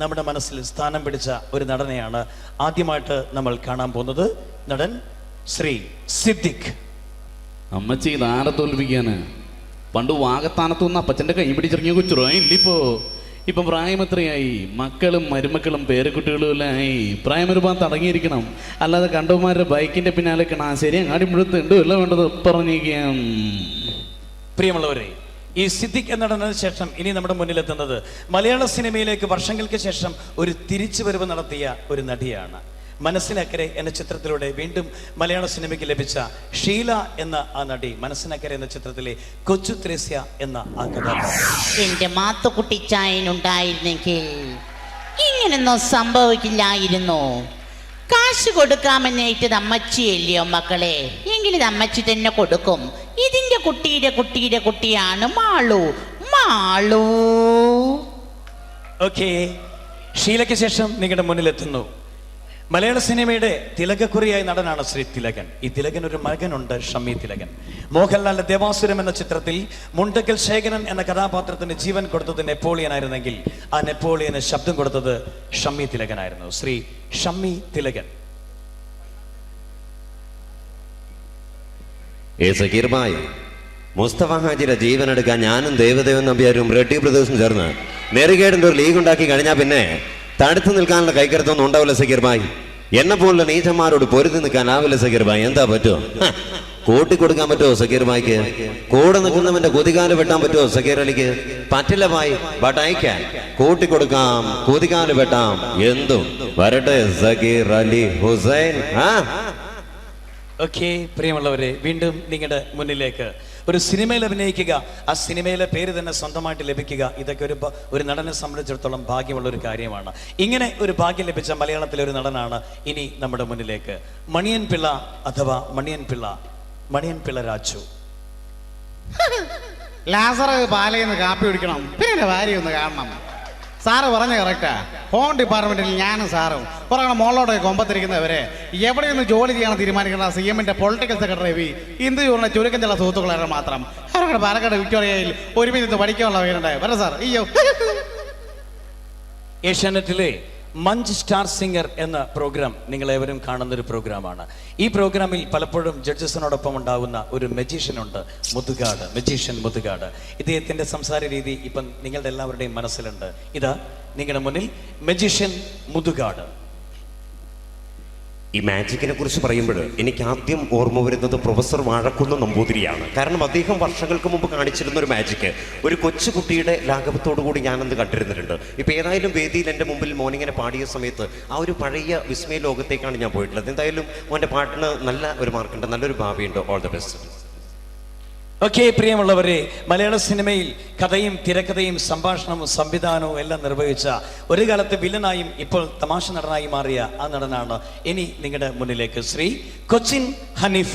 നമ്മുടെ മനസ്സിൽ സ്ഥാനം പിടിച്ച ഒരു നടനെയാണ് ആദ്യമായിട്ട് നമ്മൾ കാണാൻ പോകുന്നത്. നടൻ ശ്രീ സിദ്ദിഖ്. അമ്മച്ചി ഇതാരെ തോൽപ്പിക്കാന്? പണ്ട് വാഗത്താനത്തുനിന്ന് അപ്പച്ചൻ്റെ കൈ പിടിച്ചിറങ്ങിയ കൊച്ചുറോ ഇല്ലിപ്പോ. ഇപ്പം പ്രായം എത്രയായി? മക്കളും മരുമക്കളും പേരക്കുട്ടികളും എല്ലാം ആയി. പ്രായം ഒരുപാട് തടങ്ങിയിരിക്കണം. അല്ലാതെ കണ്ടവന്മാരുടെ ബൈക്കിന്റെ പിന്നാലെ ശരി അങ്ങാടി മുഴുത്തുണ്ട് എല്ലാം വേണ്ടത് പറഞ്ഞിരിക്കാം. പ്രിയമുള്ളവരെ, ഈ സിദ്ദിഖ് എന്ന നടനു ശേഷം ഇനി നമ്മുടെ മുന്നിലെത്തുന്നത് മലയാള സിനിമയിലേക്ക് വർഷങ്ങൾക്ക് ശേഷം ഒരു തിരിച്ചുവരവ് നടത്തിയ ഒരു നടിയാണ്. മനസ്സിനക്കരെ എന്ന ചിത്രത്തിലൂടെ വീണ്ടും മലയാള സിനിമയ്ക്ക് ലഭിച്ച ഷീല എന്ന ആ നടി. മനസ്സിനക്കരെ എന്ന ചിത്രത്തിലെ കൊച്ചു ത്രേസ്യ എന്ന ആ കഥാപാത്രം. എന്റെ മാത്തുക്കുട്ടിച്ചായനുണ്ടായിരുന്നെങ്കിൽ ഇങ്ങനൊന്നും സംഭവിക്കില്ലായിരുന്നു. കാശ് കൊടുക്കാമെന്നേറ്റത് അമ്മച്ചിയല്ലയോ മക്കളെ? എങ്കിലും അമ്മച്ചി തന്നെ കൊടുക്കും. ഇതിന്റെ കുട്ടിയുടെ കുട്ടിയാണ് മാളു. മാളു. ഓക്കെ, ഷീലയ്ക്ക് ശേഷം നിങ്ങളുടെ മുന്നിലെത്തുന്നു മലയാള സിനിമയുടെ തിലകക്കുറിയായ നടനാണ് ശ്രീ തിലകൻ. ഈ തിലകൻ ഒരു മകനുണ്ട്, ഷമ്മി തിലകൻ. മോഹൻലാലിന്റെ ദേവാസുരം എന്ന ചിത്രത്തിൽ മുണ്ടക്കൽ ശേഖരൻ എന്ന കഥാപാത്രത്തിന് ജീവൻ കൊടുത്തത് നെപ്പോളിയൻ ആയിരുന്നെങ്കിൽ ആ നെപ്പോളിയന് ശബ്ദം കൊടുത്തത് ഷമ്മി തിലകനായിരുന്നു. ശ്രീ ഷമ്മി തിലകൻ. മുസ്തഫ ഹാജിയുടെ ജീവനെടുക്കാൻ ഞാനും ദേവദേവൻ നമ്പ്യാരും റെഡ്ഡി ബ്രദേഴ്സും ചേർന്ന് നെറുകേടിന്റെ ഒരു ലീഗ് ഉണ്ടാക്കി കഴിഞ്ഞാൽ പിന്നെ തടുത്തു നിൽക്കാനുള്ള കൈക്കരുത്തൊന്നും ഉണ്ടാവില്ല സക്കീർ ഭായ്. എന്നെ പോലുള്ള നീചന്മാരോട് പൊരുതി നിൽക്കാനാവില്ല സക്കീർ ഭായ്. എന്താ പറ്റുമോ? കൂട്ടിക്കൊടുക്കാൻ പറ്റുമോ സക്കീർ ഭായ്ക്ക്? കൂടെ നിൽക്കുന്നവന്റെ കുതികാല് വെട്ടാൻ പറ്റുമോ സക്കീർ അലിക്ക്? പറ്റില്ല ഭായ്. But I can. കൂട്ടിക്കൊടുക്കാം, കുതികാല് വെട്ടാം, എന്തും വരട്ടെ സക്കീർ അലി ഹുസൈൻ. ഓക്കെ, പ്രിയമുള്ളവരെ, വീണ്ടും നിങ്ങളുടെ മുന്നിലേക്ക് ഒരു സിനിമയിൽ അഭിനയിക്കുക, ആ സിനിമയിലെ പേര് തന്നെ സ്വന്തമായിട്ട് ലഭിക്കുക, ഇതൊക്കെ ഒരു നടനെ സംബന്ധിച്ചിടത്തോളം ഭാഗ്യമുള്ള ഒരു കാര്യമാണ്. ഇങ്ങനെ ഒരു ഭാഗ്യം ലഭിച്ച മലയാളത്തിലെ ഒരു നടനാണ് ഇനി നമ്മുടെ മുന്നിലേക്ക് മണിയൻ പിള്ള അഥവാ മണിയൻ പിള്ള രാജു. ലാസർ പാലയിൽ കാപ്പി കുടിക്കണം, പിന്നെ ഭാര്യ ഒന്ന് കാണണം. സാറ് പറഞ്ഞ കറക്റ്റാ. ഹോം ഡിപ്പാർട്ട്മെന്റിൽ ഞാനും സാറും കുറെ മോളോടെ കൊമ്പത്തിരിക്കുന്നവരെ എവിടെയൊന്ന് ജോലി ചെയ്യാൻ തീരുമാനിക്കുന്ന CM-ന്റെ പൊളിറ്റിക്കൽ സെക്രട്ടറി ഇന്ത്യ യൂണിയൻ ചുരുക്കം ചില സുഹൃത്തുക്കളെ മാത്രം അവരുടെ പാലക്കാട് വിക്ടോറിയയിൽ ഒരുമിച്ച് പഠിക്കാനുള്ള വീടുണ്ടായി വരെ സാർ. അയ്യോ, ഏഷ്യാനെറ്റിലെ മഞ്ച് സ്റ്റാർ സിംഗർ എന്ന പ്രോഗ്രാം നിങ്ങളേവരും കാണുന്നൊരു പ്രോഗ്രാമാണ്. ഈ പ്രോഗ്രാമിൽ പലപ്പോഴും ജഡ്ജസിനോടൊപ്പം ഉണ്ടാകുന്ന ഒരു മജീഷ്യൻ ഉണ്ട്, മജീഷ്യൻ മുതുകാട്. ഇദ്ദേഹത്തിൻ്റെ സംസാര രീതി ഇപ്പം നിങ്ങളുടെ എല്ലാവരുടെയും മനസ്സിലുണ്ട്. ഇതാ നിങ്ങളുടെ മുന്നിൽ മജീഷ്യൻ മുതുകാട്. ഈ മാജിക്കിനെ കുറിച്ച് പറയുമ്പോൾ എനിക്ക് ആദ്യം ഓർമ്മ വരുന്നത് പ്രൊഫസർ വാഴക്കുന്ന് നമ്പൂതിരിയാണ്. കാരണം അദ്ദേഹം വർഷങ്ങൾക്ക് മുമ്പ് കാണിച്ചിരുന്ന ഒരു മാജിക്ക് ഒരു കൊച്ചുകുട്ടിയുടെ ലാഘവത്തോടു കൂടി ഞാനന്ന് കണ്ടിരുന്നിട്ടുണ്ട്. ഇപ്പം ഏതായാലും വേദിയിൽ എൻ്റെ മുമ്പിൽ മോനിങ്ങനെ പാടിയ സമയത്ത് ആ ഒരു പഴയ വിസ്മയ ലോകത്തേക്കാണ് ഞാൻ പോയിട്ടുള്ളത്. എന്തായാലും മോൻ്റെ പാട്ടിന് നല്ല ഒരു മാർക്കുണ്ട്, നല്ലൊരു ഭാവിയുണ്ട്. All the best. ഓക്കെ, പ്രിയമുള്ളവരെ, മലയാള സിനിമയിൽ കഥയും തിരക്കഥയും സംഭാഷണവും സംവിധാനവും എല്ലാം നിർവഹിച്ച ഒരു കാലത്ത് വില്ലനായും ഇപ്പോൾ തമാശ നടനായി മാറിയ ആ നടനാണ് ഇനി നിങ്ങളുടെ മുന്നിലേക്ക് ശ്രീ കൊച്ചിൻ ഹനീഫ.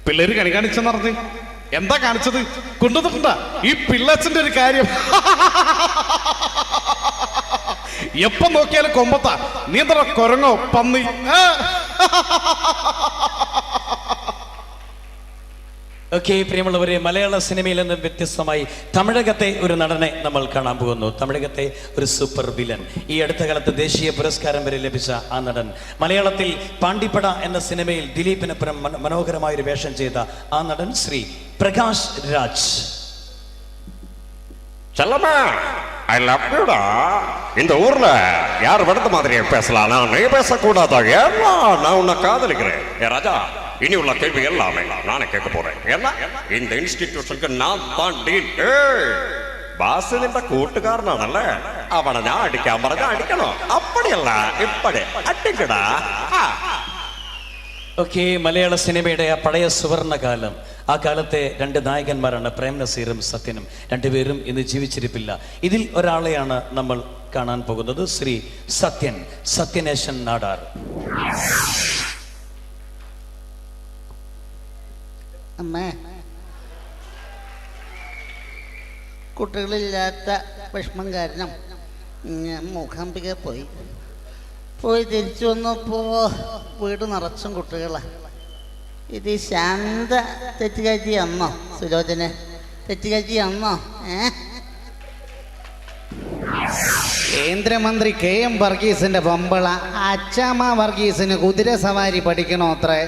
പിള്ളേര് കണി കാണിച്ചെന്ന് പറഞ്ഞ് എന്താ കാണിച്ചത്? കൊണ്ടുവന്നിട്ടുണ്ട ഈ പിള്ളച്ചന്റെ ഒരു കാര്യം. എപ്പം നോക്കിയാലും കൊമ്പത്താ. നീ എന്താ കൊരങ്ങോ പന്നി? ഓക്കെ, പ്രിയമുള്ളവരെ, മലയാള സിനിമയിൽ നിന്ന് വ്യത്യസ്തമായി തമിഴകത്തെ ഒരു നടനെ നമ്മൾ കാണാൻ പോകുന്നു. തമിഴകത്തെ ഒരു സൂപ്പർ വില്ലൻ, ഈ അടുത്ത കാലത്ത് ദേശീയ പുരസ്കാരം വരെ ലഭിച്ച ആ നടൻ. മലയാളത്തിൽ പാണ്ടിപ്പട എന്ന സിനിമയിൽ ദിലീപിനപ്പുറം മനോഹരമായൊരു വേഷം ചെയ്ത ആ നടൻ ശ്രീ പ്രകാശ് രാജ്. செல்லம்மா, ஐ லவ் யூடா. இந்த ஊர்ல யார் வெடுத்த மாதிரியே பேசலாம், நான் நீ பேசக்கூடாதா? ஏன்னா நான் உன்னை காதலிக்கிறேன். ஏ ராஜா, இனி உள்ள கேள்வி எல்லாமே நானே கேட்க போறேன். ஏன்னா இந்த இன்ஸ்டிடியூஷனுக்கு நான் தான் டீன். ബാസ് നിന്റെ കൂട്ടുകാരനാണല്ലേ? അവനെ ഞാൻ അടിക്കാൻ പറഞ്ഞാൽ അടിക്കണോ? അപ്പടിയല്ല ഇപ്പടി അടിക്കടാ. ഓക്കെ, മലയാള സിനിമയുടെ ആ പഴയ സുവർണകാലം, ആ കാലത്തെ രണ്ട് നായകന്മാരാണ് പ്രേം നസീറും സത്യനും. രണ്ടുപേരും ഇന്ന് ജീവിച്ചിരിപ്പില്ല. ഇതിൽ ഒരാളെയാണ് നമ്മൾ കാണാൻ പോകുന്നത്, ശ്രീ സത്യനേശൻ നാടാർ. അമ്മേ, കുട്ടികളില്ലാത്ത വിഷമം കാരണം ഞാൻ മൂകാംബിക പോയി തിരിച്ചു വന്നപ്പോൾ വീട് നിറച്ചും കുട്ടികളാണ്. ഇത് ശാന്ത തെറ്റുകാഴ്ച അന്നോ? സുലോചന തെറ്റുകാഴ്ച അന്നോ? കേന്ദ്രമന്ത്രി KM വർഗീസിന്റെ ബൊമ്പള അച്ചാമ്മ വർഗീസിന് കുതിര സവാരി പഠിക്കണോ അത്രേ.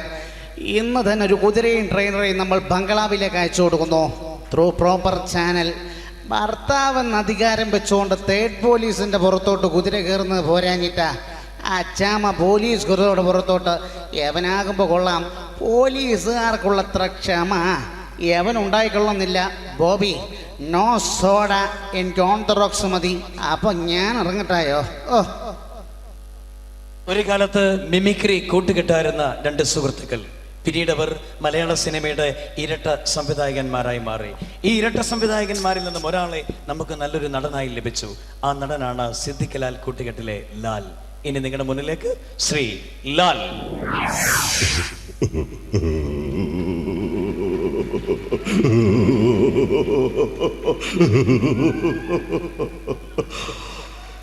ഇന്ന് തന്നെ ഒരു കുതിരയും ട്രെയിനറെയും നമ്മൾ ബംഗ്ലാവിലേക്ക് അയച്ചു കൊടുക്കുന്നു ത്രൂ പ്രോപ്പർ ചാനൽ. ഭർത്താവെന്ന് അധികാരം വെച്ചുകൊണ്ട് തേർഡ് പോലീസിന്റെ പുറത്തോട്ട് കുതിര കയറുന്നത് പോരാഞ്ഞിട്ടാ അച്ചാമ്മ പോലീസ് കുതിരയുടെ പുറത്തോട്ട്. യവനാകുമ്പോൾ കൊള്ളാം, പോലീസുകാർക്കുള്ളത്ര ക്ഷമ യവനുണ്ടായിക്കൊള്ളുന്നില്ല. ബോബി നോ സോഡ, എനിക്ക് ഓൺതറോക്സ് മതി. അപ്പൊ ഞാൻ ഇറങ്ങട്ടായോ? ഓ, ഒരു കാലത്ത് മിമിക്രി കൂട്ടുകെട്ടായിരുന്ന രണ്ട് സുഹൃത്തുക്കൾ പിന്നീട് അവർ മലയാള സിനിമയുടെ ഇരട്ട സംവിധായകന്മാരായി മാറി. ഈ ഇരട്ട സംവിധായകന്മാരിൽ നിന്നും ഒരാളെ നമുക്ക് നല്ലൊരു നടനായി ലഭിച്ചു. ആ നടനാണ് സിദ്ദിഖ് ലാൽ കൂട്ടുകെട്ടിലെ ലാൽ. ഇനി നിങ്ങളുടെ മുന്നിലേക്ക് ശ്രീ ലാൽ.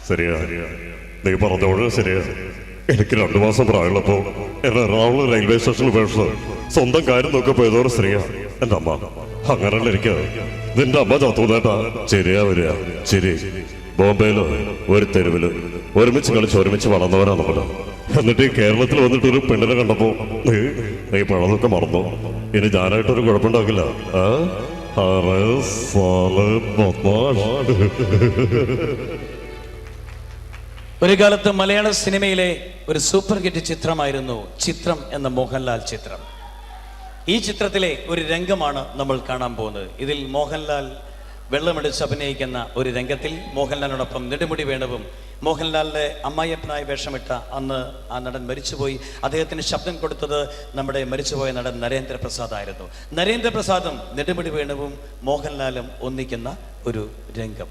ശരിയാ, നീ പറഞ്ഞോളൂ. ശരിയാ, എനിക്ക് 2 മാസം പ്രായമുള്ളപ്പോ എന്നെ എറണാകുളം റെയിൽവേ സ്റ്റേഷനിൽ ഉപേക്ഷിച്ച് സ്വന്തം കാര്യം നോക്കിയപ്പോ ഏതോ ഒരു സ്ത്രീയാ എന്റെ അമ്മ. അങ്ങനെയല്ല എനിക്ക് നിന്റെ അമ്മ ചത്തുന്നേട്ടാ. ശരിയാ വരിക ശരി. ബോംബെയിലോ ഒരു തെരുവില് ഒരുമിച്ച് കളിച്ച് ഒരുമിച്ച് വളർന്നവരാ നമ്മള്. എന്നിട്ട് ഈ കേരളത്തിൽ വന്നിട്ട് ഒരു പെണ്ണിനെ കണ്ടപ്പോ നീ പഴതൊക്കെ മറന്നു. ഇനി ഞാനായിട്ടൊരു കുഴപ്പമുണ്ടാക്കില്ല. ഒരു കാലത്ത് മലയാള സിനിമയിലെ ഒരു സൂപ്പർ ഹിറ്റ് ചിത്രമായിരുന്നു ചിത്രം എന്ന മോഹൻലാൽ ചിത്രം. ഈ ചിത്രത്തിലെ ഒരു രംഗമാണ് നമ്മൾ കാണാൻ പോകുന്നത്. ഇതിൽ മോഹൻലാൽ വെള്ളമെടുത്ത് അഭിനയിക്കുന്ന ഒരു രംഗത്തിൽ മോഹൻലാലിനോടൊപ്പം നെടുമുടി വേണുവും മോഹൻലാലിന്റെ അമ്മായിയപ്പനായി വേഷമിട്ട അന്ന് ആ നടൻ മരിച്ചുപോയി. അദ്ദേഹത്തിന് ശബ്ദം കൊടുത്തത് നമ്മുടെ മരിച്ചുപോയ നടൻ നരേന്ദ്രപ്രസാദ് ആയിരുന്നു. നരേന്ദ്രപ്രസാദും നെടുമുടി വേണുവും മോഹൻലാലും ഒന്നിക്കുന്ന ഒരു രംഗം.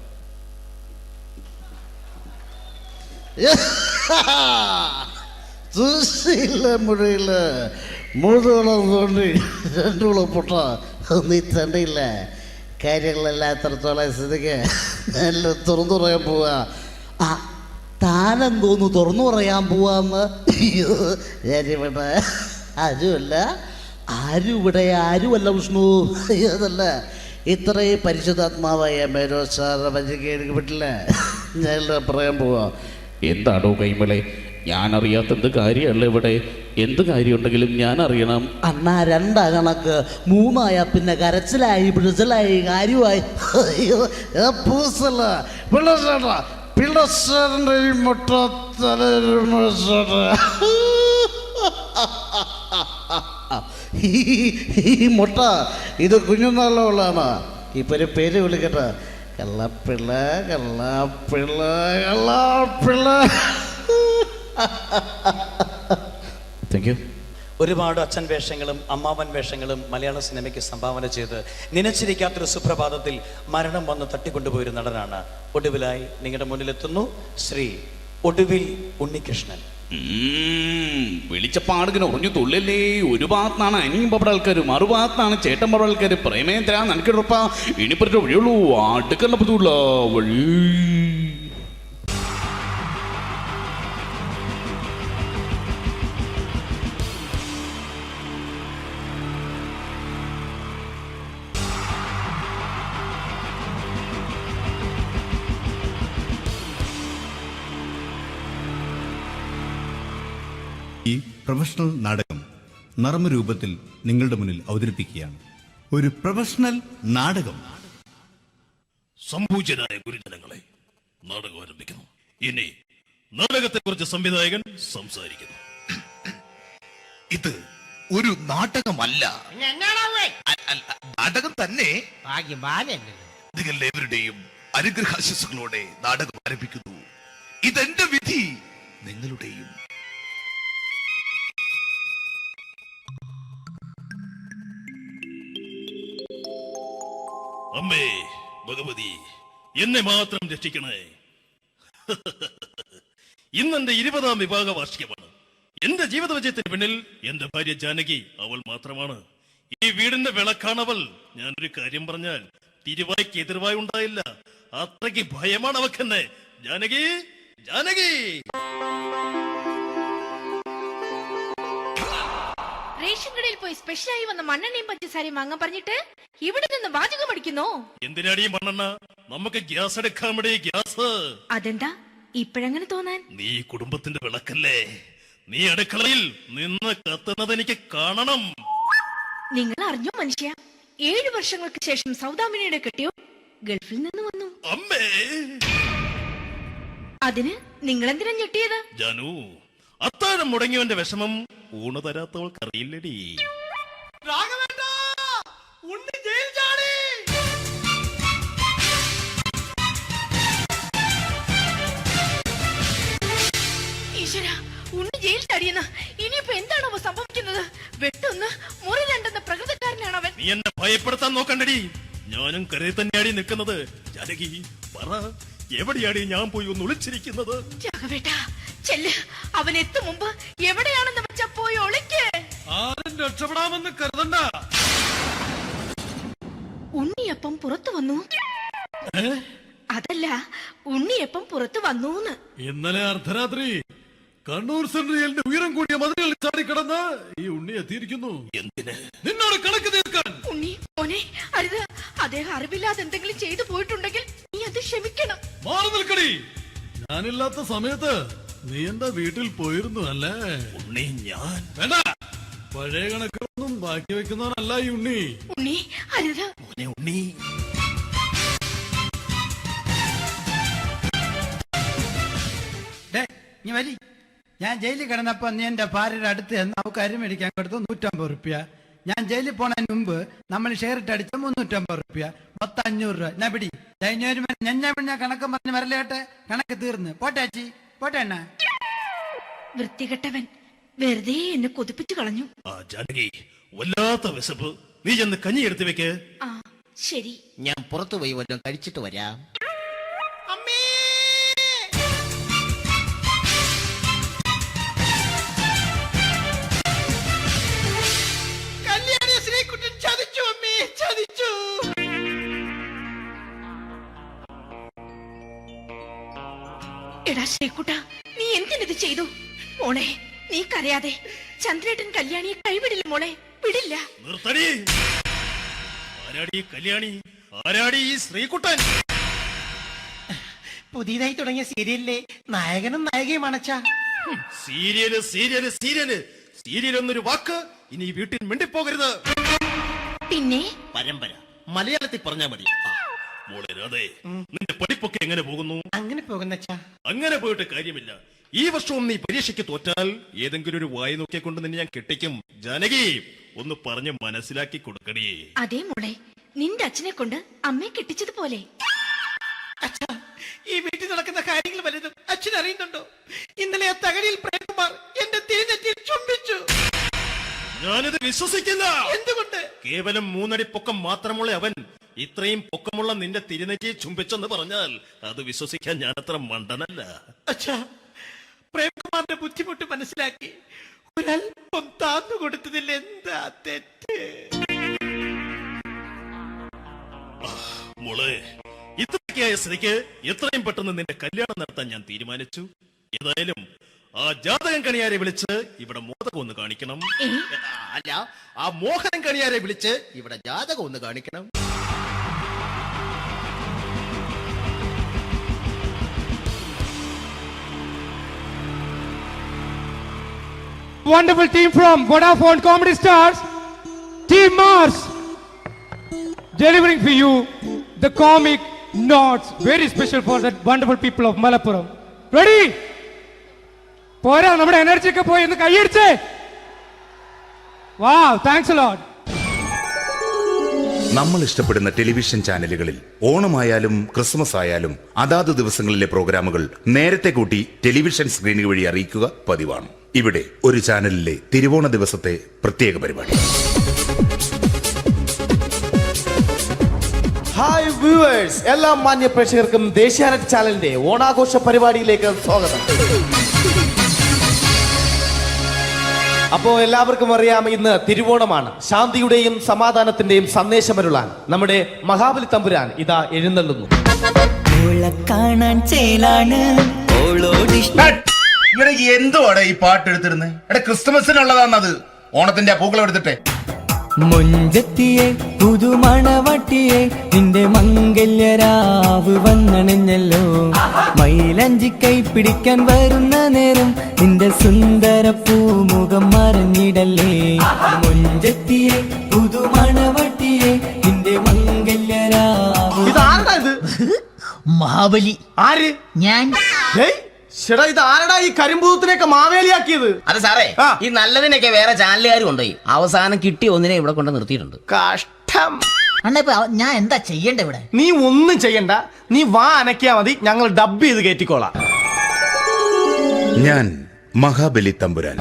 മുറിയില്ല മുഴുവൻ തോണ്ടി രണ്ടുകൂടെ പൊട്ട നീ തണ്ടിയില്ല. കാര്യങ്ങളെല്ലാം എത്രത്തോളം സ്ഥിതിക്ക് നല്ല തുറന്നു പറയാൻ പോവാ. ആ താനെന്തോന്നു തുറന്നു പറയാൻ പോവാന്ന്? ഞാനിവിടെ ആരുമല്ല, ആരുമല്ല വിഷ്ണു. അതല്ല, ഇത്രയും പരിശുദ്ധാത്മാവായ മേരോ സാറ് എനിക്ക് പറ്റില്ല. ഞാനിവിടെ പറയാൻ പോവാ. എന്താണോ കൈമളെ, ഞാൻ അറിയാത്ത എന്ത് കാര്യമല്ല ഇവിടെ. എന്ത് കാര്യമുണ്ടെങ്കിലും ഞാൻ അറിയണം. അണ്ണാ 2 കണക്ക് 3 പിന്നെ കരച്ചിലായി പിടിച്ചിലായി കാര്യമായി. പൂസല്ല പിള്ളേരുടെ ഈ മുട്ട ഈ മുട്ട ഇത് കുഞ്ഞുനാളുള്ളതാണ്. ഇപ്പൊ ഒരു പേര് വിളിക്കട്ടെ, കള്ളപ്പിള്ള കള്ളപ്പിള്ള കള്ളപ്പിള്ള. Thank you. ഒരുപാട് അച്ഛൻ വേഷങ്ങളും അമ്മാവൻ വേഷങ്ങളും മലയാള സിനിമയ്ക്ക് സംഭാവന ചെയ്ത് നനച്ചിരിക്കാത്തൊരു സുപ്രഭാതത്തിൽ മരണം വന്ന് തട്ടിക്കൊണ്ടുപോയൊരു നടനാണ്. ഒടുവിലായി നിങ്ങളുടെ മുന്നിലെത്തുന്നു ശ്രീ ഒടുവിൽ ഉണ്ണികൃഷ്ണൻ. വിളിച്ചപ്പാടിങ്ങനെ ഉറഞ്ഞു തുള്ളല്ലേ. ഒരു ഭാഗത്താണ് അനിയും പപ്പട ആൾക്കാർ, മറുഭാഗത്താണ് ചേട്ടൻ പപ്പട ആൾക്കാർ. പ്രേമേന്ദ്ര നനക്കിടപ്പ ഇനിപ്പറ്റ വഴിയുള്ളൂ, അടുക്കല്ല പറ്റൂല വഴി. ഈ പ്രൊഫഷണൽ നാടകം നർമ്മരൂപത്തിൽ നിങ്ങളുടെ മുന്നിൽ അവതരിപ്പിക്കുകയാണ്. ഒരു പ്രൊഫഷണൽ നാടകം. സംപൂജ്യരായ ഗുരുജനങ്ങളെ, നാടകം ആരംഭിക്കുന്നു. ഇനി നാടകത്തെക്കുറിച്ച് സംവിധായകൻ സംസാരിക്കുന്നു. ഇത് ഒരു നാടകമല്ല, നാടകം തന്നെ. നിങ്ങളെവരുടെയും അനുഗ്രഹാശിസുകളോടെ നാടകം ആരംഭിക്കുന്നു. ഇതെന്റെ വിധി, നിങ്ങളുടെയും. അമ്മേ ഭഗവതി, എന്നെ മാത്രം രക്ഷിക്കണേ. ഇന്നെന്റെ 20ാം വിവാഹ വാർഷികമാണ്. എന്റെ ജീവിത വിജയത്തിന് പിന്നിൽ എന്റെ ഭാര്യ ജാനകി, അവൾ മാത്രമാണ്. ഈ വീടിന്റെ വിളക്കാണവൾ. ഞാനൊരു കാര്യം പറഞ്ഞാൽ തിരുവായ്ക്ക് എതിർവായി ഉണ്ടായില്ല. അത്രയ്ക്ക് ഭയമാണ് അവക്കെന്നെ. ജാനകി, ജാനകി. റേഷൻ കടയിൽ പോയി സ്പെഷ്യലായി വന്ന മണ്ണെണ്ണയും പഞ്ചസാരയും വാങ്ങാൻ പറഞ്ഞിട്ട് ഇവിടെ നിന്ന് വാചകം അടിക്കുന്നോ? എന്തിനാടി മണ്ണെണ്ണ? നമുക്ക് ഗ്യാസ് എടുക്കാൻ വേണ്ടി ഗ്യാസ്. അതെന്താ ഇപ്പോഴെങ്ങനെ തോന്നാൻ? നീ കുടുംബത്തിന്റെ വിളക്കല്ലേ? നീ അടുക്കളയിൽ നിന്ന് കത്തുന്നത് എനിക്ക് കാണണം. നിങ്ങൾ അറിഞ്ഞോ മനുഷ്യ, 7 വർഷങ്ങൾക്ക് ശേഷം സൗദാമിനിയുടെ കെട്ടിയോ ഗൾഫിൽ നിന്ന് വന്നു. അമ്മേ, അതിന് നിങ്ങൾ എന്തിനാ ഞെട്ടിയത്? ജാനു, അത്താഴം മുടങ്ങിയവന്റെ വിഷമം ഊണ് തരാത്തവൾക്ക് അറിയില്ലടി. ഈശ്വര, ഉണ്ണി ജയിൽ ചാടിയെന്ന്. ഇനിയിപ്പോ എന്താണോ സംഭവിക്കുന്നത്? വെട്ടൊന്ന് മുറി രണ്ടെന്ന പ്രകൃതക്കാരനാണ് അവൻ. നീ എന്നെ ഭയപ്പെടുത്താൻ നോക്കണ്ടടി. ഞാനും കരയിൽ തന്നെയാടി നിൽക്കുന്നത്. ജാനകി, പറ, എവിടെയാടി ഞാൻ പോയി ഒന്ന് ഒളിച്ചിരിക്കുന്നത്? രാഘവേട്ടാ, ചെല്ല്. അവൻ എത്തും മുമ്പ് എവിടെയാണെന്ന് വെച്ചാ പോയി ഒളിക്ക്. ആരും രക്ഷപ്പെടാമെന്ന് കരുതണ്ട. ഉണ്ണിയപ്പം പുറത്തു വന്നു. അതല്ല, ഉണ്ണിയപ്പം പുറത്തു വന്നൂന്ന്. ഇന്നലെ അർദ്ധരാത്രി കണ്ണൂർ സെൻട്രലിന്റെ ഉയരം കൂടിയ മതിലുകളിൽ ചാടിക്കിടന്ന് ഈ ഉണ്ണി എത്തിയിരിക്കുന്നു. എന്തിന്? നിന്നോട് കണക്ക് തീർക്കാൻ. ഉണ്ണി മോനെ, അരുത്. അദ്ദേഹം അറിവില്ലാതെ എന്തെങ്കിലും ചെയ്തു പോയിട്ടുണ്ടെങ്കിൽ നീ അത് ക്ഷമിക്കണം. മാറി നിൽക്കടി. ഞാനില്ലാത്ത സമയത്ത് നീ എന്റെ വീട്ടിൽ പോയിരുന്നു അല്ലേ? ഉണ്ണി, ഞാൻ വേണ്ട. പഴയ കണക്കൊന്നും ബാക്കി വെക്കുന്നവനല്ല ഈ ഉണ്ണി. ഉണ്ണി, അരുത്. മോനെ ഉണ്ണി, നീ വരി. ഞാൻ ജയിലിൽ കിടന്നപ്പോ നീ എന്റെ ഭാര്യയുടെ അടുത്ത് നമുക്ക് അരി മേടിക്കാൻ കൊടുത്തു 150 റുപ്യ. ഞാൻ ജയിലിൽ പോണതിന് മുമ്പ് നമ്മൾ ഷെയർ ഇട്ട് അടിച്ച 350 റുപ്യ, മൊത്തം 500 രൂപ. ഞാൻ പിടി ഞാൻ കണക്കും പറഞ്ഞ് വരലേട്ടെ. കണക്ക് തീർന്ന്. പോട്ടെ അച്ചി, പോട്ടെ അണ്ണ. വൃത്തികെട്ടവൻ വെറുതെ എന്നെ കൊതിപ്പിച്ചു കളഞ്ഞു. ജാനകി, വല്ലാത്ത വിശപ്പ്. നീ ചെന്ന് കഞ്ഞി എടുത്തു വെക്ക്. ആ ശരി. ഞാൻ പുറത്തു പോയി വല്ലതും കഴിച്ചിട്ട് വരാം. എടാ ശ്രീകുട്ട, നീ എന്തിനിത് ചെയ്തു? മോളെ, നീ കരയാതെ. ചന്ദ്രേട്ടൻ കല്യാണിയെ കൈവിടില്ല മോളെ, വിടില്ല. നിർത്തടി. ആരാടി കല്യാണി? ആരാടി ഈ ശ്രീകുട്ടൻ? പുതിയതായി തുടങ്ങിയ സീരിയലിലെ നായകനും നായികയും അണച്ചാ. സീരിയല് സീരിയല് സീരിയല് സീരിയൽ എന്നൊരു വാക്ക് ഇനി ഈ വീട്ടിൽ മിണ്ടിപ്പോകരുത്. പിന്നെ പരമ്പര മലയാളത്തിൽ പറഞ്ഞാ മതി. മോളെ രാധേ, നിന്റെ പഠിപ്പൊക്കെ എങ്ങനെ പോകുന്നു? അങ്ങനെ പോകുന്നച്ചാ. അങ്ങനെ പോയിട്ട് കാര്യമില്ല. ഈ വർഷവും നീ പരീക്ഷയ്ക്ക് തോറ്റാൽ ഏതെങ്കിലും ഒരു വായി നോക്കിയെ കൊണ്ട് നിന്നെ ഞാൻ കെട്ടിക്കും. ജാനകി, ഒന്ന് പറഞ്ഞ് മനസ്സിലാക്കി കൊടുക്കണേ. അതേ മോളെ, നിന്റെ അച്ഛനെ കൊണ്ട് അമ്മയെ കെട്ടിച്ചതുപോലെ. അച്ഛാ, ഈ വീട്ടിൽ നടക്കുന്ന കാര്യങ്ങൾ വലുതും അച്ഛൻ അറിയുന്നുണ്ടോ? ഇന്നലെ ആ തകഴിയിൽ പ്രേംകുമാർ എന്റെ തിരിഞ്ഞെറ്റിയിൽ ചുംബിച്ചു. ഞാനിത് വിശ്വസിക്കില്ല. എന്തുകൊണ്ട്? കേവലം 3 അടി പൊക്കം മാത്രമുള്ള അവൻ ഇത്രയും പൊക്കമുള്ള നിന്റെ തിരുനെറ്റിയെ ചുംബിച്ചെന്ന് പറഞ്ഞാൽ അത് വിശ്വസിക്കാൻ ഞാൻ അത്ര മണ്ടനല്ല. അച്ഛാ, പ്രേംകുമാറിന്റെ ബുദ്ധിമുട്ട് മനസ്സിലാക്കി ഒരല്പം താന്നു കൊടുത്തതിൽ എന്താ തെറ്റ്? മോളെ, ഇത്രയ്ക്കായ സ്ഥിതിക്ക് എത്രയും പെട്ടെന്ന് നിന്റെ കല്യാണം നടത്താൻ ഞാൻ തീരുമാനിച്ചു. ഏതായാലും ആ ജാതകം കണിയാരെ വിളിച്ച് ഇവിടെ മോദകം ഒന്ന് കാണിക്കണം. അല്ല, ആ മോഹനം കണിയാരെ വിളിച്ച് ഇവിടെ ജാതകം ഒന്ന് കാണിക്കണം. Wonderful team from Vodafone Comedy Stars, Team Mars, delivering for you the comic notes, very special for the wonderful people of Malappuram. Ready? പോരാ, നമ്മുടെ എനർജി ഒക്കെ പോയി ഒന്ന് കൈയടിച്ചേ. Wow, thanks a lot. നമ്മൾ ഇഷ്ടപ്പെടുന്ന ടെലിവിഷൻ ചാനലുകളിൽ ഓണമായാലും ക്രിസ്മസ് ആയാലും അതാത് ദിവസങ്ങളിലെ പ്രോഗ്രാമുകൾ നേരത്തെ കൂട്ടി ടെലിവിഷൻ സ്ക്രീനുകൾ വഴി അറിയിക്കുക പതിവാണ്. ഇവിടെ ഒരു ചാനലിലെ തിരുവോണ ദിവസത്തെ പ്രത്യേക പരിപാടി. ഹായ് വ്യൂവേഴ്സ്, എല്ലാ മാന്യ പ്രേക്ഷകർക്കും ദേശീയാനെറ്റ് ചാനലിന്റെ ഓണാഘോഷ പരിപാടിയിലേക്ക് സ്വാഗതം. അപ്പോ എല്ലാവർക്കും അറിയാം, ഇന്ന് തിരുവോണമാണ്. ശാന്തിയുടെയും സമാധാനത്തിന്റെയും സന്ദേശമരുളാൻ നമ്മുടെ മഹാബലി തമ്പുരാൻ ഇതാ എഴുന്നള്ളുന്നു. എന്തുവാടെ ഈ പാട്ട് എടുത്തിരുന്നത്? ക്രിസ്മസിനുള്ളതാണത്. ഓണത്തിന്റെ പൂക്കളം എടുത്തിട്ടെ മുഞ്ചത്തിയെ പുതുമണവട്ടിയെ നിന്റെ മംഗല്യരാവ് വന്നണഞ്ഞല്ലോ. മൈലഞ്ചി കൈ പിടിക്കാൻ വരുന്ന നേരം നിന്റെ സുന്ദര പൂമുഖം മറഞ്ഞിടല്ലേ. മുഞ്ചത്തിയെ പുതുമണവട്ടിയെ നിന്റെ മംഗല്യരാവ്. ഇതാരടാ ഇത്? മഹാബലി. ആര്? ഞാൻ. ചേട്ടാ ഇത് ആരടാ ഈ കരിമ്പൂത്തിനെയൊക്കെ മാവേലിയാക്കിയത്? അത് സാറേ, ഈ നല്ലതിനൊക്കെ വേറെ ചാനലുകാർ കൊണ്ടുപോയി അവസാനം കിട്ടി ഒന്നിനെ ഇവിടെ കൊണ്ട് നിർത്തിയിട്ടുണ്ട്. കഷ്ടം. അണ്ണ ഇപ്പൊ ഞാൻ എന്താ ചെയ്യണ്ട ഇവിടെ? നീ ഒന്നും ചെയ്യണ്ട, നീ വാ അനക്കിയാ മതി, ഞങ്ങൾ ഡബ് ചെയ്ത് കയറ്റിക്കോളാം. ഞാൻ മഹാബലി തമ്പുരാൻ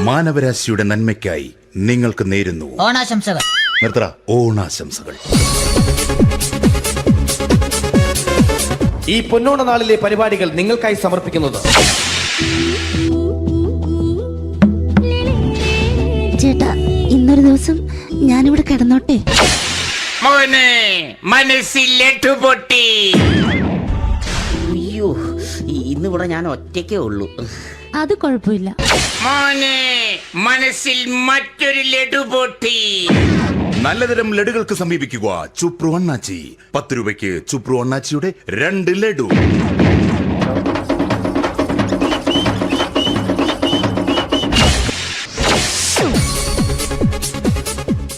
മാനവരാശിയുടെ നന്മയ്ക്കായി നിങ്ങൾക്ക് നേരുന്നു ഓണാശംസകൾ. നിർത്തറ ഓണാശംസകൾ. ഈ പൊന്നോണ നാളിലെ പരിപാടികൾ നിങ്ങൾക്കായി സമർപ്പിക്കുന്നത് ചേട്ടാ, ഇന്നൊരു ദിവസം ഞാനിവിടെ കിടന്നോട്ടെ. മോനെ മനസ്സിലെട്ടു പൊട്ടി. അയ്യോ, ഇന്നിവിടെ ഞാൻ ഒറ്റയ്ക്കേ ഉള്ളൂ. അത് കുഴപ്പമില്ല. മോനെ മനസ്സിൽ മറ്റൊരു ലഡു പൊട്ടി. നല്ലതരം ലഡുകൾക്ക് സമീപിക്കുക ചുപ്രു അണ്ണാച്ചി. 10 രൂപയ്ക്ക് ചുപ്രു അണ്ണാച്ചിയുടെ 2 ലഡു.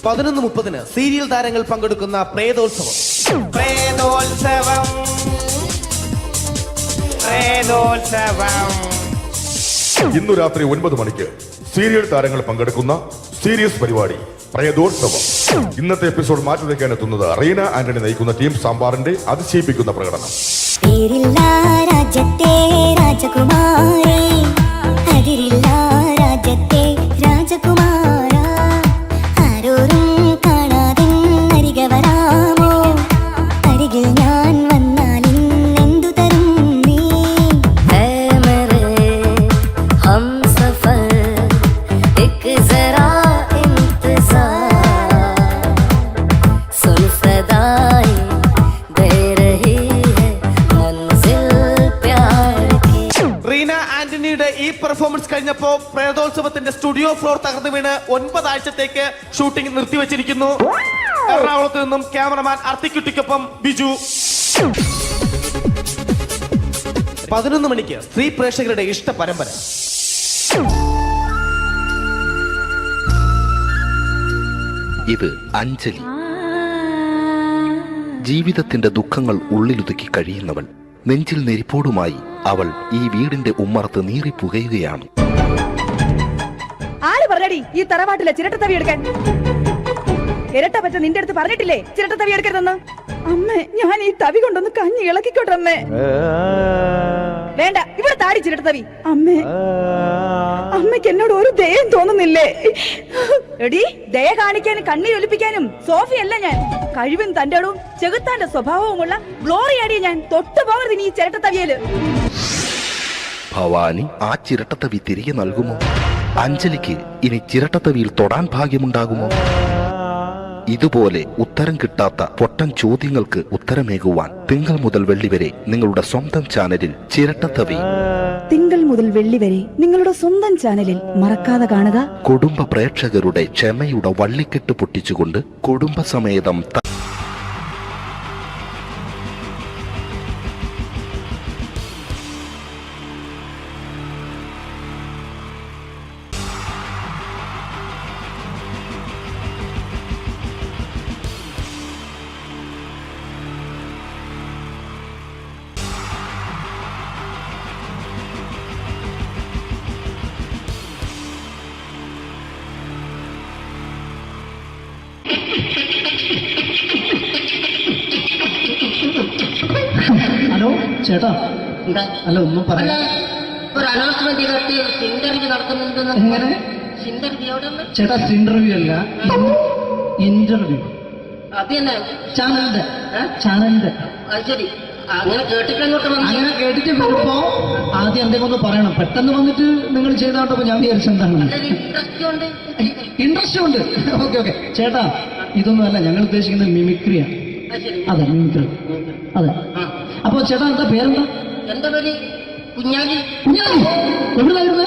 (11:30) സീരിയൽ താരങ്ങൾ പങ്കെടുക്കുന്ന പ്രേതോത്സവം. ഇന്നു രാത്രി 9 മണിക്ക് സീരിയൽ താരങ്ങൾ പങ്കെടുക്കുന്ന സീരിയസ് പരിപാടി പ്രേതോത്സവം. ഇന്നത്തെ എപ്പിസോഡ് മാറ്റി വയ്ക്കാൻ എത്തുന്നത് റീന ആന്റണി നയിക്കുന്ന ടീം സാമ്പാറിന്റെ അതിശയിപ്പിക്കുന്ന പ്രകടനം. രാജ്യത്തെ രാജകുമാരി, അതിരില്ല രാജ്യത്തെ രാജകുമാര, ആരോരും കാണാതെ അരികെ വരാമോ? അരികിൽ ഞാൻ വന്നാൽ എന്തു തരും നീ? ഹം സഫർ एक जरा इंतजार, सुन सदाएं दे रही है मंजिल प्यार की. റീന ആന്റണിയുടെ ഈ പെർഫോമൻസ് കഴിഞ്ഞപ്പോ പ്രേതോത്സവത്തിന്റെ സ്റ്റുഡിയോ ഫ്ലോർ തകർന്നു വീണ് 9 ആഴ്ചത്തേക്ക് ഷൂട്ടിംഗ് നിർത്തിവെച്ചിരിക്കുന്നു. എറണാകുളത്ത് നിന്നും ക്യാമറമാൻ അർത്തിക്കുട്ടിക്കൊപ്പം ബിജു. 11 മണിക്ക് സ്ത്രീ പ്രേക്ഷകരുടെ ഇഷ്ട പരമ്പര. ഇത് അഞ്ജലി. ജീവിതത്തിന്റെ ദുഃഖങ്ങൾ ഉള്ളിലുതുക്കി കഴിയുന്നവൾ. നെഞ്ചിൽ നെരിപ്പോടുമായി അവൾ ഈ വീടിന്റെ ഉമ്മറത്ത് നീറിപ്പുകയുകയാണ്. ആര് പറഞ്ഞടി ഈ തറവാട്ടിലെ ചിരട്ടത്തവി എടുക്കാൻ? ഇരട്ട പറ്റ നിന്റെ അടുത്ത് പറഞ്ഞിട്ടില്ലേ ചിരട്ടത്തവി എടുക്കരുതെന്ന്? അമ്മേ, ഞാൻ ഈ തവി കൊണ്ടൊന്ന് കഞ്ഞി ഇളക്കിക്കോട്ടെ അമ്മേ. വേണ്ട, ഇവിടെ താടി ചിരട്ടത്തവി. അമ്മേ, അമ്മയ്ക്ക് എന്നോട് ഒരു ദയം തോന്നുന്നില്ലേ? എടി, ദയ കാണിക്കാനും കണ്ണീരൊലിപ്പിക്കാനും സോഫിയല്ല ഞാൻ. കഴിവും തന്റെ ഇടവും ചെകുത്താന്റെ സ്വഭാവവുമുള്ള ഗ്ലോറിയാടിയ ഞാൻ. തൊട്ടുപോകരുത് നീ ഈ ചിരട്ടത്തവിയല്. ഭവാനി ആ ചിരട്ടത്തവി തിരികെ നൽകുമോ? അഞ്ജലിക്ക് ഇനി ചിരട്ടത്തവിയിൽ തൊടാൻ ഭാഗ്യമുണ്ടാകുമോ? ഇതുപോലെ ഉത്തരം കിട്ടാത്ത പൊട്ടൻ ചോദ്യങ്ങൾക്ക് ഉത്തരമേകുവാൻ തിങ്കൾ മുതൽ വെള്ളി വരെ നിങ്ങളുടെ സ്വന്തം ചാനലിൽ ചിരട്ടത്തവി. തിങ്കൾ മുതൽ വെള്ളി വരെ നിങ്ങളുടെ സ്വന്തം ചാനലിൽ മറക്കാതെ കാണുക. കുടുംബ പ്രേക്ഷകരുടെ ക്ഷമയുടെ വള്ളിക്കെട്ട് പൊട്ടിച്ചുകൊണ്ട് കുടുംബസമേതം ഹലോ ചേട്ടാ. അല്ല, ഒന്നും പറയാ. ഒരു അനൗൺസ്മെന്റ് ഇന്റർവ്യൂ നടത്തുന്നുണ്ടെന്ന്. എങ്ങനെ? ചേട്ടാ, ഇന്റർവ്യൂ അല്ല, ഇന്റർവ്യൂ. അത് തന്നെ ചാനലിന്റെ. ശരി, അങ്ങനെ കേട്ടിട്ട് അങ്ങനെ കേട്ടിട്ട് വരുമ്പോ ആദ്യം എന്തെങ്കിലും ഒന്ന് പറയണം. പെട്ടെന്ന് വന്നിട്ട് നിങ്ങൾ ചെയ്താട്ടപ്പോ ഞാൻ വിചാരിച്ചെന്താണ് ഇൻട്രസ്റ്റ് ഉണ്ട്. ഓക്കെ ഓക്കെ ചേട്ടാ, ഇതൊന്നും അല്ല ഞങ്ങൾ ഉദ്ദേശിക്കുന്നത് മിമിക്രിയാണ്. അതെ, മിമിക്രി. അതെ. അപ്പൊ ചേട്ടാ, എന്താ പേരെന്താ? എന്റെ പേര് കുഞ്ഞാലി. കുഞ്ഞാലി എവിടുന്നായിരുന്നു?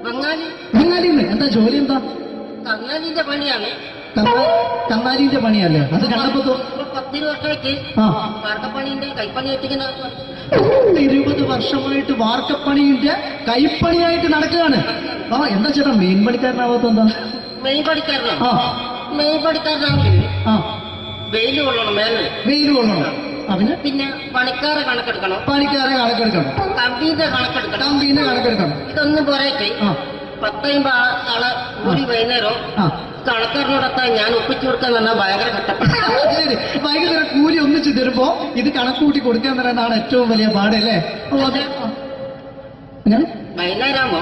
ബംഗാളി. ബംഗാളിന്ന്. എന്താ ജോലി? എന്താ കന്നാലിന്റെ പണിയാണ്. കന്നാലിന്റെ പണിയല്ലേ അത് കണ്ടപ്പോ 10 വർഷമായിട്ട് വാർക്കപ്പണിന്റെ കൈപ്പണിയായിട്ട് ഇങ്ങനെ 20 വർഷമായിട്ട് വാർക്കപ്പണിന്റെ കൈപ്പണിയായിട്ട് നടക്കുകയാണ്. എന്താ ചേട്ടാ മെയിൻ പണിക്കാരനാവാത്ത എന്താ? മെയിൻ പണിക്കാരനാണ്. മെയിൻ പണിക്കാരനാണെങ്കിൽ വെയിൽ കൊള്ളണം, മേലെ വെയിൽ കൊള്ളണം. അതിന് പിന്നെ പണിക്കാരെ കണക്കെടുക്കണം, കമ്പീന്റെ കണക്കെടുക്കണം. ഇതൊന്നും പോരായിട്ട് 10-50 ആളെ കൂടി വൈകുന്നേരം കണക്കാരനോടൊക്കെ ഞാൻ ഒപ്പിച്ചു കൊടുക്കാൻ പറഞ്ഞാൽ ഭയങ്കര കഷ്ടപ്പെട്ടു. വൈകുന്നേരം കൂലി ഒന്നിച്ചു തരുമ്പോ ഇത് കണക്കൂട്ടി കൊടുക്കാൻ തരാനാണ് ഏറ്റവും വലിയ പാടല്ലേ? വൈകുന്നേരമാകുമ്പോ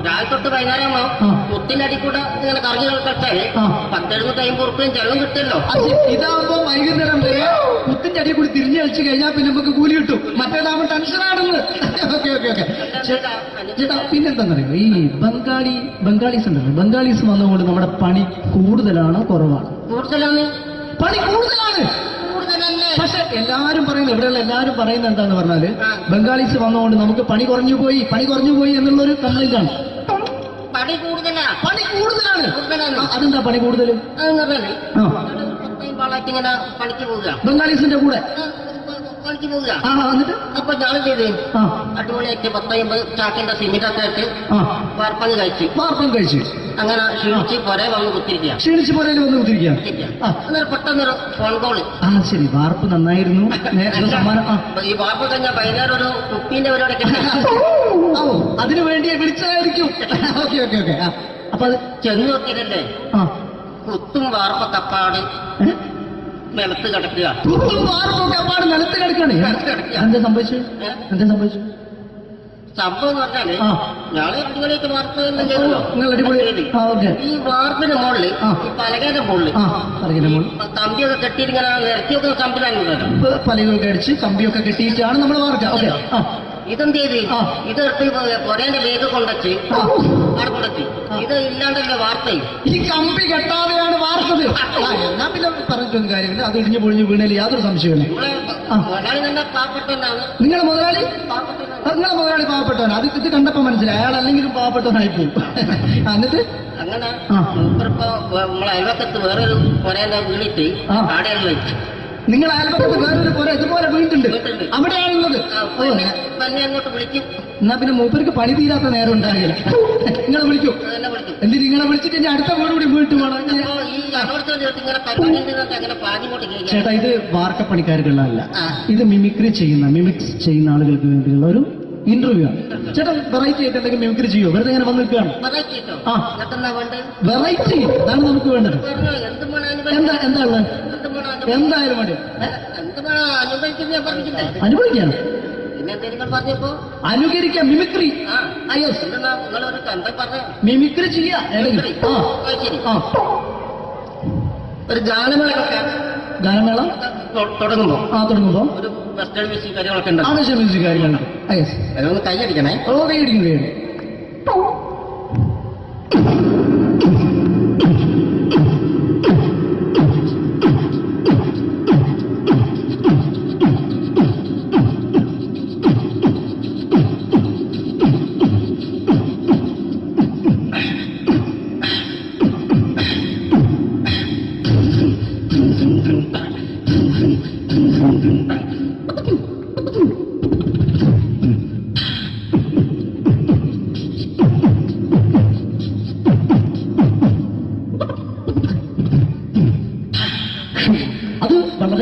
രാവിലെ തൊട്ട് വൈകുന്നേരമാകുമ്പോ മുത്തിന്റെ അടി കൂടെ ഇങ്ങനെ കറങ്ങി കളിച്ചാല് 10-70-50 ഉറുപ്പിയും ചെലവും കിട്ടുമല്ലോ. ഇതാവുമ്പോ വൈകുന്നേരം വരെ മുത്തിന്റെ അടി കൂടി തിരിഞ്ഞു കളിച്ചു കഴിഞ്ഞാൽ പിന്നെ നമുക്ക് കൂലി കിട്ടും. മറ്റേതാവുമ്പോ ടെൻഷനാണെന്ന്. ചേട്ടാ പിന്നെന്താന്നറിയോ, ഈ ബംഗാളീസ് ഉണ്ടല്ലോ, ബംഗാളീസ് വന്നുകൊണ്ട് നമ്മുടെ പണി കൂടുതലാണോ കുറവാണ്? കൂടുതലാണ്. പണി കൂടുതലാണ്. പക്ഷെ എല്ലാരും പറയുന്നത്, ഇവിടെയുള്ള എല്ലാരും പറയുന്നത് എന്താന്ന് പറഞ്ഞാല് ബംഗാളീസ് വന്നുകൊണ്ട് നമുക്ക് പണി കുറഞ്ഞു പോയി എന്നുള്ളൊരു കംപ്ലൈന്റ് ആണ്. പണി കൂടുതലാണ്. അതെന്താ പണി കൂടുതൽ? പണിക്ക് പോവുക ബംഗാളീസിന്റെ കൂടെ പണിക്ക് പോവുക. എന്നിട്ട് അപ്പൊ ഞാൻ ചെയ്ത് അടിപൊളിയായിട്ട് 10-50 ചാക്കിന്റെ സിമെന്റ് ഒക്കെ ആയിട്ട് വാർപ്പങ്ങ് കഴിച്ചു. അങ്ങനെ ക്ഷീണിച്ച് പുറേ വന്ന് കുത്തിരിക്കുക. അന്നേരം പെട്ടെന്നൊരു ഫോൺ കോള്. ശരി, വാർപ്പ് നന്നായിരുന്നു. ഈ വാർപ്പ് കഴിഞ്ഞാൽ വൈകുന്നേരം ഒരു കുപ്പീന്റെ പരിപാടി അതിനു വേണ്ടി വിളിച്ചതായിരിക്കും. അപ്പൊ അത് ചെന്ന് നോക്കിയതല്ലേ, കുത്തും വാർപ്പ കപ്പാട് നിലത്ത് കിടക്കുക. നിലത്ത് കിടക്കാണ്. എന്താ സംഭവിച്ചു? സംഭവം എന്ന് പറഞ്ഞാല് ഞാള് അടിപൊളിയായിട്ട് വാർപ്പ് ഈ വാർപ്പിന്റെ മുകളില് ഈ പലകയുടെ മുകളില് കമ്പിയൊക്കെ കെട്ടിയിട്ട് നിരത്തിയൊക്കെ കമ്പിലാണ് പലകൊക്കെ അടിച്ച് കമ്പിയൊക്കെ കെട്ടിയിട്ടാണ് നമ്മൾ വാർക്കുക. ഇതെന്ത് ചെയ്ത് ഇതെടുത്ത് പൊരേന്റെ വേഗം കൊണ്ടച്ച് അവിടെ കൊണ്ടെത്തി. ഇത് ഇല്ലാണ്ടല്ലേ വാർത്തയും. ഈ കമ്പി കെട്ടാതെയാണ് വാർത്തത്. എന്നാ പിന്നെ പറഞ്ഞിട്ടൊന്നും കാര്യമില്ല. അത് ഇടിഞ്ഞു പൊളിഞ്ഞു വീണാൽ യാതൊരു സംശയമില്ല. മുതലാളി തന്നെ പാവപ്പെട്ടവനാണ്. നിങ്ങളെ മുതലാളി പാവപ്പെട്ടവനാണ്. അത് ഇത് കണ്ടപ്പോ മനസ്സിലായി അയാൾ അല്ലെങ്കിലും പാവപ്പെട്ടവനായി പോകും. എന്നിട്ട് അങ്ങനെ ഇപ്പൊ നമ്മളെ അയൽവക്കത്ത് വേറൊരു പൊരേന്റെ വീണിട്ട് ആടെയാണ് വെച്ചു. നിങ്ങൾ അയൽപക്കത്ത് വേറൊരു പുര ഇതുപോലെ വീട്ടുണ്ട്, അവിടെയാണുള്ളത്. അങ്ങോട്ട് വിളിക്കും. എന്നാ പിന്നെ മൂപ്പർക്ക് പണി തീരാത്ത നേരം ഉണ്ടാകില്ല. നിങ്ങളെ വിളിക്കും. എന്തിന് നിങ്ങളെ വിളിച്ചിട്ട് ഇനി അടുത്ത വീട് കൂടി വീട്ടു പോകണം. ചേട്ടാ ഇത് വാർക്കപ്പണിക്കാർക്കുള്ളതല്ല, ഇത് മിമിക്സ് ചെയ്യുന്ന ആളുകൾക്ക് വേണ്ടിയുള്ള ഒരു ഇന്റർവ്യൂ ആണ്. ചേട്ടാ വെറൈറ്റി ആയിട്ട് എന്തെങ്കിലും മിമിക്രി ചെയ്യോ? വെറുതെ ഇങ്ങനെ വന്ന് നിൽക്കുകയാണ്. വെറൈറ്റി അതാണ് നമുക്ക് വേണ്ടത്. എന്താ ഉള്ളത്? എന്തായാലും മതി. അനുഭവിക്കാനോ? അനുകരിക്കാം. മിമിക്രി മിമിക്രി ചെയ്യാ. ഒരു ഗാനമേള തുടങ്ങുമ്പോ ഒരു വെസ്റ്റേൺ മ്യൂസിക് കാര്യങ്ങളൊക്കെ ഉണ്ട്. മ്യൂസിക് കാര്യങ്ങളുണ്ട്. അതൊന്ന് കൈയടിക്കണേ. കൈയടിക്കുന്നു.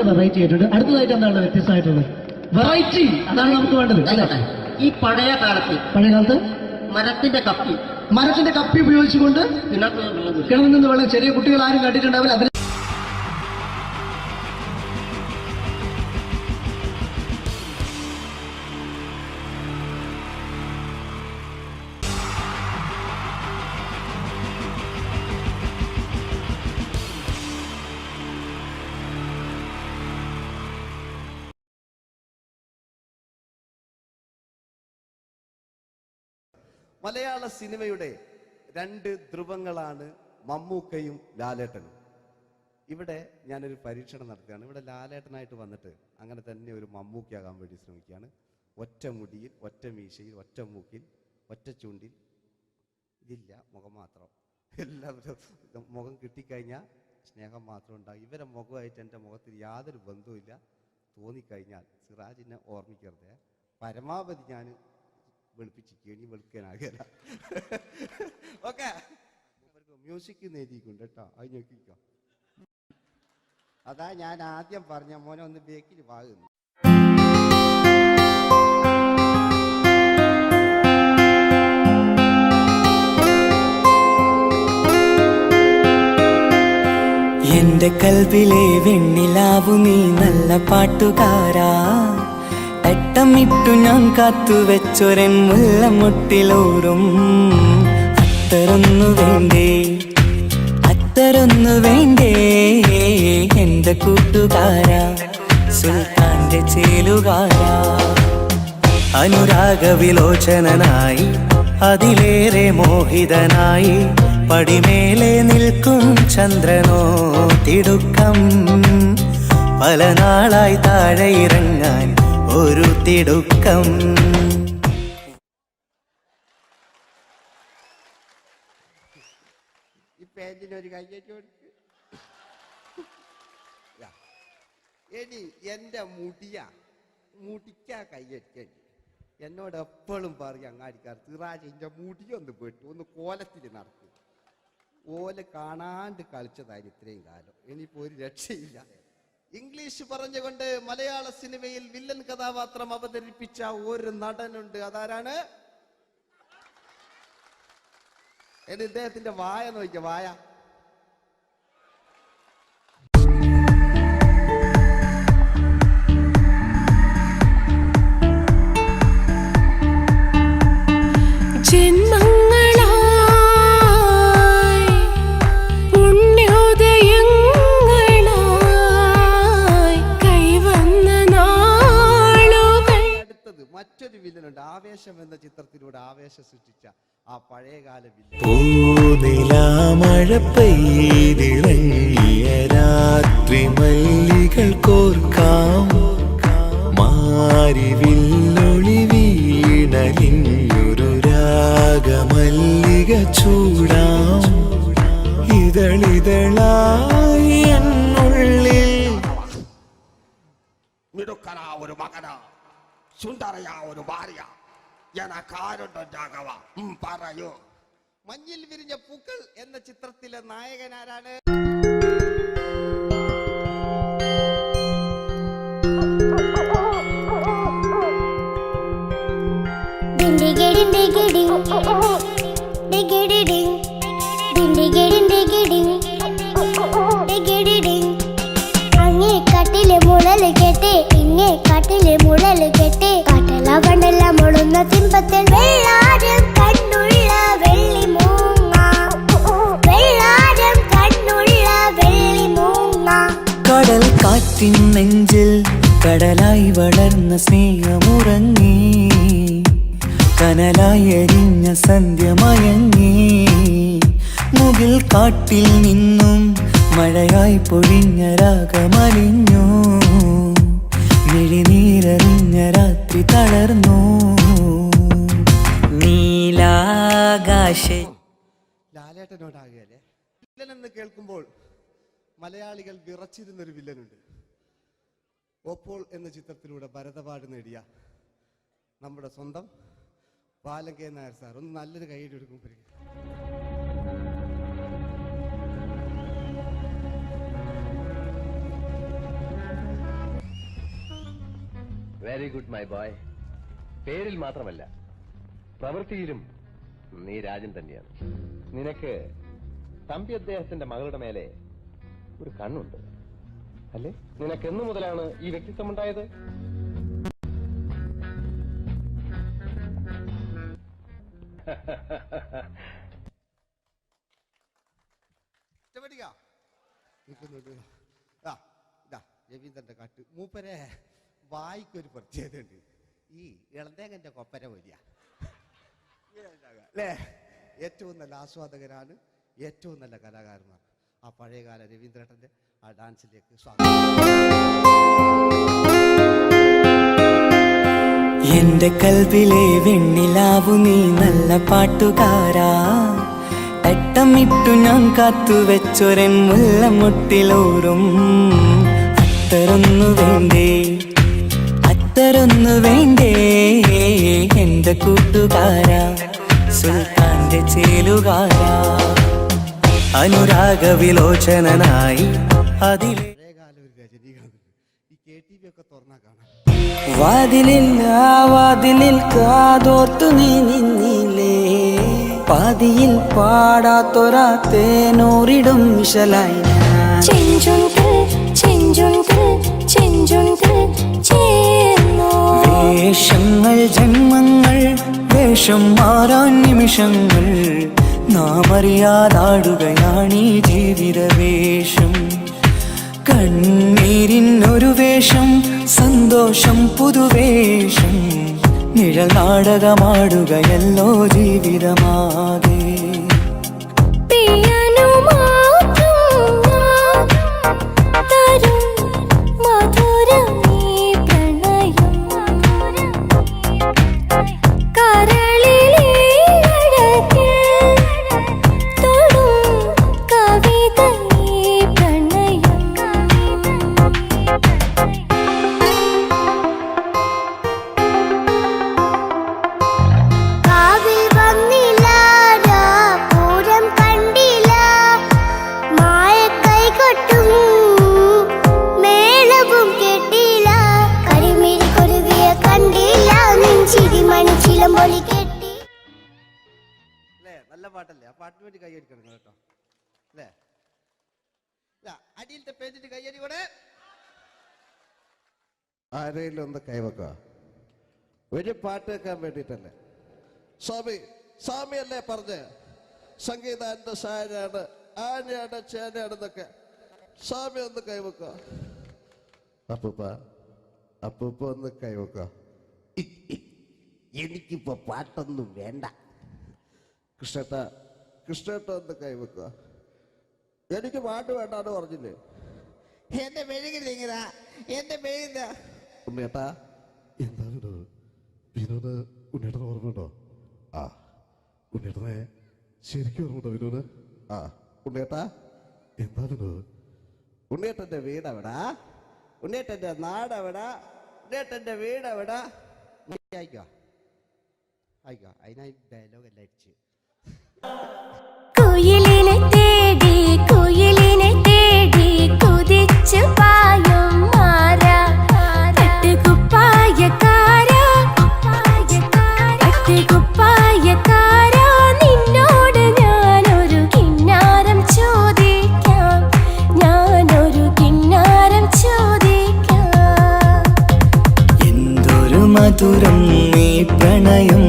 വെറൈറ്റി ആയിട്ടുണ്ട്. അടുത്തതായിട്ട് എന്താണ് വ്യത്യസ്തമായിട്ടുള്ളത്? വെറൈറ്റി അതാണ് നമുക്ക് വേണ്ടത്. ഈ പഴയ കാലത്ത് മരത്തിന്റെ കപ്പി ഉപയോഗിച്ചുകൊണ്ട് കിണറിൽ നിന്ന് വെള്ളം ചെറിയ കുട്ടികൾ ആരും കണ്ടിട്ടുണ്ടാവില്ല. അതിൽ മലയാള സിനിമയുടെ 2 ധ്രുവങ്ങളാണ് മമ്മൂക്കയും ലാലേട്ടനും. ഇവിടെ ഞാനൊരു പരീക്ഷണം നടത്തുകയാണ്. ഇവിടെ ലാലേട്ടനായിട്ട് വന്നിട്ട് അങ്ങനെ തന്നെ ഒരു മമ്മൂക്കയാകാൻ വേണ്ടി ശ്രമിക്കുകയാണ്. ഒറ്റ മുടിയിൽ, ഒറ്റ മീശയിൽ, ഒറ്റ മൂക്കിൽ, ഒറ്റ ചൂണ്ടിൽ, ഇതില്ല, മുഖം മാത്രം. എല്ലാവരും മുഖം കിട്ടിക്കഴിഞ്ഞാൽ സ്നേഹം മാത്രം ഉണ്ടാകും. ഇവരെ മുഖമായിട്ട് എൻ്റെ മുഖത്തിന് യാതൊരു ബന്ധവുമില്ല തോന്നിക്കഴിഞ്ഞാൽ സിറാജിനെ ഓർമ്മിക്കരുത്. പരമാവധി ഞാൻ വെളുപ്പിച്ചിരിക്കുക, ഇനി വെളുക്കാനാകില്ല. ഓക്കെ, മ്യൂസിക് എഴുതിയിട്ടുണ്ട് കേട്ടോ, അത് നോക്കിക്കോ. അതാ ഞാൻ ആദ്യം പറഞ്ഞ മോനെ ഒന്ന് ബേക്കിൽ വാങ്ങുന്നു. എന്റെ കൽവിലെ വെണ്ണിലാവു നീ നല്ല പാട്ടുകാരാ, തട്ടമിട്ടു ഞാൻ കാത്തുവെച്ചൊരൻ മുല്ലമുട്ടിലൂറും. അത്തരൊന്നു വേണ്ടേ, അത്തരൊന്നു വേണ്ടേ എന്റെ കൂട്ടുകാരാ, സുൽത്താന്റെ ചേലുകാരാ. അനുരാഗവിലോചനായി അതിലേറെ മോഹിതനായി പടിമേലെ നിൽക്കും ചന്ദ്രനോ തിടുക്കം. പല നാളായി താഴെ ഇറങ്ങാൻ ഒരു തിടുക്കം. ഈ പാൻറ്റിനൊരു കയ്യേറ്റ് കൊടുക്ക്. എടി എൻ്റെ മുടിക്കാ കയ്യേറ്റേണ്ടി. എന്നോട് എപ്പോഴും പറയും അങ്ങാടിക്കാർ, സിറാജ് എൻ്റെ മുടിയൊന്ന് പോയിട്ട് ഒന്ന് കോലത്തിൽ നടക്കും. ഓല് കാണാണ്ട് കളിച്ചതായിരുന്നു ഇത്രയും കാലം, ഇനിയിപ്പോൾ ഒരു രക്ഷയില്ല. ഇംഗ്ലീഷ് പറഞ്ഞുകൊണ്ട് മലയാള സിനിമയിൽ വില്ലൻ കഥാപാത്രം അവതരിപ്പിച്ച ഒരു നടനുണ്ട്. അതാരാണ്? ഇദ്ദേഹത്തിന്റെ വായ നോക്കിയ വായ. മറ്റൊരു വില്ലനുണ്ട്, ആവേശം എന്ന ചിത്രത്തിലൂടെ ആവേശം സൃഷ്ടിച്ച ആ പഴയകാല വില്ലൻ. പൂനിലാമഴ പെയ്തിറങ്ങിയ രാത്രി മല്ലികൾ കോർക്കാം, മാരിവില്ലൊളി വീണലിഞ്ഞൊരു രാഗമല്ലിക ചൂടാം. ഇതളിതളായി എന്നുള്ളിൽ മിടുക്കനാ ഒരു മകനാ, സുന്ദരയാ ഒരു ഭാര്യ, എനക്കാരുണ്ടോ രാഘവ പറയൂ. മഞ്ഞിൽ വിരിഞ്ഞ പൂക്കൾ എന്ന ചിത്രത്തിലെ നായകനാരാണ്? അങ്ങേ കട്ടിലെ മുളല് കെട്ടി ഇങ്ങേ കട്ടിലെ മുളല് കെട്ടി കട്ടല കണ്ടല്ല മുളുന്ന സിംഹത്തിൽ വെള്ളാരം കണ്ണുള്ള വെള്ളി മൂങ്ങ, വെള്ളാരം കണ്ണുള്ള വെള്ളി മൂങ്ങ. കടൽ കാറ്റിൻ നെഞ്ചിൽ കടലായി വളർന്ന സ്നേഹമുറങ്ങി, കനലായി എരിഞ്ഞ സന്ധ്യ മയങ്ങി. മുകിൽ കാട്ടിൽ നിന്നും മഴയായി പൊഴിഞ്ഞ രാഗമലിഞ്ഞു, മിഴിനീരറിഞ്ഞ രാത്രി തളർന്നു. നീലാകാശ ലാലേട്ടനോടാകല്ലേ വില്ലൻ എന്ന് കേൾക്കുമ്പോൾ മലയാളികൾ വിറച്ചിരുന്നൊരു വില്ലനുണ്ട്. ഓപ്പോൾ എന്ന ചിത്രത്തിലൂടെ ഭരതപാട് നേടിയ നമ്മുടെ സ്വന്തം ബാലൻ കെ നായർ സാർ. ഒന്ന് നല്ലൊരു കൈയ്യടി എടുക്കുമ്പോൾ വെരി ഗുഡ് മൈ ബോയ്. പേരിൽ മാത്രമല്ല പ്രവൃത്തിയിലും നീ രാജൻ തന്നെയാണ്. നിനക്ക് തമ്പി അദ്ദേഹത്തിന്റെ മകളുടെ മേലെ ഒരു കണ്ണുണ്ട് അല്ലേ? നിനക്ക് എന്നു മുതലാണ് ഈ വ്യക്തിത്വമുണ്ടായത്? രവീന്ദ്രന്റെ കാട്ട് മൂപ്പരെ വായിക്കൊരു പ്രത്യേകതയുണ്ട്. ഈ ഇളന്തേങ്ങന്റെ കൊപ്പര വലിയ അല്ലേ? ഏറ്റവും നല്ല ആസ്വാദകരാണ്, ഏറ്റവും നല്ല കലാകാരന്മാർ. ആ പഴയകാല രവീന്ദ്രേട്ടന്റെ ആ ഡാൻസിലേക്ക് സ്വാഗതം. എന്റെ കൽവിലെ വെണ്ണിലാവു നീ നല്ല പാട്ടുകാരാ, അട്ടമിട്ടു ഞാൻ കാത്തുവെച്ചൊരൻ മുല്ലമുട്ടിലൂറും അത്തരൊന്നു വേണ്ടേ, അത്തരൊന്നു വേണ്ടേ എന്റെ കൂട്ടുകാരാ, സുൽത്താന്റെ ചേലുകാരാ. അനുരാഗവിലോചനായി അതിലെ വാതിലിൽ ആ വാതിലിൽ കാതോർത്തു നീ നിന്നില്ലേ, പാതിയിൽ പാടാത്തൊരാ തേനൂറിടും വിശലായി വേഷങ്ങൾ ജന്മങ്ങൾ വേഷം മാറാൻ നിമിഷങ്ങൾ നാം അറിയാതാടുകയാണീ ജീവിതവേഷം. കണ്ണീരിനൊരു വേഷം സന്തോഷം പുതുവേഷം നിഴൽ നാടകമാടുകയല്ലോ ജീവിതമാകെ. നല്ല പാട്ടല്ലേ? ആ പാട്ടിന് വേണ്ടി കൈയടിക്കണം കേട്ടോ അല്ലേ? അടിയിലത്തെ പേജിന് കൈയടി കൂടെ ആരെങ്കിലും ഒന്ന് കൈവക്ക. ഒരു പാട്ട് വെക്കാൻ വേണ്ടിട്ടല്ലേ സ്വാമി? സ്വാമിയല്ലേ പറഞ്ഞ് സംഗീത എന്റെ സാരാണ്, ആനയാണ്, ചേനയാണെന്നൊക്കെ. സ്വാമി ഒന്ന് കൈവക്ക. അപ്പൂപ്പ അപ്പൂപ്പ ഒന്ന് കൈവക്ക. എനിക്കിപ്പോ പാട്ടൊന്നും വേണ്ട. കൃഷ്ണേട്ട കൃഷ്ണേട്ട ഒന്ന് കൈവെക്കുക. എനിക്ക് പാട്ട് വേണ്ടാന്ന് പറഞ്ഞില്ലേ? എന്റെ മെഴുകുന്ന എന്റെ മെഴുകുന്ന ഉണ്ണേട്ടാ എന്താണ് വിനോദ്? ഉണ്ണേട്ടനെ ഓർമ്മയുണ്ടോ? ആ ഉണ്ണേട്ടനെ ശരിക്കും ഓർമ്മയുണ്ടോ വിനോദ്? ആ ഉണ്ണേട്ടാ എന്താണ് ഉണ്ണേട്ടന്റെ വീടെവിടാ? ഉണ്ണേട്ടന്റെ നാടെവിടാ? ഉണ്ണേട്ടന്റെ വീടെവിടാ? അയക്കോ അയക്കോ. അതിനായി ഡയലോഗ് എല്ലാം അടിച്ച് കുയിലിനെ തേടി കുയിലിനെ തേടി കുതിച്ചു പായും മാറാ പട്ടുകുപ്പായക്കാരാ പട്ടുകുപ്പായക്കാരാ നിന്നോട് ഞാനൊരു കിന്നാരം ചോദിക്കാം, ഞാനൊരു കിന്നാരം ചോദിക്കാം. എന്തൊരു മധുരം നീ പ്രണയം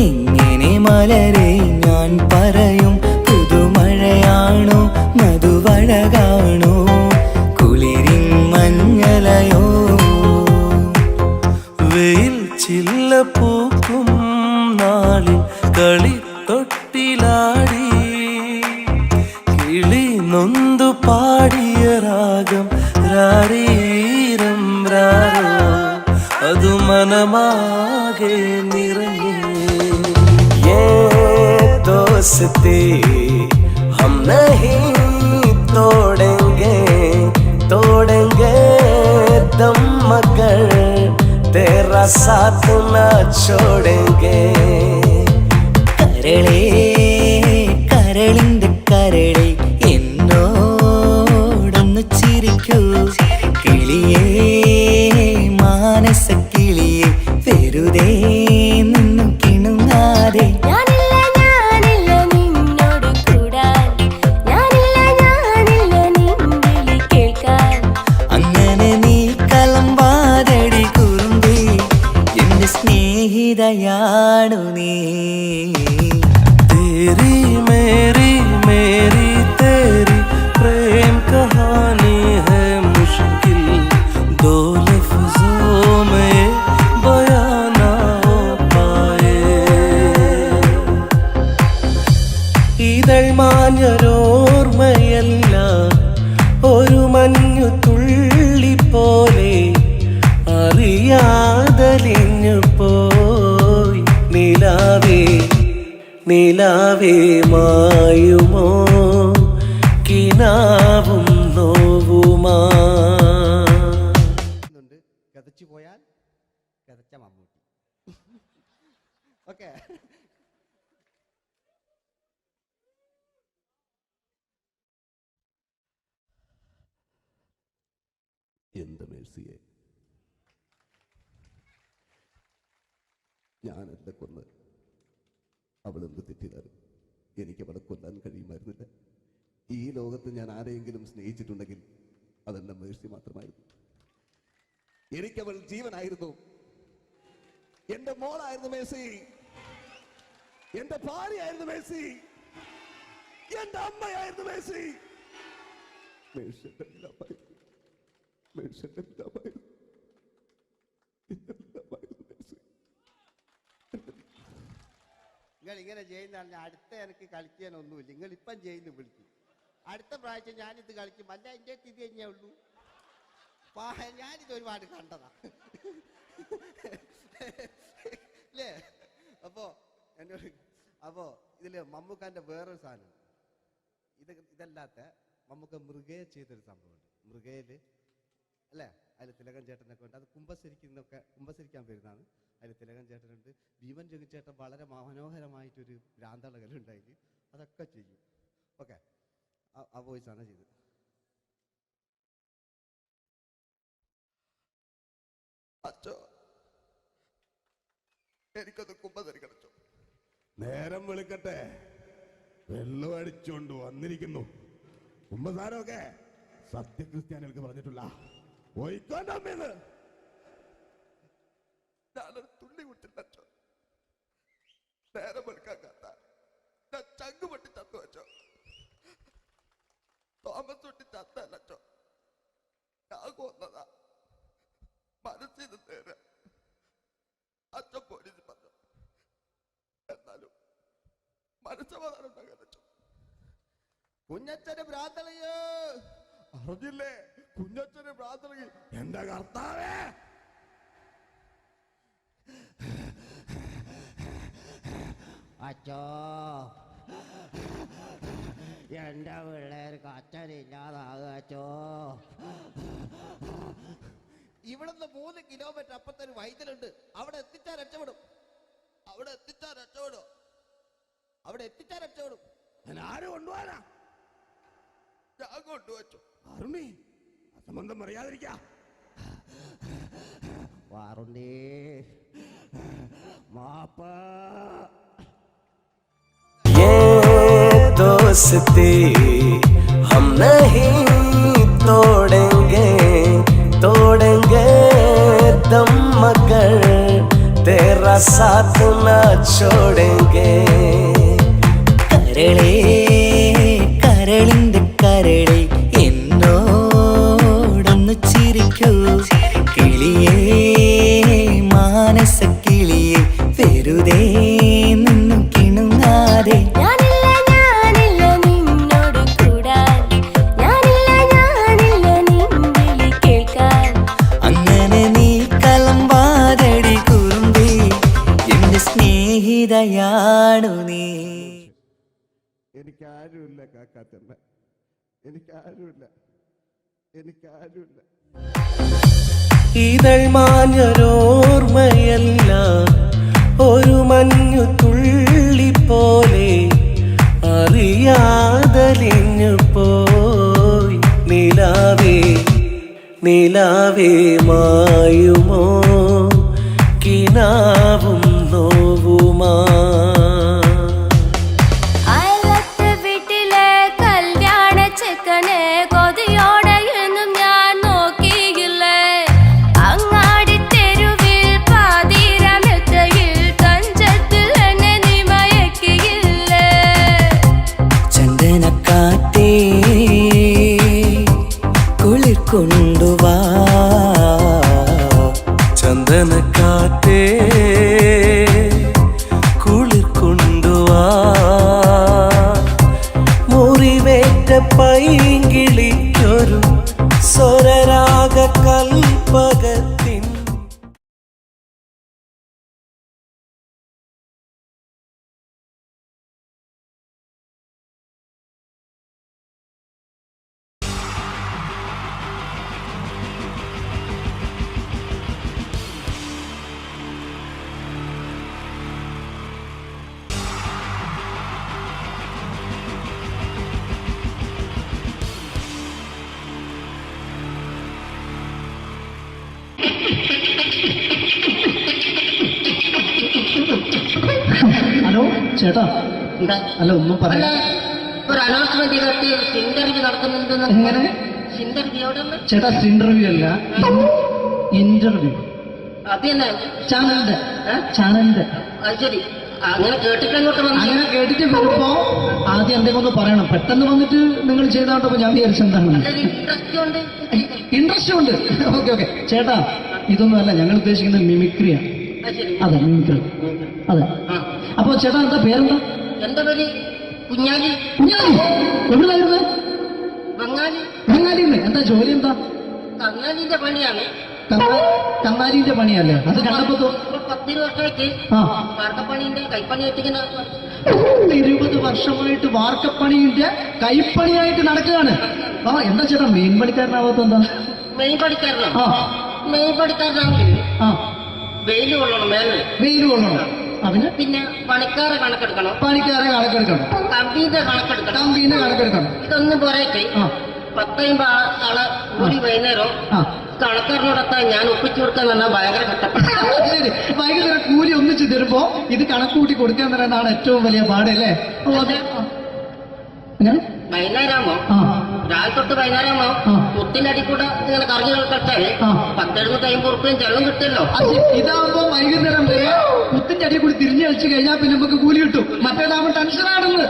എങ്ങനെ മലരെ ഞാൻ പറയും. പുതുമഴയാണോ മധുവഴകാണോ കുളിരിൻ മഞ്ഞലയോ? വെയിൽ ചില്ല പൂക്കും നാളിൽ കളിത്തൊട്ടിലാടി കിളി നൊന്തു പാടിയ രാഗം രാരീരം രാരോ അതു മനമാകെ നിറഞ്ഞേ. दोस्ती हम नहीं तोड़ेंगे तोड़ेंगे दम मगर तेरा साथ न छोड़ेंगे. കരളേ കരളിന്റെ കരളെ എന്നോടൊന്ന് ചിരിക്കൂ. കിളിയേ മാനസ കിളിയെ വെറുതെ നിന്നും കിണുങ്ങാതെ. സ്നേഹിതയാണു നീ. तेरी मेरी मेरी तेरी प्रेम कहानी है मुश्किल दो लफ्जों में बयां ना हो पाए. ഇതൾ മാഞ്ഞൊരോർമ്മയല്ല ഒരു മഞ്ഞു തുള്ളി പോലെ അറിയാതലിഞ്ഞു പോയി നിലാവേ നിലാവേ മായ എന്റെ മേഴ്സിയെ, ഞാനല്ല കൊന്ന്. അവളെന്ത് തെറ്റിയതാണ്. എനിക്ക് അവളെ കൊല്ലാൻ കഴിയുമായിരുന്നില്ല. ഈ ലോകത്ത് ഞാൻ ആരെയെങ്കിലും സ്നേഹിച്ചിട്ടുണ്ടെങ്കിൽ അതെന്റെ മേഴ്സി മാത്രമായിരുന്നു. എനിക്കവൾ ജീവനായിരുന്നു. എന്റെ മോളായിരുന്നു മേഴ്സി, എന്റെ ഭാര്യയായിരുന്നു മേഴ്സി, എന്റെ അമ്മയായിരുന്നു മേഴ്സി. നിങ്ങൾ ഇങ്ങനെ ചെയ്യുന്ന അടുത്ത എനിക്ക് കളിക്കാനൊന്നുമില്ല. നിങ്ങൾ ഇപ്പം ചെയ്യുന്നു വിളിക്കും. അടുത്ത പ്രാവശ്യം ഞാനിത് കളിക്കും. അല്ല എൻ്റെ ഇത് കഴിഞ്ഞേ ഉള്ളൂ. ഞാനിത് ഒരുപാട് കണ്ടതാ അല്ലേ? അപ്പോ ഇതില് മമ്മൂക്കാന്റെ വേറൊരു സാധനം, ഇതല്ലാത്ത മമ്മൂക്ക മൃഗയെ ചെയ്തൊരു സംഭവമുണ്ട്. മൃഗയില് അല്ലേ, അതിൽ തിലകൻ ചേട്ടനൊക്കെ ഉണ്ട്. അത് കുമ്പസരിക്കാൻ വരുന്നതാണ്. അതിൽ തിലകൻ ചേട്ടനുണ്ട്, ഭീമൻ ജഗിച്ചേട്ടൻ വളരെ മനോഹരമായിട്ടൊരു ഭ്രാന്തളകലുണ്ടായി. അതൊക്കെ ചെയ്യും. ഓക്കെ, ആ വോയിസ് ആണ് ചെയ്തത്. അച്ചോ, എനിക്കത് കുമ്പസരിക്കണച്ചോ. നേരം വെളുക്കട്ടെ, വെള്ളം അടിച്ചോണ്ട് വന്നിരിക്കുന്നു. കുമ്പസാരമൊക്കെ സത്യക്രിസ്ത്യാനികൾക്ക് പറഞ്ഞിട്ടുള്ള ഒയ്ക്കോണ്ടമ്മേന്ന് ഞാനൊരു തുള്ളി കുടിച്ചിട്ടോ. നേരം വെളുക്കാൻ കാത്ത ഞാൻ ചങ്ക് പൊട്ടി ചത്തു വെച്ചോ. തോമസ് തൊട്ടി ചത്തല്ലോ. ഞാൻ കൊന്നതാ. മനസ്സിൽ നേരെ അച്ഛൻ പോലീസ് പറഞ്ഞു. എന്നാലും മനസ്സമാധാനം ഉണ്ടാകാൻ കുഞ്ഞച്ഛന് ഭ്രാന്തളയോ അറിഞ്ഞില്ലേ? കുഞ്ഞച്ഛന് ഭ്രാന്തളകി. എന്റെ കർത്താവേ, അച്ഛോ, എന്റെ പിള്ളേർക്ക് അച്ഛനില്ലാതാകുക അച്ഛോ. ഇവിടുന്ന് 3 കിലോമീറ്റർ അപ്പുറത്തൊരു വൈദ്യുണ്ട്. അവിടെ എത്തിച്ചാൽ രക്ഷപ്പെടും. ഞാൻ ആരും കൊണ്ടുപോകാനാ? ഞാൻ കൊണ്ടുവച്ചു. അരുണി, അസംബന്ധം പറയാതിരിക്ക. വാറുണ്ണി, മാപ്പ. दोस्ती हम नहीं तोड़ेंगे, तोड़ेंगे दम मगर तेरा साथ ना छोड़ेंगे. കരളേ കരളിന്റെ കരളെ എന്നോടൊന്ന് ചിരിക്കൂ. കിളിയേ മാനസ കിളിയെ വെറുതെ നിന്നും കിണുങ്ങാതെ. അങ്ങനെ നീ കലമ്പാതടി കുറുമ്പി, എന്റെ സ്നേഹിതയാണു നീ. എനിക്കാരുമില്ല കാക്കാത്തമ്മ, എനിക്കാരുമില്ല. ഇതൾ മാഞ്ഞൊരോർമ്മയല്ല, ഒരു മഞ്ഞു തുള്ളി പോലെ അറിയാതലിഞ്ഞു പോയി. നിലാവേ നിലാവേ മായുമോ കിനാവും നോവുമാ. കൊണ്ടുവാ ചന്ദനക്കാറ്റേ, കുളിർ കൊണ്ടുവാ. മുറിവേറ്റ പൈങ്കിളിക്കൊരു സ്വരരാഗ കൽപ്പകത്തിൻ. ചേട്ടാ എന്താ അല്ല ഒന്നും അല്ല പറയാ ഒരു അനൗൺസ്മെന്റ് ചെയ്തിട്ട് ഇന്റർവ്യൂ നടക്കുന്നുണ്ടെന്ന് എങ്ങനെ ഇന്റർവ്യൂ എവിടെ ചേട്ടാ ഇന്റർവ്യൂ അല്ല ഇന്റർവ്യൂ അത് തന്നെ ചാനലിന്റെ അത് ശരി അങ്ങനെ കേട്ടിട്ട് അങ്ങോട്ട് വന്നു അങ്ങനെ കേട്ടിട്ട് വരുമ്പോ ആദ്യം എന്തെങ്കിലും ഒന്ന് പറയണം. പെട്ടെന്ന് വന്നിട്ട് നിങ്ങൾ ചെയ്താണ്ടപ്പോ ഞാൻ വിചാരിച്ചെന്താണ് ഇൻട്രസ്റ്റ് ഉണ്ട് ഇൻട്രസ്റ്റ് ഉണ്ട്. ഓക്കെ ഓക്കെ ചേട്ടാ ഇതൊന്നും അല്ല ഞങ്ങൾ ഉദ്ദേശിക്കുന്നത് മിമിക്രിയാണ്. അത് ശരി അതെ മിമിക്രി അതെ. അപ്പൊ ചേട്ടാ എന്താ പേരെന്താ? എന്റെ പേര് കുഞ്ഞാലി. കുഞ്ഞാലി എവിടുന്നായിരുന്നു? ബംഗാളി. ബംഗാളിന്ന്. എന്താ ജോലി എന്താ? കങ്ങാലിന്റെ പണിയാണ്. കന്നാലിന്റെ പണിയല്ലേ? അത് കണ്ടപ്പോ 10 വർഷമായിട്ട് വാർക്കപ്പണിന്റെ കൈപ്പണിയായിട്ട് ഇങ്ങനെ 20 വർഷമായിട്ട് വാർക്കപ്പണിന്റെ കൈപ്പണിയായിട്ട് നടക്കുകയാണ്. ആ എന്താ ചേട്ടാ മെയിൻ പണിക്കാരനാവാത്ത എന്താ? മെയിൻ പണിക്കാരനാണ്. മെയിൻ പണിക്കാരനാണെങ്കിൽ വെയിൽ കൊള്ളണം. വെയിൽ കൊള്ളണം. അവന് പിന്നെ പണിക്കാരെ കണക്കെടുക്കണം. കമ്പീന്റെ കണക്കെടുക്കണം. ഇതൊന്നും പോരായിട്ട് 10-50 ആളെ കൂടി വൈകുന്നേരം കണക്കാരനോടൊക്കെ ഞാൻ ഒപ്പിച്ചു കൊടുക്കാൻ പറഞ്ഞാൽ ഭയങ്കര കഷ്ടപ്പെട്ടു. വൈകുന്നേരം കൂലി ഒന്നിച്ച് തരുമ്പോ ഇത് കണക്കൂട്ടി കൊടുക്കാൻ തരുന്നതാണ് ഏറ്റവും വലിയ പാട് അല്ലേ? വൈകുന്നേരമാകുമ്പോ രാവിലെ തൊട്ട് വൈകുന്നേരമാകുമ്പോ കുത്തിന്റെ കൂടെ ഇങ്ങനെ കറങ്ങി കളിച്ചാല് 10-750 ഉറുപ്പിയും ചെലവും കിട്ടുമല്ലോ. ഇതാകുമ്പോ വൈകുന്നേരം വരെ കുത്തിന്റെ അടി കൂടി തിരിഞ്ഞു കളിച്ചു കഴിഞ്ഞാൽ പിന്നെ നമുക്ക് കൂലി കിട്ടും. മറ്റേതാകുമ്പോ ടെൻഷനാണെന്ന്.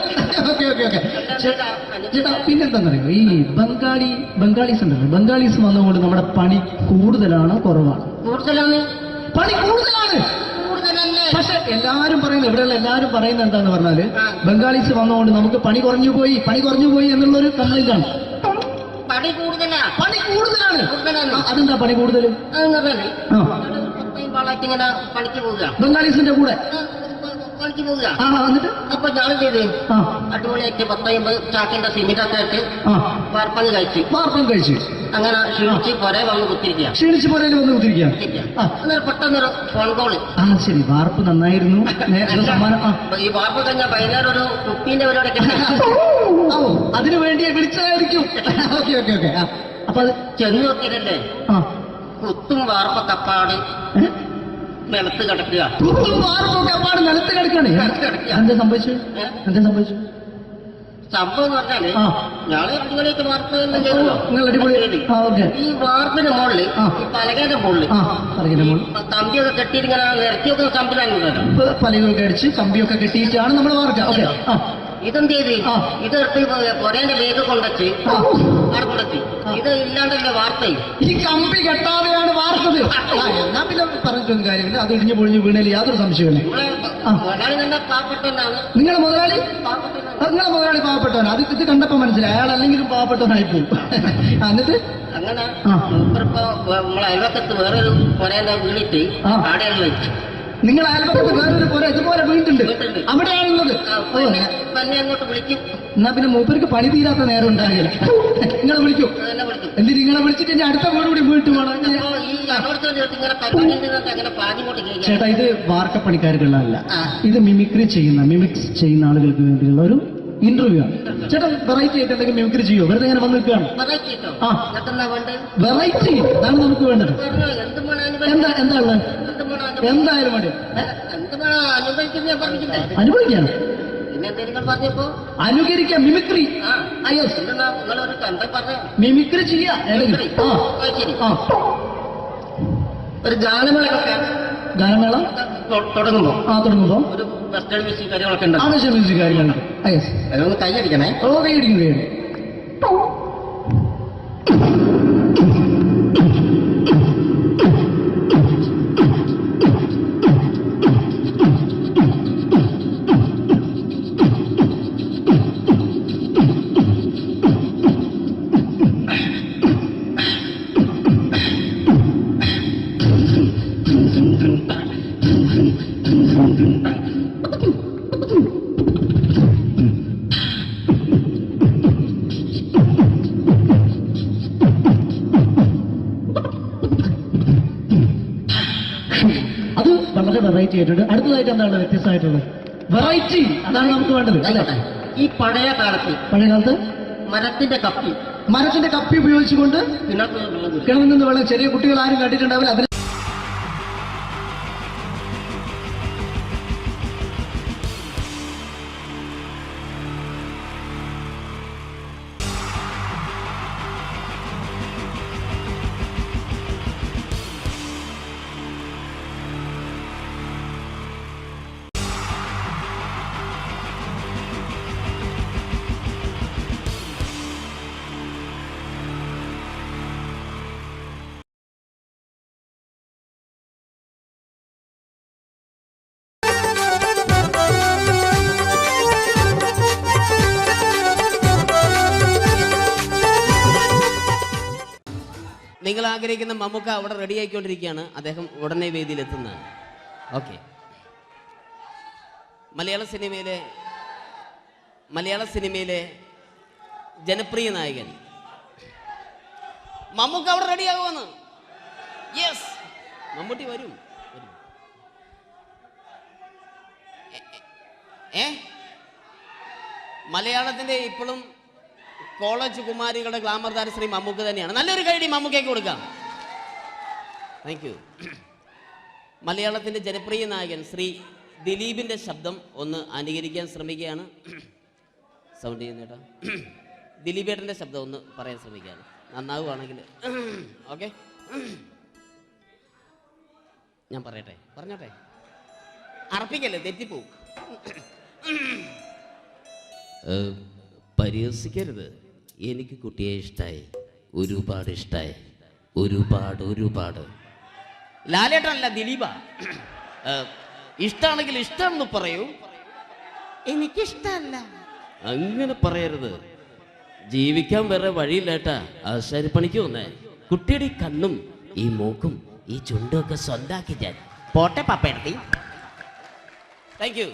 ഓക്കെ ഓക്കെ ഓക്കെ ചേട്ടാ പിന്നെന്താന്നറിയോ ഈ ബംഗാളീസ് ഉണ്ടല്ലോ, ബംഗാളീസ് വന്നുകൊണ്ട് നമ്മുടെ പണി കൂടുതലാണോ കുറവാണ്? കൂടുതലാണ്. പണി കൂടുതലാണ്. പക്ഷെ എല്ലാരും പറയുന്നത് ഇവിടെയുള്ള എല്ലാരും പറയുന്നത് എന്താന്ന് പറഞ്ഞാല് ബംഗാളീസ് വന്നുകൊണ്ട് നമുക്ക് പണി കുറഞ്ഞു പോയി എന്നുള്ളൊരു കംപ്ലൈന്റ് ആണ്. പണി കൂടുതലാണ്. അതെന്താ പണി കൂടുതൽ? ഇങ്ങനെ പണിക്ക് പോവുക ബംഗാളീസിന്റെ കൂടെ പണിക്ക് പോവുക. എന്നിട്ട് അപ്പൊ ഞാൻ ചെയ്ത് അടിപൊളിയായിട്ട് 10-50 ചാക്കിന്റെ സിമെന്റൊക്കെ ആയിട്ട് വാർപ്പങ്ങ് കഴിച്ചു. അങ്ങനെ ക്ഷീണിച്ച് പുറേ വന്ന് കുത്തിരിക്കുക. പെട്ടെന്നൊരു ഫോൺ കോള്. ശരി വാർപ്പ് നന്നായിരുന്നു. ഈ വാർപ്പ് കഴിഞ്ഞാൽ വൈകുന്നേരം ഒരു കുപ്പീന്റെ പരിപാടി അതിനു വേണ്ടി വിളിച്ചതായിരിക്കും. Okay okay okay. അപ്പൊ അത് ചെന്ന് നോക്കിയതല്ലേ കുത്തും വാർപ്പ കപ്പാട് നിലത്ത് കിടക്കുക. നിലത്ത് കിടക്കാണ്. എന്താ സംഭവിച്ചു? സംഭവം എന്ന് പറഞ്ഞാല് ഞാള് അടിപൊളിയായിട്ട് വാർപ്പ് ചെയ്തല്ലോ. ഈ വാർപ്പിന്റെ മുകളില് ഈ പലകേന്റെ മുകളില് കമ്പിയൊക്കെ കെട്ടിയിങ്ങനെ നിരത്തിയൊക്കെ സംവിധാനം പലകൊക്കെ അടിച്ച് കമ്പിയൊക്കെ കെട്ടിയിട്ടാണ് നമ്മൾ വാർക്കുക. ഓക്കെ ഇതെന്ത് ചെയ്ത് ഇതെടുത്ത് പൊരേന്റെ വേഗം കൊണ്ടുവച്ച് അവിടെ കൊണ്ടെത്തി. ഇത് ഇല്ലാണ്ടല്ലേ വാർത്തയും ഈ കമ്പി കെട്ടാതെയാണ് വാർത്തത്. എന്നാ പിന്നെ പറഞ്ഞിട്ടൊന്നും കാര്യമില്ല. അത് ഇടിഞ്ഞു പൊളിഞ്ഞു വീണേൽ യാതൊരു സംശയമില്ല. മുതലാളി തന്നെ പാവപ്പെട്ടവനാണ്. നിങ്ങളെ മുതലാളി പാവപ്പെട്ടവനാണ്. അത് ഇത് കണ്ടപ്പോ മനസ്സിലായി അയാൾ അല്ലെങ്കിലും പാവപ്പെട്ടവനായി പോകും. എന്നിട്ട് അങ്ങനെ ഇപ്പൊ നമ്മളെ അയൽവക്കത്ത് വേറൊരു പൊരേന്റെ വീണിട്ട് ആടെയാണ് വെച്ചു. നിങ്ങൾ അയൽപക്കത്ത് വേറൊരു പോലെ ഇതുപോലെ വീട്ടുണ്ട് അവിടെയാണുള്ളത്. തന്നെ അങ്ങോട്ട് വിളിക്കും. എന്നാ പിന്നെ മൂപ്പർക്ക് പണി തീരാത്ത നേരം ഉണ്ടാകില്ല. നിങ്ങളെ വിളിക്കും. എന്നിട്ട് നിങ്ങളെ വിളിച്ചിട്ട് എന്റെ അടുത്ത വീട് കൂടി വീട്ടു വേണം. ചേട്ടാ ഇത് വാർക്കപ്പണിക്കാർക്കുള്ളതല്ല. ഇത് മിമിക്സ് ചെയ്യുന്ന ആളുകൾക്ക് വേണ്ടിയുള്ള ഒരു ഇന്റർവ്യൂ ആണ്. ചേട്ടാ വെറൈറ്റി ആയിട്ട് എന്തെങ്കിലും മിമിക്രി ചെയ്യോ? വെറുതെ ഇങ്ങനെ വന്ന് നിൽക്കുകയാണ്. വെറൈറ്റി അതാണ് നമുക്ക് വേണ്ടത്. എന്താ ഉള്ളത്? എന്തായാലും മതി. അനുഭവിക്കാണ്. അനുകരിക്കാം. മിമിക്രി മിമിക്രി ചെയ്യാ. ഒരു ഗാനമേള തുടങ്ങുമ്പോ ഒരു വെസ്റ്റേൺ മ്യൂസിക് കാര്യങ്ങളൊക്കെ ഉണ്ട്. മ്യൂസിക് കാര്യങ്ങളുണ്ട്. അതൊന്ന് കൈയടിക്കണേ. കൈയടിക്കും. അത് വളരെ വെറൈറ്റി ആയിട്ടുണ്ട്. അടുത്തതായിട്ട് എന്താണ് വ്യത്യസ്തമായിട്ടുള്ളത്? വെറൈറ്റി അതാണ് നമുക്ക് വേണ്ടത് അല്ലേ? ഈ പഴയ കാലത്ത് മരത്തിന്റെ കപ്പി ഉപയോഗിച്ചുകൊണ്ട് കിണറിൽ നിന്ന് വെള്ളം ചെറിയ കുട്ടികൾ ആരും കണ്ടിട്ടുണ്ടാവില്ല. അതിൽ നിങ്ങൾ ആഗ്രഹിക്കുന്ന മമ്മൂക്ക അവിടെ റെഡി ആയിക്കൊണ്ടിരിക്കുകയാണ്. അദ്ദേഹം ഉടനെ വേദിയിലെത്തുന്നതാണ്. ഓക്കെ. മലയാള സിനിമയിലെ ജനപ്രിയ നായകൻ മമ്മൂക്ക അവിടെ റെഡിയാകുമെന്ന്. യെസ്, മമ്മൂട്ടി വരും. മലയാളത്തിന്റെ ഇപ്പോഴും കോളേജ് കുമാരികളുടെ ഗ്ലാമർ താരം ശ്രീ മമ്മൂക്ക തന്നെയാണ്. നല്ലൊരു കൈഡി മമ്മൂക്കയ്ക്ക് കൊടുക്കാം. Thank you. മലയാളത്തിന്റെ ജനപ്രിയ നായകൻ ശ്രീ ദിലീപിന്റെ ശബ്ദം ഒന്ന് അനുകരിക്കാൻ ശ്രമിക്കുകയാണ്. സൗണ്ട് ചെയ്യുന്നേട്ടാ. ദിലീപേട്ടന്റെ ശബ്ദം ഒന്ന് പറയാൻ ശ്രമിക്കുകയാണ്. നന്നാവുകയാണെങ്കിൽ ഓക്കെ. ഞാൻ പറഞ്ഞോട്ടെ. അർപ്പിക്കല്ലേ, തെറ്റിപ്പോവും. പരിഹസിക്കരുത്. എനിക്ക് കുട്ടിയെ ഇഷ്ടമായി, ഒരുപാട് ഇഷ്ടമായി, ഒരുപാട്. ലാലേട്ടനല്ല, ദിലീപ. ഇഷ്ടമാണെങ്കിൽ ഇഷ്ടമെന്ന് പറയൂ, എനിക്കിഷ്ടമല്ല അങ്ങനെ പറയരുത്. ജീവിക്കാൻ വേറെ വഴിയില്ലേട്ടാ. ആശാരിപ്പണിക്ക് വന്നേ. കുട്ടിയുടെ ഈ കണ്ണും ഈ മൂക്കും ഈ ചുണ്ടും ഒക്കെ സ്വന്താക്കി ഞാൻ പോട്ടെ പപ്പയെടുത്തി. Thank you.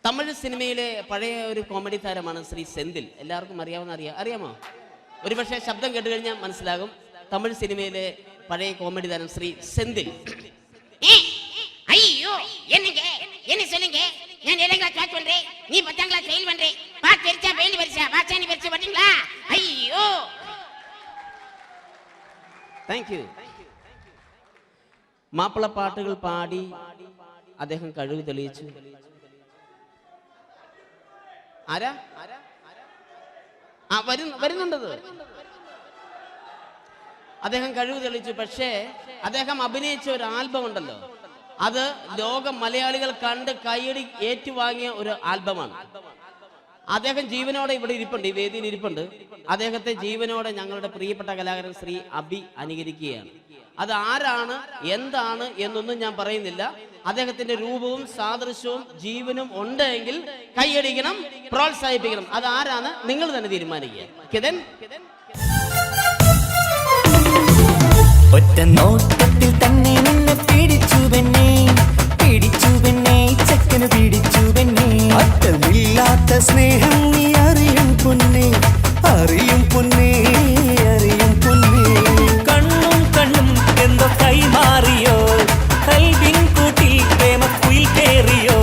തമിഴ് സിനിമയിലെ പഴയ ഒരു കോമഡി താരമാണ് ശ്രീ സെന്തിൽ. എല്ലാവർക്കും അറിയാമോ? ഒരുപക്ഷെ ശബ്ദം കേട്ട് കഴിഞ്ഞാൽ മനസ്സിലാകും. തമിഴ് സിനിമയിലെ പഴയ കോമഡി താരം ശ്രീ സെന്തിൽ. ஐயோ என்னங்க என்ன சொல்லுங்க நான் 7th கிளாஸ் பாஸ் பண்றேன் நீ 10th கிளாஸ் ஃபெயில் பண்றேன் பாஸ் தெரிச்சா ஃபெயில் பரிசா பாச்சானி பரிசா பண்ணீங்களா ஐயோ. Thank you. മാപ്പിളപ്പാട്ടുകൾ പാടി അദ്ദേഹം കഴിവ് തെളിയിച്ചു. ആരാ വരുന്നുണ്ടത്. അദ്ദേഹം കഴിവ് തെളിയിച്ചു. പക്ഷേ അദ്ദേഹം അഭിനയിച്ച ഒരു ആൽബം ഉണ്ടല്ലോ, അത് ലോക മലയാളികൾ കണ്ട് കൈയടി ഏറ്റുവാങ്ങിയ ഒരു ആൽബമാണ്. അദ്ദേഹം ജീവനോടെ ഇവിടെ ഇരിപ്പുണ്ട്, ഈ വേദിയിൽ ഇരിപ്പുണ്ട്. അദ്ദേഹത്തെ ജീവനോടെ ഞങ്ങളുടെ പ്രിയപ്പെട്ട കലാകാരൻ ശ്രീ അബി അനുകരിക്കുകയാണ്. അത് ആരാണ് എന്താണ് എന്നൊന്നും ഞാൻ പറയുന്നില്ല. അദ്ദേഹത്തിന്റെ രൂപവും സാദൃശ്യവും ജീവനും ഉണ്ടെങ്കിൽ കൈയടിക്കണം, പ്രോത്സാഹിപ്പിക്കണം. അത് ആരാണ് നിങ്ങൾ തന്നെ തീരുമാനിക്കുക. ഒറ്റ നോട്ടത്തിൽ തന്നെ നിന്നെ പിടിച്ചു പെണ്ണേ ചക്കന് പിടിച്ചു പെണ്ണേ. അറ്റമില്ലാത്ത സ്നേഹം നീ അറിയും പൊന്നേ. കണ്ണും എന്തോ കൈമാറിയോ, കൽവിൻ കൂട്ടിൽ പ്രേമക്കുയിൽ കേറിയോ.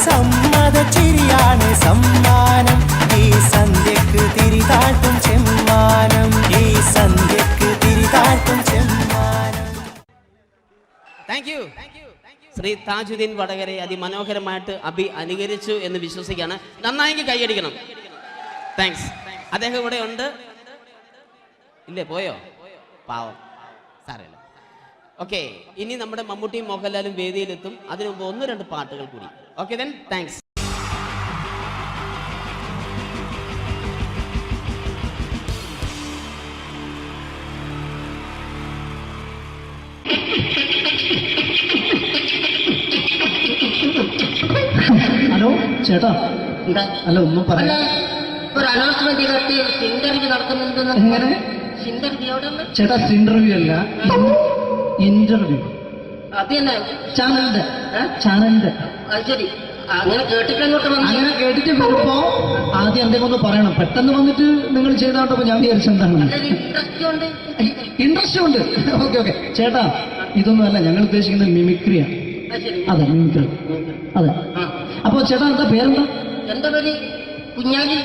സമ്മത ചിരിയാണ് സമ്മാനം, ഈ സന്ധ്യക്ക് തിരിതാട്ടും ചെമ്മാനം. Thank you. ശ്രീ താജുദ്ദീൻ വടകരെ അതിമനോഹരമായിട്ട് അബി അനുകരിച്ചു എന്ന് വിശ്വസിക്കുകയാണ്. നന്നായെങ്കിൽ കൈയടിക്കണം. താങ്ക്സ്. അദ്ദേഹം ഇവിടെ ഉണ്ട്. ഇല്ലേ, പോയോ? പാവം, സാരമില്ല. ഓക്കെ, ഇനി നമ്മുടെ മമ്മൂട്ടിയും മോഹൻലാലും വേദിയിലെത്തും. അതിനു മുമ്പ് 1-2 പാട്ടുകൾ കൂടി. Okay then, thanks. ഹലോ ചേട്ടാ. അല്ല ഒന്നും പറയാ. ഒരു അനൗൺസ്മെന്റ് ഇന്റർവ്യൂ നടത്തുന്നുണ്ടെന്ന്. എങ്ങനെ ചേട്ടാ? ഇന്റർവ്യൂ അല്ല, ഇന്റർവ്യൂ. അത് തന്നെ ചാനലിന്റെ. അത് ശരി. അങ്ങനെ കേട്ടിട്ട് വരുമ്പോ ആദ്യം എന്തെങ്കിലും ഒന്ന് പറയണം. പെട്ടെന്ന് വന്നിട്ട് നിങ്ങൾ ചെയ്താണ്ടപ്പോ ഞാൻ വിചാരിച്ചെന്താണ് ഇൻട്രസ്റ്റ് ഉണ്ട്. ഓക്കെ. ചേട്ടാ, ഇതൊന്നും അല്ല, ഞങ്ങൾ ഉദ്ദേശിക്കുന്നത് മിമിക്രിയാണ്. അതെ, മിമിക്രി. അതെ. അപ്പൊ ചേട്ടാ, എന്താ പേരെന്താ? എന്റെ പേര് കുഞ്ഞാലി.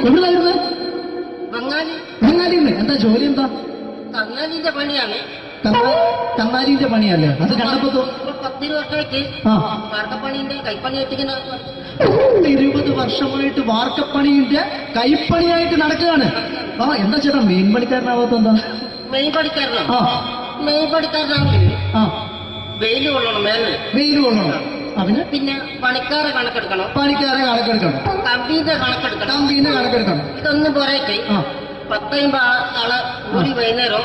എവിടെയായിരുന്നു? ബംഗാളിന്ന്. എന്താ ജോലി? എന്താ? കങ്ങാലിന്റെ പണിയാണ്. കങ്ങാലിന്റെ പണിയല്ലേ? അത് കണ്ടപ്പോ 10 വർഷമായിട്ട് വാർക്കപ്പണിന്റെ കൈപ്പണി വെച്ചിങ്ങനെ 20 വർഷമായിട്ട് വാർക്കപ്പണിന്റെ കൈപ്പണിയായിട്ട് നടക്കുകയാണ്. എന്താ ചേട്ടാ മെയിൻ പണിക്കാരനാവാത്ത? എന്താ മെയിൻ പണിക്കാരനാണെങ്കിൽ വെയിൽ കൊള്ളണം, വെയിൽ കൊള്ളണം. പിന്നെ പണിക്കാരെ കണക്കെടുക്കണം. കമ്പീന്റെ കണക്കെടുക്കണം. ഇതൊന്നും പോരട്ടെ 10-50 ആളെ കൂടി വൈകുന്നേരം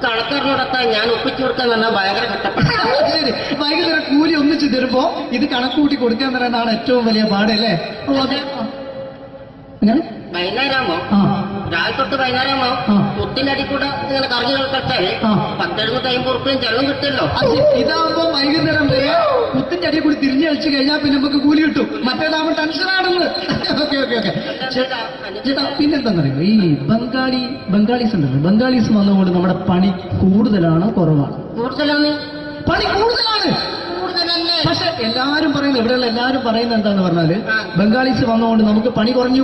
കണക്കാരനോടൊക്കെ ഞാൻ ഒപ്പിച്ചു കൊടുക്കാൻ പറഞ്ഞാൽ ഭയങ്കര കഷ്ടപ്പെട്ട. വൈകുന്നേരം കൂലി ഒന്നിച്ച് തരുമ്പോ ഇത് കണക്കൂട്ടി കൊടുക്കാൻ തരാനാണ് ഏറ്റവും വലിയ പാടല്ലേ? വൈകുന്നേരമാകുമ്പോ രാവിലെ തൊട്ട് വൈകുന്നേരം കുത്തിന്റെ അടി കൂടെ ഇങ്ങനെ കറങ്ങി കളിച്ചാല് 10-50 റുപ്യയും ചെള്ളും കിട്ടുമല്ലോ. ഇതാവുമ്പോ വൈകുന്നേരം വരെ കുത്തിന്റെ അടി കൂടി തിരിഞ്ഞു കളിച്ചു കഴിഞ്ഞാൽ പിന്നെ നമുക്ക് കൂലി കിട്ടും. മറ്റേതാവുമ്പോ ടെൻഷനാണെന്ന്. ഓക്കെ ഓക്കെ ഓക്കെ ചേട്ടാ, പിന്നെന്താണെന്നറിയോ, ഈ ബംഗാളീസ് ഉണ്ടല്ലോ, ബംഗാളീസ് വന്നുകൊണ്ട് നമ്മുടെ പണി കൂടുതലാണ് കുറവാണ്? കൂടുതലാണ്. പണി കൂടുതലാണ്. പക്ഷെ എല്ലാരും പറയുന്നത്, ഇവിടെയുള്ള എല്ലാരും പറയുന്നത് എന്താന്ന് പറഞ്ഞാല് ബംഗാളീസ് വന്നുകൊണ്ട് നമുക്ക് പണി കുറഞ്ഞു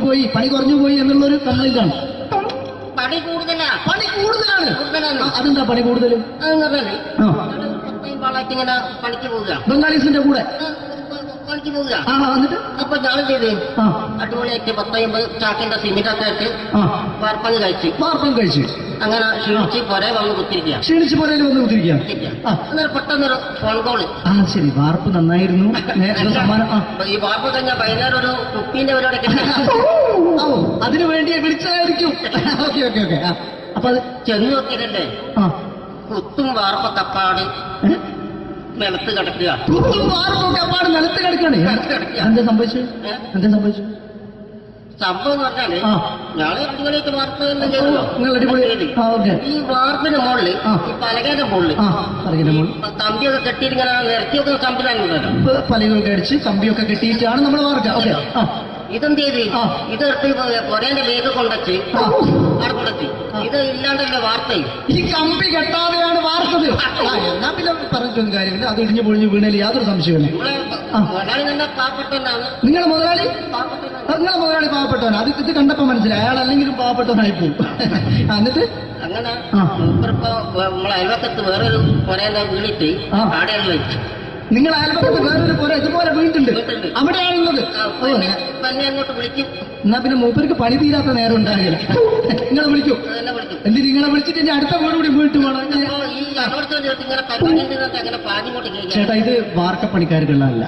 പോയി എന്നുള്ളൊരു കംപ്ലൈന്റ് ആണ്. പണി കൂടുതലാണ്. അതെന്താ പണി കൂടുതൽ? ഇങ്ങനെ പണിക്ക് പോവുക, ബംഗാളീസിന്റെ കൂടെ പണിക്ക് പോവുക. എന്നിട്ട് അപ്പൊ ഞാൻ ചെയ്ത് അടിപൊളിയായിട്ട് 10-50 ചാക്കിന്റെ സിമെന്റ് ഒക്കെ ആയിട്ട് വാർപ്പം കഴിച്ച് അങ്ങനെ ക്ഷീണിച്ച് പുറേ വന്ന് കുത്തിരിക്കുക. അന്നേരം പെട്ടെന്നൊരു ഫോൺ കോള്. ശരി, വാർപ്പ് നന്നായിരുന്നു. ഈ വാർപ്പ് കഴിഞ്ഞാൽ വൈകുന്നേരം ഒരു കുപ്പീന്റെ പരിപാടി അതിനു വേണ്ടി വിളിച്ചതായിരിക്കും. Okay okay okay. അപ്പൊ അത് ചെന്ന് നോക്കിയതല്ലേ, കുത്തും വാർപ്പ തപ്പാട് നിലത്ത് കിടക്കുക. നിലത്ത് കിടക്കാണ്. എന്താ സംഭവിച്ചു? സംഭവം എന്ന് പറഞ്ഞാല് ഞാള് അടിപൊളിയായിട്ട് വാർപ്പ് ഈ വാർപ്പിന്റെ മുകളില് ഈ പലകയുടെ മുകളില് കമ്പിയൊക്കെ കെട്ടിയിട്ട് ഇങ്ങനെ നിരത്തി വെക്കുന്ന സംവിധാനം പലകൊക്കെ അടിച്ച് കമ്പിയൊക്കെ കെട്ടിയിട്ടാണ് നമ്മൾ വാർക്കുക. ഇതെന്ത് ചെയ്ത് ഇതെടുത്ത് പൊരേന്റെ വേഗം കൊണ്ടച്ച് അവിടെ കൊണ്ടെത്തി. ഇത് ഇല്ലാണ്ടല്ലേ വാർത്തയും. ഈ കമ്പി കെട്ടാതെയാണ് വാർത്തത്. എന്നാ പിന്നെ പറഞ്ഞിട്ടൊന്നും കാര്യമില്ല. അത് ഇടിഞ്ഞു പൊളിഞ്ഞു വീണേല് യാതൊരു സംശയമില്ല. മുതലാളി തന്നെ പാവപ്പെട്ടവനാണ്. നിങ്ങളെ മുതലാളി പാവപ്പെട്ടവനാണ്. അത് ഇത് കണ്ടപ്പോ മനസ്സിലായി. അയാൾ അല്ലെങ്കിലും പാവപ്പെട്ടവനായി പോകും. എന്നിട്ട് അങ്ങനെ മൂപ്പറിപ്പോ നമ്മളെ അയൽവക്കത്ത് വേറൊരു പൊരേന്റെ വീണിട്ട് ആടെയാണ് വെച്ചു. നിങ്ങൾ അയൽപക്കത്ത് വേറൊരു പോലെ ഇതുപോലെ വീട്ടുണ്ട്, അവിടെയാണുള്ളത്. തന്നെ അങ്ങോട്ട് വിളിക്കും. എന്നാ പിന്നെ മൂപ്പർക്ക് പണി തീരാത്ത നേരം ഉണ്ടാകില്ല. നിങ്ങളെ വിളിക്കും. എന്തിന് നിങ്ങളെ വിളിച്ചിട്ട് ഇനി അടുത്ത വീട് കൂടി വീട്ടു പോകണം. ചേട്ടാ, ഇത് വാർക്കപ്പണിക്കാർക്കുള്ളതല്ല.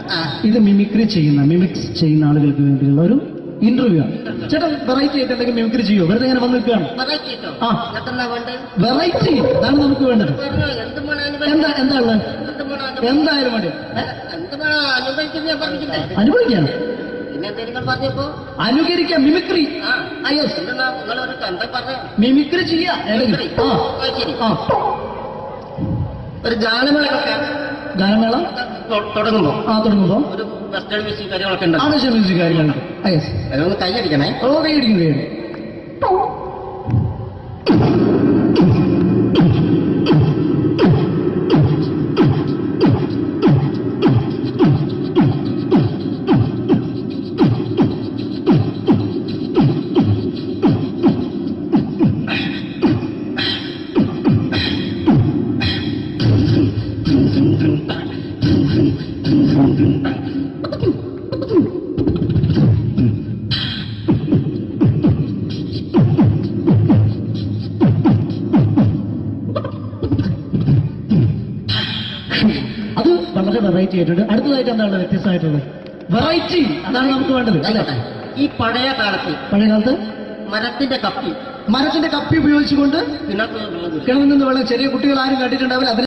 ഇത് മിമിക്സ് ചെയ്യുന്ന ആളുകൾക്ക് വേണ്ടിയുള്ള ഒരു ഇന്റർവ്യൂ ആണ്. ചേട്ടാ, വെറൈറ്റി ആയിട്ട് എന്തെങ്കിലും മിമിക്രി ചെയ്യോ? വെറുതെ ഇങ്ങനെ വന്ന് നിൽക്കുകയാണ്. വെറൈറ്റി അതാണ് നമുക്ക് വേണ്ടത്. എന്താ ഉള്ളത്? എന്തായാലും വേണ്ടി അനുഭവിക്കാണ്. അനുകരിക്കാം. മിമിക്രി മിമിക്രി ചെയ്യാ. ഒരു ഗാനമേള തുടങ്ങുമ്പോ ഒരു വെസ്റ്റേൺ മ്യൂസിക് കാര്യങ്ങളൊക്കെ ഉണ്ട്. കാര്യങ്ങളുണ്ട്. കൈയടിക്കണേ. കൈയടിക്കുന്നു. വെറൈറ്റി ആയിട്ടുണ്ട്. അടുത്തതായിട്ട് എന്താണ് വ്യത്യസ്തമായിട്ടുള്ളത്? വെറൈറ്റി അതാണ് നമുക്ക് വേണ്ടത് അല്ലേ? ഈ പഴയ കാലത്ത് മരത്തിന്റെ കപ്പി ഉപയോഗിച്ചുകൊണ്ട് കിണറിൽ നിന്ന് വെള്ളം ചെറിയ കുട്ടികൾ ആരും കണ്ടിട്ടുണ്ടാവില്ല. അതിൽ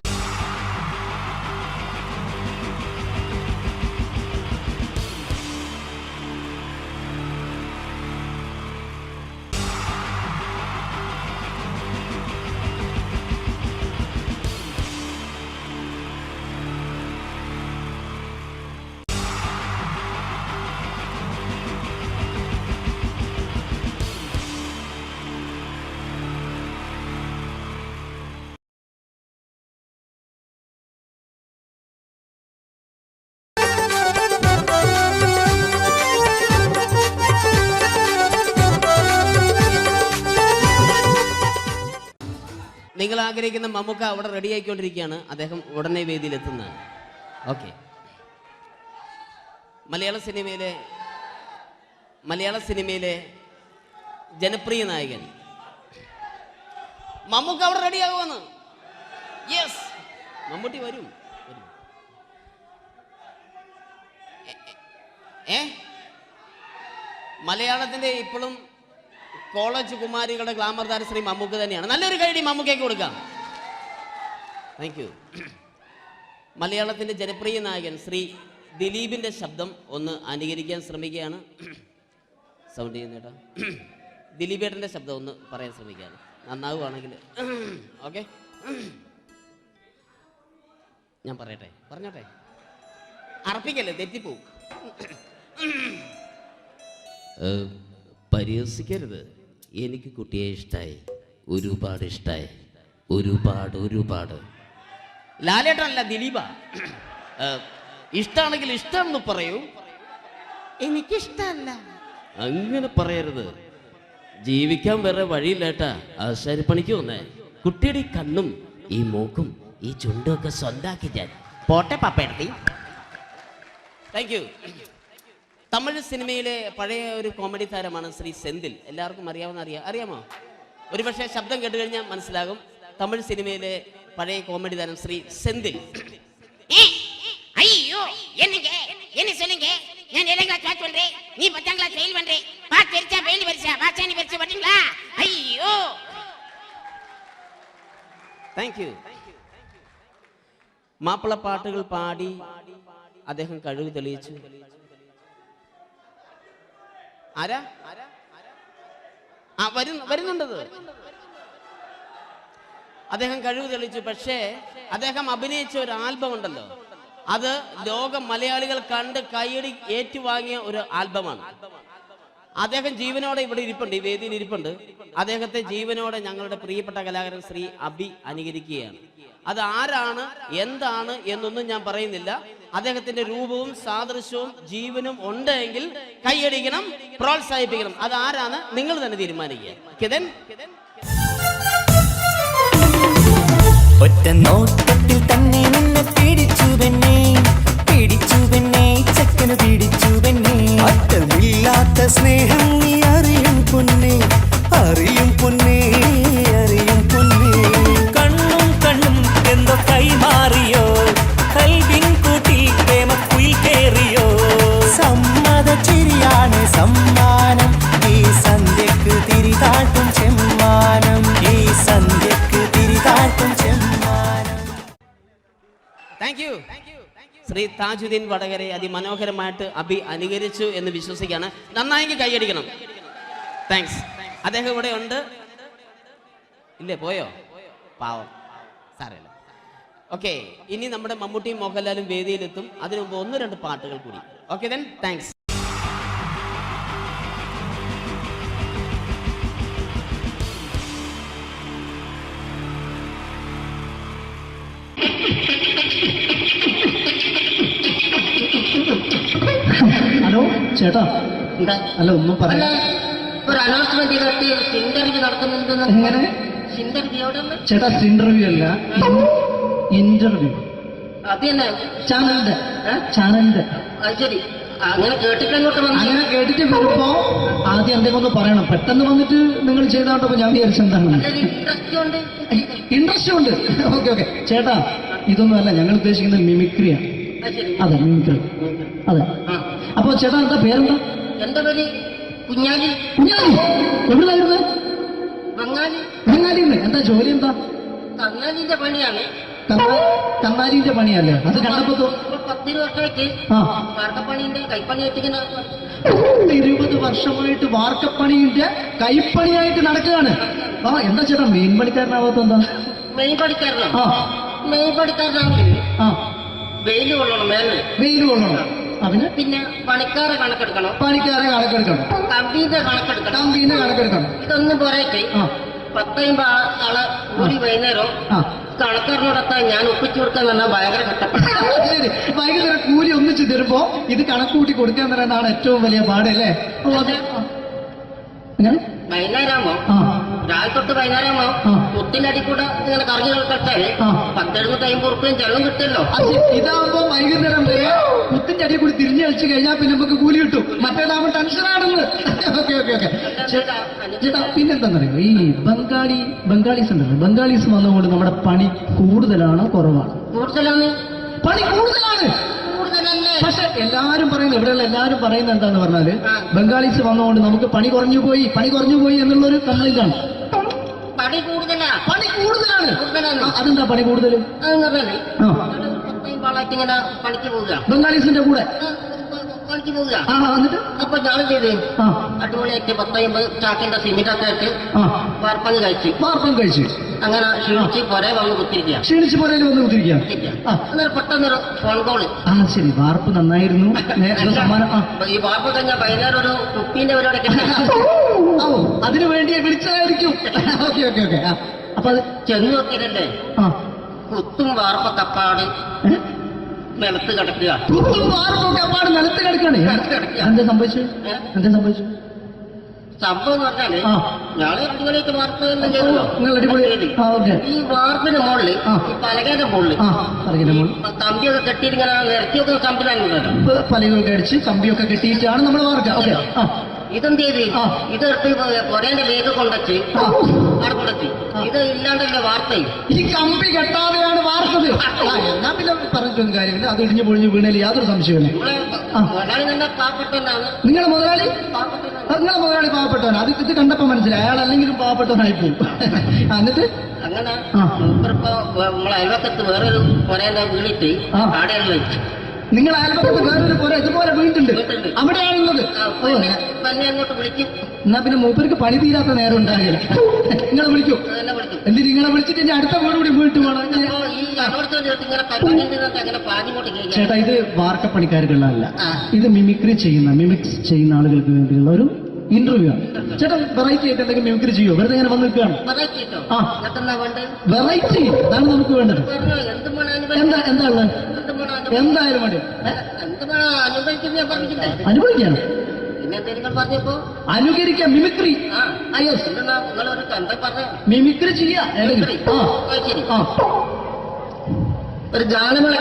നിങ്ങൾ ആഗ്രഹിക്കുന്ന മമ്മൂക്ക അവിടെ റെഡി ആയിക്കൊണ്ടിരിക്കുകയാണ്. അദ്ദേഹം ഉടനെ വേദിയിലെത്തുന്നതാണ്. ഓക്കെ. മലയാള സിനിമയിലെ ജനപ്രിയ നായകൻ മമ്മൂക്ക അവിടെ റെഡി ആകുമെന്ന്. യെസ്, മമ്മൂട്ടി വരും. മലയാളത്തിന്റെ ഇപ്പോഴും കോളേജ് കുമാരികളുടെ ഗ്ലാമർ താരം ശ്രീ മമ്മൂക്ക തന്നെയാണ്. നല്ലൊരു കൈഡി മമ്മൂക്കയ്ക്ക് കൊടുക്കാം. Thank you. മലയാളത്തിന്റെ ജനപ്രിയ നായകൻ ശ്രീ ദിലീപിന്റെ ശബ്ദം ഒന്ന് അനുകരിക്കാൻ ശ്രമിക്കുകയാണ്. സൗണ്ട് ചെയ്യുന്നേട്ടാ. ദിലീപേട്ടൻ്റെ ശബ്ദം ഒന്ന് പറയാൻ ശ്രമിക്കുകയാണ്, നന്നാവുകയാണെങ്കിൽ. ഓക്കെ, ഞാൻ പറയട്ടെ, പറഞ്ഞോട്ടെ, അർപ്പിക്കല്ലേ, തെറ്റിപ്പോവും. പരിഹസിക്കരുത്, എനിക്ക് കുട്ടിയെ ഇഷ്ടമായി, ഒരുപാട് ഇഷ്ടമായി, ഒരുപാട്. ലാലേട്ടനല്ല, ദിലീപ. ഇഷ്ടമാണെങ്കിൽ ഇഷ്ടമെന്ന് പറയൂ, എനിക്കിഷ്ടമല്ല അങ്ങനെ പറയരുത്. ജീവിക്കാൻ വേറെ വഴിയില്ലേട്ടാ, ആശാരിപ്പണിക്ക് വന്നേ. കുട്ടിയുടെ ഈ കണ്ണും ഈ മൂക്കും ഈ ചുണ്ടും ഒക്കെ സ്വന്താക്കി ഞാൻ. പോട്ടെ പാപ്പയെടുത്തി. Thank you. തമിഴ് സിനിമയിലെ പഴയ ഒരു കോമഡി താരമാണ് ശ്രീ സെന്തിൽ. എല്ലാവർക്കും അറിയാമോ? ഒരുപക്ഷെ ശബ്ദം കേട്ട് കഴിഞ്ഞാൽ മനസ്സിലാകും. തമിഴ് സിനിമയിലെ പഴയ കോമഡി താരം ശ്രീ സെന്തിൽ. ஐயோ என்ன சொல்லுங்க நான் 7th கிளாஸ் பாஸ் பண்றேன், நீ 10th கிளாஸ் ஃபெயில் பண்றே. பாஸ் தெரிச்சா ஃபெயில் பரிசா பாச்சானி பரிசு பண்றீங்களா? ஐயோ, താങ്ക് യു. മാപ്പിള പാട്ടുകൾ പാടി അദ്ദേഹം കഴിവ് തെളിയിച്ചു. ആരാ വരുന്നുണ്ടത്? അദ്ദേഹം കഴിവ് തെളിയിച്ചു. പക്ഷേ അദ്ദേഹം അഭിനയിച്ച ഒരു ആൽബം ഉണ്ടല്ലോ, അത് ലോക മലയാളികൾ കണ്ട് കൈയടി ഏറ്റുവാങ്ങിയ ഒരു ആൽബമാണ്. അദ്ദേഹം ജീവനോടെ ഇവിടെ ഇരിപ്പുണ്ട്, ഈ വേദിയിൽ ഇരിപ്പുണ്ട്. അദ്ദേഹത്തെ ജീവനോടെ ഞങ്ങളുടെ പ്രിയപ്പെട്ട കലാകാരൻ ശ്രീ അബി അനുകരിക്കുകയാണ്. അത് ആരാണ്, എന്താണ് എന്നൊന്നും ഞാൻ പറയുന്നില്ല. അദ്ദേഹത്തിന്റെ രൂപവും സാദൃശ്യവും ജീവനും ഉണ്ടെങ്കിൽ കൈയടിക്കണം, പ്രോത്സാഹിപ്പിക്കണം. അത് ആരാണ് നിങ്ങൾ തന്നെ തീരുമാനിക്കുക. കിതൻ ഒറ്റ നോട്ടത്തിൽ തന്നെ നിന്നെ പിടിച്ചു പെണ്ണേ ചക്കന് പിടിച്ചു പെണ്ണേ. അറ്റമില്ലാത്ത സ്നേഹം നീ അറിയും പൊന്നേ. കണ്ണും എന്തോ കൈമാറിയോ, കൽവിൻ കൂട്ടിൽ പ്രേമക്കുയിൽ കേറിയോ. സമ്മത ചിരിയാണ് സമ്മാനം, ഈ സന്ധ്യക്ക് തിരിതാട്ടും ചെമ്മാനം. Thank you. ശ്രീ താജുദ്ദീൻ വടകരെ അതിമനോഹരമായിട്ട് അബി അനുകരിച്ചു എന്ന് വിശ്വസിക്കുകയാണ്. നന്നായെങ്കിൽ കൈയടിക്കണം. താങ്ക്സ്. അദ്ദേഹം ഇവിടെ ഉണ്ട്. ഇല്ലേ, പോയോ? പാവം, സാരമില്ല. ഓക്കെ, ഇനി നമ്മുടെ മമ്മൂട്ടിയും മോഹൻലാലും വേദിയിലെത്തും. അതിനു മുമ്പ് 1-2 പാട്ടുകൾ കൂടി. Okay then, thanks. ഹലോ ചേട്ടാ, അല്ല ഒന്നും പറയാ. ഒരു അനൗൺസ്മെന്റ് ചെയ്തിട്ട് ഇന്റർവ്യൂ നടത്തുന്നുണ്ടെന്ന്. എങ്ങനെ ചേട്ടാ? ഇന്റർവ്യൂ അല്ല, ഇന്റർവ്യൂ. അത് തന്നെ ചാനലിന്റെ. ശരി, അങ്ങനെ കേട്ടിട്ട് അങ്ങനെ കേട്ടിട്ട് വരുമ്പോ ആദ്യം എന്തെങ്കിലും ഒന്ന് പറയണം. പെട്ടെന്ന് വന്നിട്ട് നിങ്ങൾ ചെയ്താണ്ടപ്പോ ഞാൻ വിചാരിച്ചെന്താണ് ഇൻട്രസ്റ്റ് ഉണ്ട്. ഓക്കെ ചേട്ടാ, ഇതൊന്നും അല്ല ഞങ്ങൾ ഉദ്ദേശിക്കുന്നത് മിമിക്രിയാണ്. അതെ, മിമിക്രി. അതെ. അപ്പൊ ചേട്ടാ എന്താ പേരെന്താ? എന്റെ പേര് കുഞ്ഞാലി. എവിടുന്നായിരുന്നു? ബംഗാളിന്ന്. എന്താ ജോലി? എന്താ? കന്നാലിന്റെ പണിയാണ്. കന്നാലിന്റെ പണിയല്ലേ? അത് കണ്ടപ്പോ 10 വർഷമായിട്ട് വാർക്കപ്പണിന്റെ കൈപ്പണി വെച്ചിങ്ങനെ 20 വർഷമായിട്ട് വാർക്കപ്പണിന്റെ കൈപ്പണിയായിട്ട് നടക്കുകയാണ്. എന്താ ചേട്ടാ മെയിൻ പണിക്കാരനാവാത്ത? എന്താ മെയിൻ പണിക്കാരനാണെങ്കിൽ വെയില് കൊള്ളണം, വെയില് കൊള്ളണം. അതിന് പിന്നെ പണിക്കാരെ കണക്കെടുക്കണം, കമ്പീന്റെ കണക്കെടുക്കണം. ഇതൊന്നും പോരായിട്ട് 10-50 ആളെ കൂടി വൈകുന്നേരം കണക്കാരനോടൊക്കെ ഞാൻ ഒപ്പിച്ചു കൊടുക്കാൻ പറഞ്ഞാൽ ഭയങ്കര കഷ്ടപ്പെട്ടു. വൈകുന്നേരം കൂലി ഒന്നിച്ചു തരുമ്പോ ഇത് കണക്കൂട്ടി കൊടുക്കാൻ പറയുന്നതാണ് ഏറ്റവും വലിയ പാടല്ലേ? വൈകുന്നേരമാകുമ്പോ രാവിലെ തൊട്ട് വൈകുന്നേരമാകുമ്പോ കുത്തിന്റെ കൂടെ ഇങ്ങനെ കറങ്ങി കളിച്ചാല് 10-70-50 ഉറുപ്പിയും ചെലവും കിട്ടുമല്ലോ. ഇതാകുമ്പോ വൈകുന്നേരം വരെ കുത്തിന്റെ അടി കൂടി തിരിഞ്ഞു കളിച്ചു കഴിഞ്ഞാൽ പിന്നെ നമുക്ക് കൂലി കിട്ടും. മറ്റേതാകുമ്പോ ടെൻഷനാണെന്ന്. ഓക്കെ. ചേട്ടാ പിന്നെന്താന്നറിയോ, ഈ ബംഗാളീസ് ഉണ്ടല്ലോ, ബംഗാളീസ് വന്നുകൊണ്ട് നമ്മുടെ പണി കൂടുതലാണോ കുറവാണ്? പണി കൂടുതലാണ്. പക്ഷെ എല്ലാരും പറയുന്നത്, ഇവിടെയുള്ള എല്ലാരും പറയുന്നത് എന്താന്ന് പറഞ്ഞാല് ബംഗാളീസ് വന്നുകൊണ്ട് നമുക്ക് പണി കുറഞ്ഞു പോയി എന്നുള്ളൊരു കംപ്ലൈന്റ് ആണ്. പണി കൂടുതലാണ്. അതെന്താ പണി കൂടുതൽ? പണിക്ക് പോവുക ബംഗാളീസിന്റെ കൂടെ പണിക്ക് പോവുക. എന്നിട്ട് അപ്പൊ ഞാൻ ചെയ്ത് അടിപൊളിയായിട്ട് 10-50 ചാക്കിന്റെ സിമെന്റൊക്കെ ഇട്ട് വാർപ്പങ്ങ് കഴിച്ചു. അങ്ങനെ ക്ഷീണിച്ച് പുറേ വന്ന് കുത്തിരിക്കുക. ക്ഷീണിച്ച് പുറയിൽ വന്ന് കുത്തിരിക്കുക. അന്നേരം പെട്ടെന്നൊരു ഫോൺ കോള്. ശരി, വാർപ്പ് നന്നായിരുന്നു. ഈ വാർപ്പ് കഴിഞ്ഞാൽ വൈകുന്നേരം ഒരു കുപ്പീന്റെ പരിപാടി അതിനു വേണ്ടി വിളിച്ചതായിരിക്കും. അപ്പൊ അത് ചെന്ന് നോക്കിയിട്ടല്ലേ കുത്തും വാർപ്പ കപ്പാട് നിലത്ത് കിടക്കുക. നിലത്ത് കിടക്കാണ്. എന്താ സംഭവിച്ചു? സംഭവം എന്ന് പറഞ്ഞാല് ഞാള് അടിപൊളിയായിട്ട് വാർപ്പ് ഈ വാർപ്പിന്റെ മുകളില് ഈ പലകേന്റെ മുകളില് കമ്പിയൊക്കെ കെട്ടിയിട്ടിങ്ങനെ നിരത്തിയൊക്കെ സംവിധാനം പലകൊക്കെ അടിച്ച് കമ്പിയൊക്കെ കെട്ടിയിട്ടാണ് നമ്മൾ വാർക്കുക. ഇതെന്ത് ചെയ്ത് ഇതെടുത്ത് പൊരേന്റെ വേഗ കൊണ്ടച്ച് അവിടെ കൊണ്ടെത്തി. ഇത് ഇല്ലാണ്ടല്ലേ വാർത്തയും ഈ കമ്പി കെട്ടാതെയാണ് വാർത്തത്. എന്നാ പിന്നെ പറഞ്ഞിട്ടൊന്നും കാര്യമില്ല. അത് ഇടിഞ്ഞു പൊളിഞ്ഞു വീണേൽ യാതൊരു സംശയമില്ല. മുതലാളി തന്നെ പാവപ്പെട്ടവനാണ്. നിങ്ങളെ മുതലാളി പാവപ്പെട്ടവനാണ്. അത് ഇത് കണ്ടപ്പോ മനസ്സിലായി. അയാൾ അല്ലെങ്കിലും പാവപ്പെട്ടവനായി പോകും. എന്നിട്ട് അങ്ങനെ ഇപ്പൊ നമ്മളെ അയൽവക്കത്ത് വേറൊരു പൊരേന്റെ വീണിട്ട് ആടെ വെച്ചു. നിങ്ങൾ അയൽപക്കത്ത് വേറൊരു പോരാ ഇതുപോലെ വീട്ടുണ്ട്, അവിടെയാണുള്ളത്. അങ്ങോട്ട് വിളിക്കും. എന്നാ പിന്നെ മൂപ്പർക്ക് പണി തീരാത്ത നേരം ഉണ്ടാകില്ല. നിങ്ങളെ വിളിക്കും. എന്തിന് നിങ്ങളെ വിളിച്ചിട്ട് ഇനി അടുത്ത വീട് കൂടി വീട്ടു പോകണം. ചേട്ടാ, ഇത് വാർക്കപ്പണിക്കാർക്കുള്ളതല്ല. ഇത് മിമിക്സ് ചെയ്യുന്ന ആളുകൾക്ക് വേണ്ടിയുള്ള ഒരു ഇന്റർവ്യൂ ആണ്. ചേട്ടാ, വെറൈറ്റി ആയിട്ട് എന്തെങ്കിലും മിമിക്രി ചെയ്യോ? വെറുതെ ഇങ്ങനെ വന്ന് നിൽക്കുകയാണ്. വെറൈറ്റി അതാണ് നമുക്ക് വേണ്ടത്. എന്താ ഉള്ളത്? എന്തായാലും മതി. അനുഭവിക്കാണ്, അനുകരിക്കാം. മിമിക്രി മിമിക്രി ചെയ്യാ. ഒരു ഗാനമേള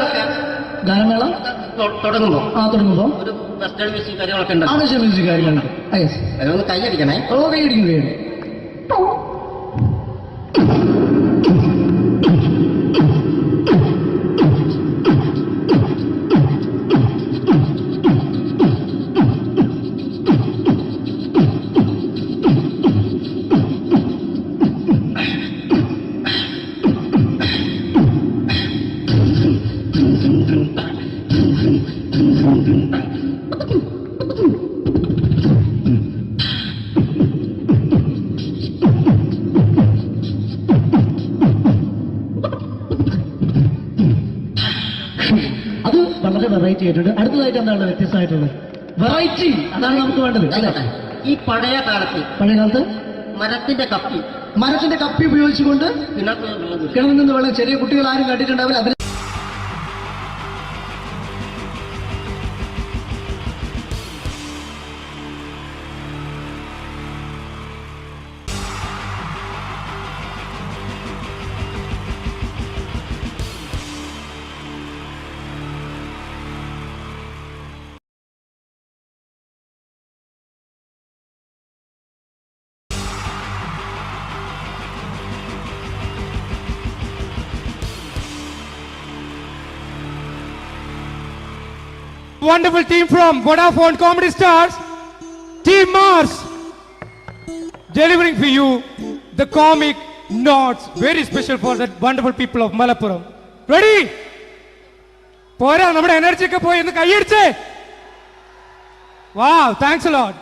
തുടങ്ങുമ്പോ ഒരു വെസ്റ്റേൺ മ്യൂസിക് കാര്യങ്ങളൊക്കെ ഉണ്ട്. മ്യൂസിക് കാര്യങ്ങളുണ്ട്. അതൊന്ന് കൈയടിക്കണേ. കൈയടിക്കും. അത് വളരെ വെറൈറ്റി ആയിട്ടുണ്ട്. അടുത്തതായിട്ട് എന്താണ് വ്യത്യസ്തമായിട്ടുള്ളത്? വെറൈറ്റി അതാണ് നമുക്ക് വേണ്ടത്. ഈ പഴയ കാലത്ത് മരത്തിന്റെ കപ്പി ഉപയോഗിച്ചുകൊണ്ട് കിണറിൽ നിന്ന് വെള്ളം ചെറിയ കുട്ടികൾ ആരും കണ്ടിട്ടുണ്ടാവില്ല. അതിൽ wonderful team from Vodafone Comedy Stars, Team Mars, delivering for you the comic notes, very special for the wonderful people of Malappuram. Ready? Pora, nammade energy ke poi endu kaiyadiche. Wow, thanks a lot.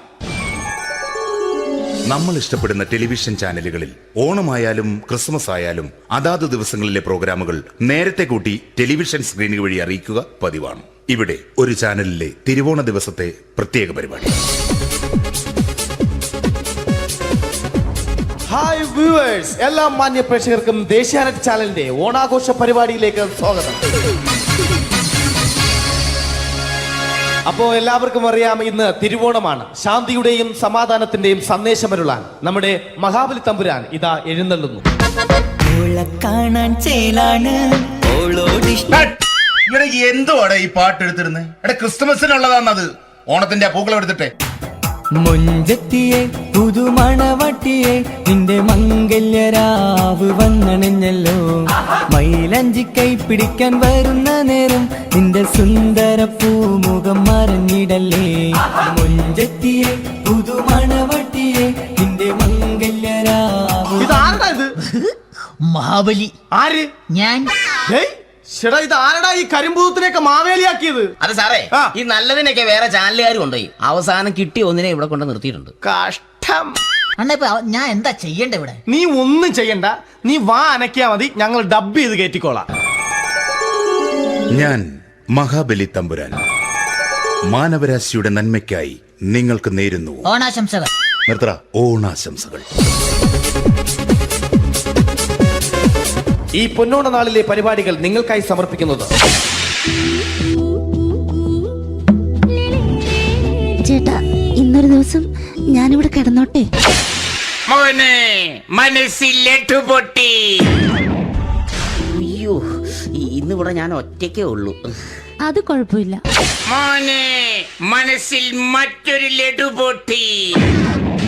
നമ്മൾ ഇഷ്ടപ്പെടുന്ന television ചാനലുകളിൽ ഓണമായാലും Christmas ആയാലും അതാത് ദിവസങ്ങളിലെ പ്രോഗ്രാമുകൾ നേരത്തെ കൂട്ടി television സ്ക്രീനുകൾ വഴി അറിയിക്കുക പതിവാണ്. ഇവിടെ ഒരു ചാനലിലെ തിരുവോണ ദിവസത്തെ പ്രത്യേക പരിപാടി. ഹായ് വ്യൂവേഴ്സ്, എല്ലാ മാന്യ പ്രേക്ഷകർക്കും ദേശീയാനെറ്റ് ചാനലിന്റെ ഓണാഘോഷ പരിപാടിയിലേക്ക് സ്വാഗതം. അപ്പോ എല്ലാവർക്കും അറിയാം, ഇന്ന് തിരുവോണമാണ്. ശാന്തിയുടെയും സമാധാനത്തിന്റെയും സന്ദേശമരുളാൻ നമ്മുടെ മഹാബലി തമ്പുരാൻ ഇതാ എഴുന്നള്ളുന്നു. എന്തുവാടെ ഈ പാട്ട് എടുത്തിരുന്നത്? എടാ, ക്രിസ്തുമസിനുള്ളതാണത്. ഓണത്തിന്റെ പൂക്കളം എടുത്തിട്ടെ. മൊഞ്ചത്തിയെ പുതുമണവട്ടിയെ നിന്റെ മംഗല്യരാവ് വന്നണിഞ്ഞല്ലോ. മൈലഞ്ചി കൈ പിടിക്കാൻ വരുന്ന നേരം നിന്റെ സുന്ദര പൂമുഖം മറഞ്ഞിടല്ലേ. മൊഞ്ചത്തിയെ പുതുമണവട്ടിയെ നിന്റെ മംഗല്യരാവ്. ഇതാരുടെ ഇത്? മഹാബലി. ആര്? ഞാൻ. ചേട്ടാ ഇത് ആരടാ ഈ കരിമ്പൂത്തിനെയൊക്കെ മാവേലിയാക്കിയത്? അത് സാറേ, ഈ നല്ലതിനൊക്കെ വേറെ ചാനലുകാർ കൊണ്ടുപോയി അവസാനം കിട്ടി ഒന്നിനെ ഇവിടെ കൊണ്ട് നിർത്തിയിട്ടുണ്ട്. കഷ്ടം. ഞാൻ എന്താ ചെയ്യണ്ട ഇവിടെ? നീ ഒന്നും ചെയ്യണ്ട, നീ വാ അനക്കിയാ മതി, ഞങ്ങൾ ഡബ് ചെയ്ത് കയറ്റിക്കോളാം. ഞാൻ മഹാബലി തമ്പുരാൻ മാനവരാശിയുടെ നന്മയ്ക്കായി നിങ്ങൾക്ക് നേരുന്നു ഓണാശംസകൾ. നിർത്തറ ഓണാശംസകൾ. ഈ പൊന്നോണ നാളിലെ പരിപാടികൾ നിങ്ങൾക്കായി സമർപ്പിക്കുന്നത് ചേട്ടാ, ഇന്നൊരു ദിവസം ഞാനിവിടെ കിടന്നോട്ടെ? മോനെ മനസ്സിലെട്ടു പൊട്ടി. അയ്യോ, ഇന്നിവിടെ ഞാൻ ഒറ്റയ്ക്കേ ഉള്ളൂ. അത് കുഴപ്പമില്ല. മോനെ മനസ്സിൽ മറ്റൊരു ലഡു പൊട്ടി.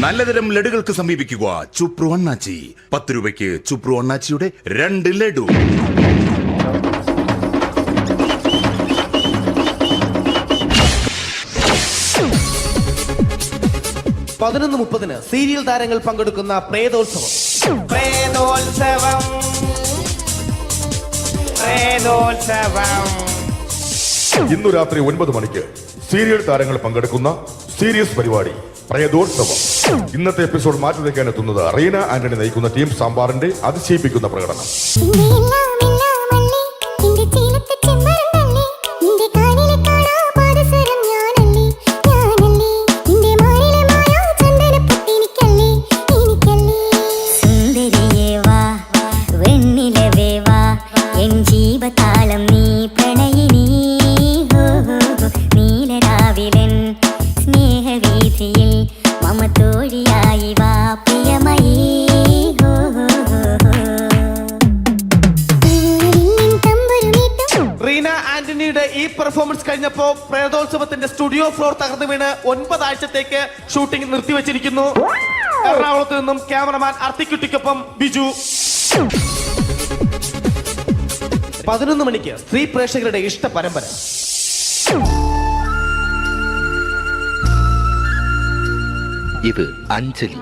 നല്ലതരം ലഡുകൾക്ക് സമീപിക്കുക ചുപ്രു അണ്ണാച്ചി. 10 രൂപയ്ക്ക് ചുപ്രു അണ്ണാച്ചിയുടെ 2 ലഡു. പതിനൊന്ന് 30 സീരിയൽ താരങ്ങൾ പങ്കെടുക്കുന്ന പ്രേതോത്സവം. ഇന്നു രാത്രി 9 മണിക്ക് സീരിയൽ താരങ്ങൾ പങ്കെടുക്കുന്ന സീരിയസ് പരിപാടി പ്രേതോത്സവം. ഇന്നത്തെ എപ്പിസോഡ് മാറ്റി വയ്ക്കാൻ എത്തുന്നത് റീന ആന്റണി നയിക്കുന്ന ടീം സാമ്പാറിന്റെ അതിശയിപ്പിക്കുന്ന പ്രകടനം. റീന ആന്റണിയുടെ ഈ പെർഫോമൻസ് കഴിഞ്ഞപ്പോ പ്രേതോത്സവത്തിന്റെ സ്റ്റുഡിയോ ഫ്ലോർ തകർന്നു വീണ് 9 ആഴ്ചത്തേക്ക് ഷൂട്ടിംഗ് നിർത്തിവെച്ചിരിക്കുന്നു. എറണാകുളത്ത് നിന്നും ക്യാമറമാൻ അർത്തിക്കുട്ടിക്കൊപ്പം ബിജു. 11 മണിക്ക് സ്ത്രീ പ്രേക്ഷകരുടെ ഇഷ്ട പരമ്പര. ഇത് അഞ്ജലി.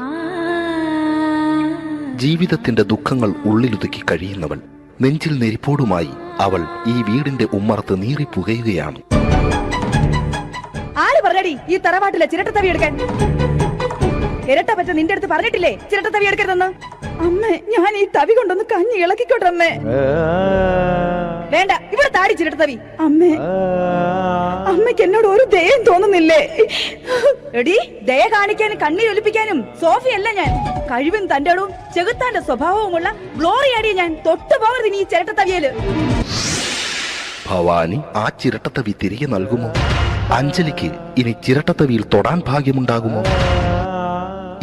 ജീവിതത്തിന്റെ ദുഃഖങ്ങൾ ഉള്ളിലൊതുക്കി കഴിയുന്നവൾ. നെഞ്ചിൽ നെരിപ്പോടുമായി അവൾ ഈ വീടിന്റെ ഉമ്മറത്ത് നീറിപ്പുകയുകയാണ്. ആര് പറഞ്ഞടി ഈ തറവാട്ടിലെ ചിരട്ടത്തവി എടുക്കാൻ? ഇരട്ട പറ്റ നിന്റെ അടുത്ത് പറഞ്ഞിട്ടില്ലേ ചിരട്ടത്തവി എടുക്കരുതെന്ന്? അമ്മേ, ഞാൻ ഈ തവി കൊണ്ടൊന്ന് കഞ്ഞി ഇളക്കിക്കോട്ടെ അമ്മേ. വേണ്ട, ഇവിടെ താടി ചിരട്ടത്തവി. അമ്മേ, അമ്മയ്ക്ക് എന്നോട് ഒരു ദയം തോന്നുന്നില്ലേ? എടി, ദയ കാണിക്കാനും കണ്ണീരൊലിപ്പിക്കാനും സോഫിയല്ല ഞാൻ. കഴിവും തന്റെ ഇടവും ചെകുത്താന്റെ സ്വഭാവവുമുള്ള ഗ്ലോറിയാടി ഞാൻ. തൊട്ടു പോകരുത് ഈ ചിരട്ടത്തവിയല്. ഭവാനി ആ ചിരട്ടത്തവി തിരികെ നൽകുമോ? അഞ്ജലിക്ക് ഇനി ചിരട്ടത്തവിയിൽ തൊടാൻ ഭാഗ്യമുണ്ടാകുമോ?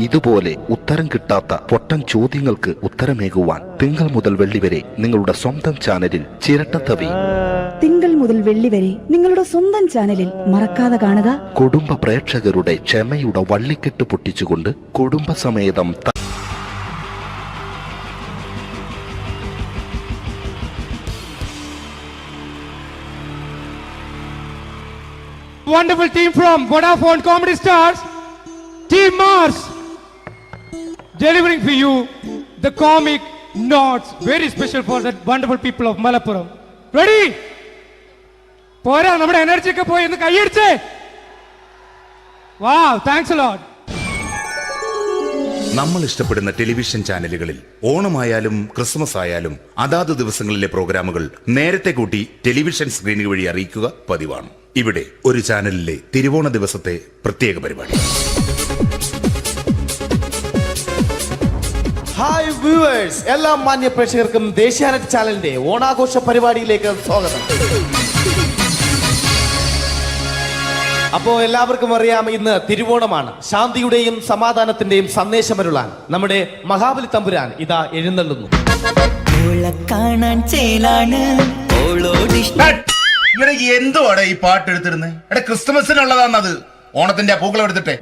ഇതുപോലെ ഉത്തരം കിട്ടാത്ത പൊട്ടൻ ചോദ്യങ്ങൾക്ക് ഉത്തരമേകുവാൻ തിങ്കൾ മുതൽ വെള്ളി വരെ നിങ്ങളുടെ സ്വന്തം ചാനലിൽ ചിരട്ടത്തവി. തിങ്കൾ മുതൽ വെള്ളി വരെ നിങ്ങളുടെ സ്വന്തം ചാനലിൽ മറക്കാതെ കാണുക. കുടുംബ പ്രേക്ഷകരുടെ ക്ഷമയുടെ വള്ളിക്കെട്ട് പൊട്ടിച്ചുകൊണ്ട് കുടുംബസമേതം Wonderful team from Vodafone Comedy Stars, Team Mars, delivering for you the comic notes, very special for the wonderful people of Malappuram. Ready? പോരാ, നമ്മുടെ എനർജി ഒക്കെ പോയി ഒന്ന് കൈയടിച്ചേ. Wow, thanks a lot. നമ്മൾ ഇഷ്ടപ്പെടുന്ന ടെലിവിഷൻ ചാനലുകളിൽ ഓണമായാലും ക്രിസ്മസ് ആയാലും അതാത് ദിവസങ്ങളിലെ പ്രോഗ്രാമുകൾ നേരത്തെ കൂട്ടി ടെലിവിഷൻ സ്ക്രീനുകൾ വഴി അറിയിക്കുക പതിവാണ്. ഇവിടെ ഒരു ചാനലിലെ തിരുവോണ ദിവസത്തെ പ്രത്യേക പരിപാടി. ഹായ് വ്യൂവേഴ്സ്, എല്ലാ മാന്യ പ്രേക്ഷകർക്കും ദേശീയാനെറ്റ് ചാനലിന്റെ ഓണാഘോഷ പരിപാടിയിലേക്ക് സ്വാഗതം. അപ്പോ എല്ലാവർക്കും അറിയാം, ഇന്ന് തിരുവോണമാണ്. ശാന്തിയുടെയും സമാധാനത്തിന്റെയും സന്ദേശമരുളാൻ നമ്മുടെ മഹാബലി തമ്പുരാൻ ഇതാ എഴുന്നള്ളുന്നു. കാണാൻ ചേലാണ് എന്തുവാടെ ഈ പാട്ട് എടുത്തിരുന്നത്? എടാ, ക്രിസ്തുമസിനുള്ളതാണത്. ഓണത്തിന്റെ പൂക്കളം എടുത്തിട്ടെ.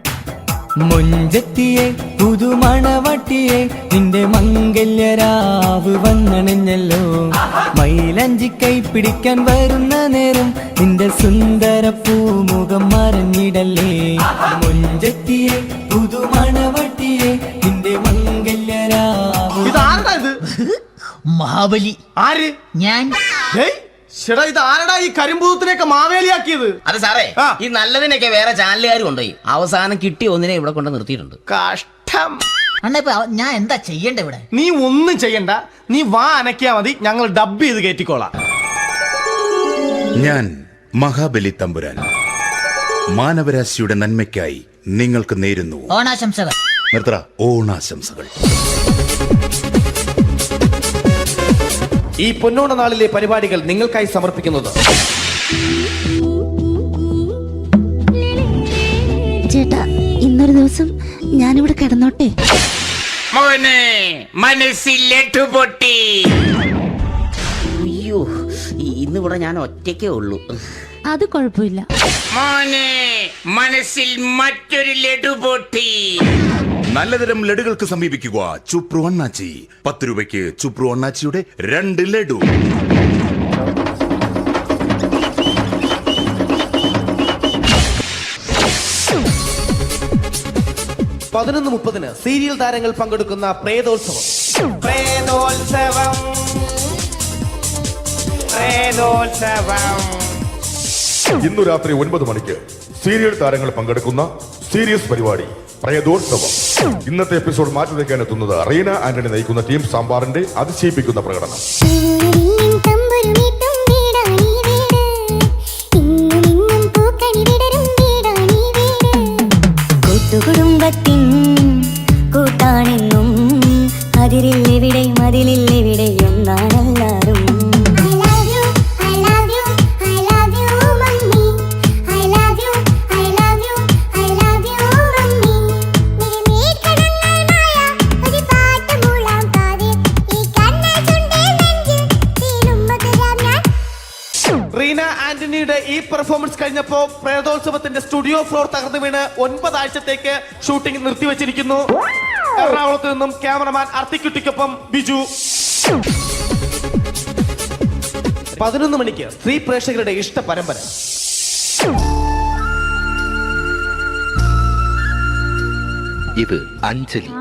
മുഞ്ചത്തിയെ പുതുമണവട്ടിയെ നിന്റെ മംഗല്യരാവ് വന്നണഞ്ഞല്ലോ. മൈലഞ്ചി കൈ പിടിക്കാൻ വരുന്ന നേരം നിന്റെ സുന്ദര പൂമുഖം മറഞ്ഞിടല്ലേ. മുഞ്ചത്തിയെ പുതുമണവട്ടിയെ നിന്റെ മംഗല്യരാവ്. ഇതാരാ ഇത്? മഹാബലി. ആര്? ഞാൻ. ചേട്ടാ ഇത് ആരടാ ഈ കരിമ്പൂത്തിനെയൊക്കെ മാവേലിയാക്കിയത്? അത് സാറേ, ഈ നല്ലതിനൊക്കെ വേറെ ചാനലുകാർ കൊണ്ടുപോയി അവസാനം കിട്ടി ഒന്നിനെ ഇവിടെ കൊണ്ട് നിർത്തിയിട്ടുണ്ട്. കഷ്ടം. ഞാൻ എന്താ ചെയ്യണ്ട ഇവിടെ? നീ ഒന്നും ചെയ്യണ്ട, നീ വാ അനക്കിയാ മതി, ഞങ്ങൾ ഡബ് ചെയ്ത് കയറ്റിക്കോളാം. ഞാൻ മഹാബലി തമ്പുരാൻ മാനവരാശിയുടെ നന്മയ്ക്കായി നിങ്ങൾക്ക് നേരുന്നു ഓണാശംസകൾ. നിർത്തറ ഓണാശംസകൾ. ഈ പൊന്നോണ നാളിലെ പരിപാടികൾ നിങ്ങൾക്കായി സമർപ്പിക്കുന്നത് ചേട്ടാ ഇന്നൊരു ദിവസം ഞാനിവിടെ കിടന്നോട്ടെ? മോനെ മനസ്സിലെട്ടു പൊട്ടി. അയ്യോ, ഇന്നിവിടെ ഞാൻ ഒറ്റയ്ക്കേ ഉള്ളൂ. അത് കുഴപ്പമില്ല. മോനെ മനസ്സിൽ മറ്റൊരു ലഡു പൊട്ടി. നല്ലതരം ലഡുകൾക്ക് സമീപിക്കുക ചുപ്രു അണ്ണാച്ചി. 10 രൂപയ്ക്ക് ചുപ്രു അണ്ണാച്ചിയുടെ 2 ലഡു. പതിനൊന്ന് 30 സീരിയൽ താരങ്ങൾ പങ്കെടുക്കുന്ന പ്രേതോത്സവം. പ്രേതോത്സവം, പ്രേതോത്സവം. ഇന്നു രാത്രി 9 മണിക്ക് സീരിയൽ താരങ്ങൾ പങ്കെടുക്കുന്ന സീരിയസ് പരിപാടി പ്രേതോത്സവം. ഇന്നത്തെ എപ്പിസോഡ് മാറ്റി വയ്ക്കാൻ എത്തുന്നത് റീന ആന്റണി നയിക്കുന്ന ടീം സാമ്പാറിന്റെ അതിശയിപ്പിക്കുന്ന പ്രകടനം. കുടുംബത്തിൻ കൂട്ടാണെന്നും അതിരില്ലെവിടെ മതിലില്ലെവിടെ ഒന്നാണെല്ലാരും. റീന ആന്റണിയുടെ ഈ പെർഫോമൻസ് കഴിഞ്ഞപ്പോ പ്രേതോത്സവത്തിന്റെ സ്റ്റുഡിയോ ഫ്ലോർ തകർന്നു വീണ് 9 ആഴ്ചത്തേക്ക് ഷൂട്ടിംഗ് നിർത്തിവെച്ചിരിക്കുന്നു. എറണാകുളത്ത് നിന്നും ക്യാമറമാൻ അർത്തിക്കുട്ടിക്കൊപ്പം ബിജു. 11 മണിക്ക് സ്ത്രീ പ്രേക്ഷകരുടെ ഇഷ്ട പരമ്പര. ഇത് അഞ്ജലി.